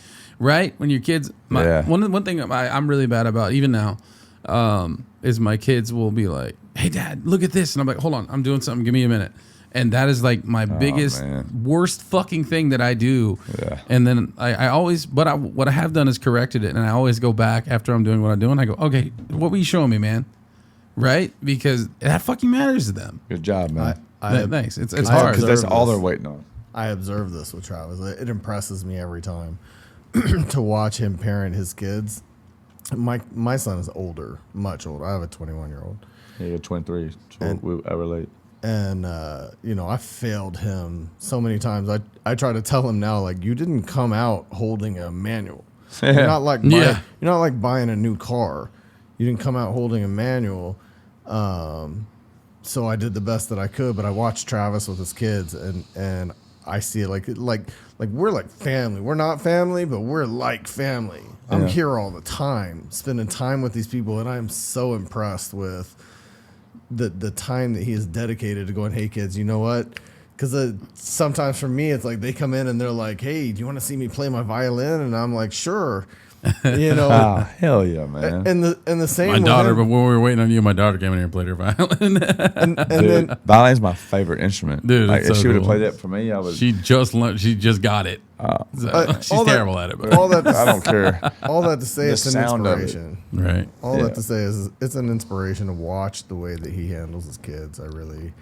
Right? When your kids, one thing I'm really bad about, even now, is my kids will be like, hey, Dad, look at this. And I'm like, hold on, I'm doing something. Give me a minute. And that is like my biggest, worst fucking thing that I do. Yeah. And then I always, what I have done is corrected it. And I always go back after I'm doing what I'm doing. I go, okay, what were you showing me, man? Right? Because that fucking matters to them. Good job, man. Thanks. It's hard. Because that's all they're waiting on. I observe this with Travis. It impresses me every time to watch him parent his kids. My son is older, much older. I have a 21-year-old. Yeah, you're 23. So I relate. And, I failed him so many times. I try to tell him now, like, you didn't come out holding a manual. You're not like buying a new car. You didn't come out holding a manual. So I did the best that I could, but I watched Travis with his kids, and I see it like we're like family. We're not family, but we're like family. I'm here all the time, spending time with these people, and I'm so impressed with the time that he has dedicated to going, hey, kids, you know what? Because sometimes for me, it's like they come in and they're like, hey, do you want to see me play my violin? And I'm like, sure. Hell yeah, man. And the same. My daughter, but when we were waiting on you, my daughter came in here and played her violin. and Dude, then violin's my favorite instrument. Dude, like, so if she would have cool. played that for me, I would. She just learned. She just got it. She's terrible at it. But. All that I don't care. All that to say, The it's an sound of it. inspiration. Right. All that to say is it's an inspiration to watch the way that he handles his kids. I really.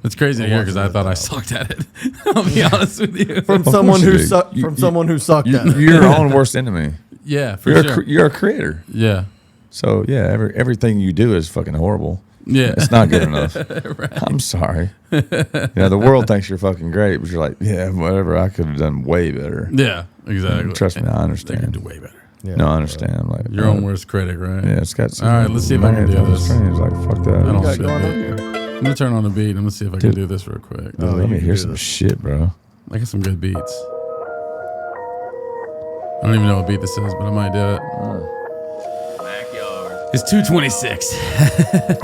It's crazy to hear because I thought I sucked at it. I'll be honest with you. From someone who sucked at it. You're your own worst enemy. Yeah, for sure. You're a creator. Yeah. So yeah, everything you do is fucking horrible. Yeah. It's not good enough. Right. I'm sorry. The world thinks you're fucking great, but you're like, yeah, whatever. I could have done way better. Yeah, exactly. Trust me, I They understand. can do way better. Yeah, No, I understand. I'm like Your own worst critic, right? Yeah, it's got. All right, let's see if I can do this. It's like fuck that. I don't got feel going on good. here? I'm gonna turn on the beat. I'm gonna see if I can do this real quick. Let me you hear do some this. shit, bro. I got some good beats. I don't even know what beat this is, but I might do it. It's 226.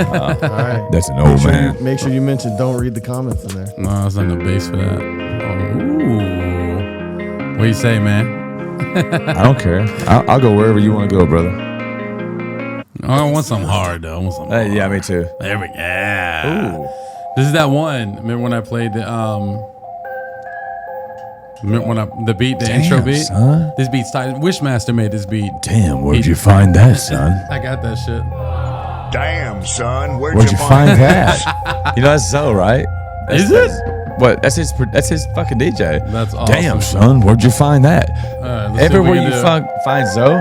All right. That's an old man. Make sure you mention don't read the comments in there. No, it's not no bass for that. Oh, ooh. What do you say, man? I don't care. I'll go wherever you want to go, brother. I want something hard, though. I want something hard. Yeah, me too. There we go. Yeah. Ooh. This is that one. Remember when I played the remember when the beat, the intro beat? Son. This beat's tight. Wishmaster made this beat. Damn, where'd you find that, son? I got that shit. Damn, son, Where'd you find that? You know that's Zoe, right? Is it? What? That's his fucking DJ. That's awesome. Damn, son, where'd you find that? Let's see Everywhere what we you can do. find Zoe.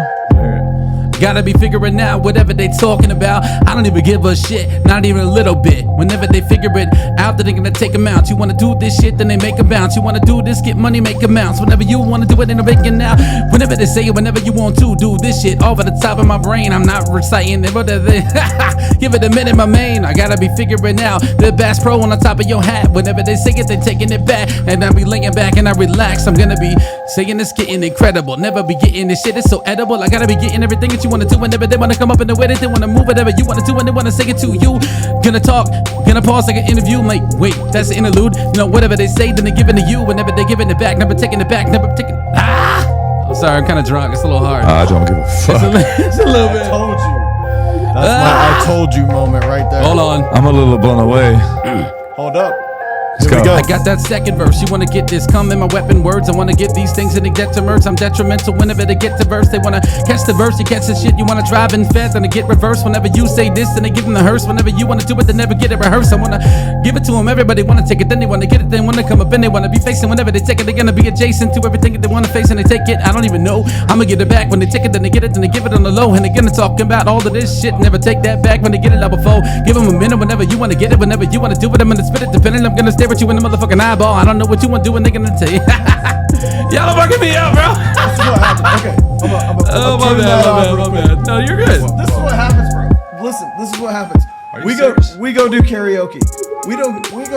Gotta be figuring out whatever they talking about. I don't even give a shit, not even a little bit. Whenever they figure it out, that they're gonna take them out. You wanna do this shit, then they make a bounce. You wanna do this, get money, make amounts. Whenever you wanna do it, then they're making out. Whenever they say it, whenever you want to do this shit, over the top of my brain, I'm not reciting it. But give it a minute, my main. I gotta be figuring out the Bass Pro on the top of your hat. Whenever they say it, they taking it back, and I be laying back and I relax. I'm gonna be saying it's getting incredible. Never be getting this shit, it's so edible. I gotta be getting everything that you wanna do whenever they wanna come up in the way that they wanna move whatever you wanna do and they wanna say it to you. Gonna talk, gonna pause like an interview. I'm like, wait, that's an interlude. You know, whatever they say, then they give it to you. Whenever they giving it back, never taking it back, never taking. I'm sorry, I'm kind of drunk. It's a little hard. I don't give a fuck. It's a little bit. I told you. That's my I told you moment right there. Hold on. I'm a little blown away. Hold up. Let's Here we go. go. I got that second verse. You wanna get this? Come in my weapon words. I wanna get these things and they get to merge. I'm detrimental whenever they get to verse. They wanna catch the verse, you catch the shit. You wanna drive in fast and they get reversed. Whenever you say this, and they give them the hearse. Whenever you wanna do it, they never get it rehearsed. I wanna give it to them. Everybody wanna take it, then they wanna get it. They wanna come up and they wanna be facing. Whenever they take it, they're gonna be adjacent to everything that they wanna face and they take it. I don't even know. I'ma get it back when they take it, then they get it, then they give it on the low. And they're gonna talk about all of this shit. Never take that back when they get it out before. Give them a minute whenever you wanna get it. Whenever you wanna do it, I'm gonna spit it. Depending, I'm gonna stare at you in the motherfucking eyeball. I don't know what you want to do and they're gonna tell you. Y'all are fucking me up, bro. This is what happens. Okay. Oh, my bad. No, you're good. This is what happens, bro. Listen, this is what happens. We go do karaoke. We go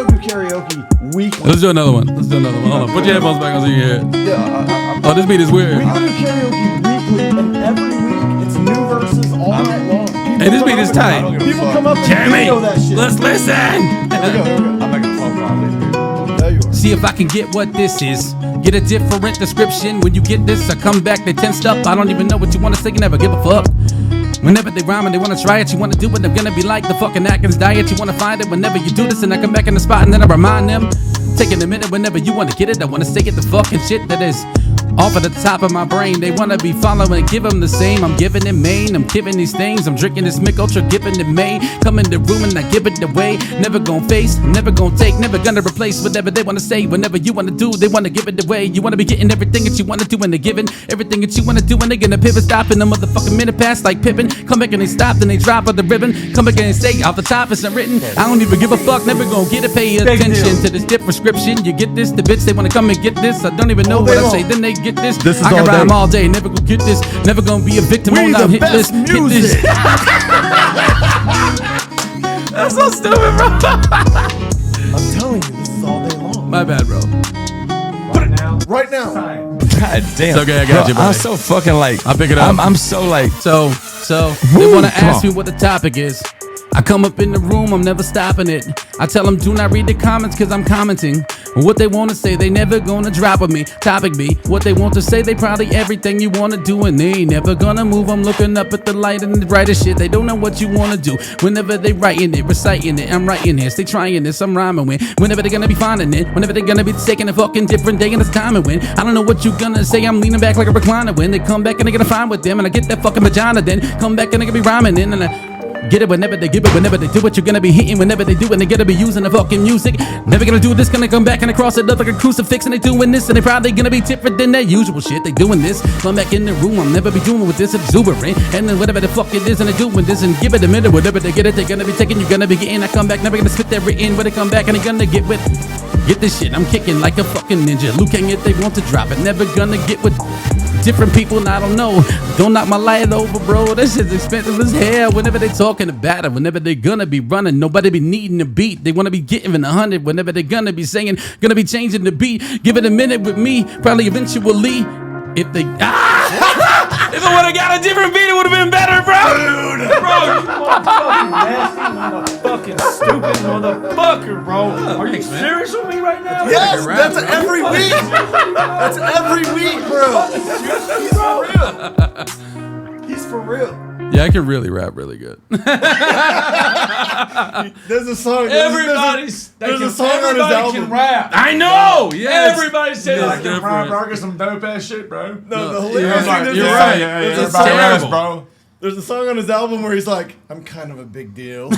do karaoke weekly. Let's do another one. Hold on. Put your headphones back on so you hear it. Yeah, Oh, this beat is weird. we go do karaoke weekly, and every week it's new verses all night long. Hey, this beat is tight. People come up to Jeremy, video that shit. let's listen. Here we go. I'm making a phone call later. There you are. See if I can get what this is. Get a different description. When you get this, I come back, they tensed up. I don't even know what you want to say, you never give a fuck. Whenever they rhyme and they want to try it, you want to do it, they're gonna be like the fucking Atkins diet. You want to find it whenever you do this, and I come back in the spot and then I remind them. Taking a minute whenever you want to get it, I want to say it, the fucking shit that is off of the top of my brain. They want to be following, give them the same. I'm giving it main, I'm giving these things. I'm drinking this Mick Ultra, giving it May. Come in the room and I give it away. Never gonna face, never gonna take, never gonna replace whatever they want to say. Whenever you want to do, they want to give it away. You want to be getting everything that you want to do, and they're giving everything that you want to do, and they're gonna pivot, stop in the motherfucking minute pass like Pippin. Come back and they stop, then they drop of the ribbon. Come back and they say off the top, it's not written. I don't even give a fuck, never gonna get it. Pay attention to this dip prescription. You get this, the bitch, they want to come and get this. I don't even know what I say, then they get this. This is I can all rhyme day. all day, never gonna get this. Never gonna be a victim We on the that hit best list. Hit music. this. That's so stupid, bro. I'm telling you, this is all day long. My bad, bro. Right now. God damn. It's okay, I got you, buddy. I'm so fucking like. I'll pick it up. I'm so like. So they want to ask me what the topic is. I come up in the room, I'm never stopping it. I tell them do not read the comments cause I'm commenting. What they want to say, they never gonna drop with me. Topic B, what they want to say, they probably everything you want to do, and they ain't never gonna move. I'm looking up at the light and the brightest shit. They don't know what you want to do. Whenever they writing it, reciting it, I'm writing this. They trying this, I'm rhyming with. Whenever they gonna be finding it, whenever they gonna be taking a fucking different day and it's time and when. I don't know what you gonna say, I'm leaning back like a recliner when they come back and they gonna find with them, and I get that fucking vagina then. Come back and they gonna be rhyming in, and I get it whenever they give it, whenever they do it, you're gonna be hitting whenever they do it, and they're gonna be using the fucking music. Never gonna do this, gonna come back and cross it up like a crucifix, and they doing this, and they probably gonna be different than their usual shit. They doing this, come back in the room, I'll never be doing with this exuberant, and then whatever the fuck it is, and they doing this, and give it a minute, whatever they get it, they're gonna be taking, you're gonna be getting. I come back, never gonna spit that written, when they come back, and they gonna get with. Get this shit, I'm kicking like a fucking ninja. Luke Kang if they want to drop it, never gonna get with different people, and I don't know. Don't knock my light over, bro. That shit's expensive as hell. Whenever they talking about it, whenever they gonna be running, nobody be needing a beat. They wanna be getting 100. Whenever they gonna be saying, gonna be changing the beat. Give it a minute with me, probably eventually. If they if I would have got a different beat, it would have been better, bro. Dude, bro, you motherfucking nasty, motherfucking stupid motherfucker, bro. Are you serious with me right now? Yes, rap, that's bro. every week. That's every week, bro. He's for real. Yeah, I can really rap really good. There's a song. Everybody's there's a song on his album. can rap. I know. Yeah, Everybody said I can different. rap, bro. I got some dope ass shit, bro. No, the you're hilarious right, thing you're is right. there's a It's song- terrible. bro. There's a song on his album where he's like, I'm kind of a big deal.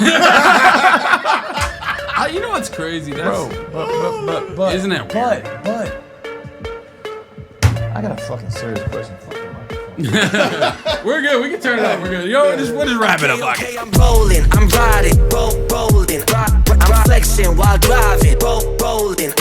You know what's crazy? That's, But Isn't that weird? But I got a fucking serious question. we're good. We can turn it up. We're good. Yo, we'll just wrap it up. Okay, I'm rolling, I'm riding, rolling, I'm flexing while driving, rolling.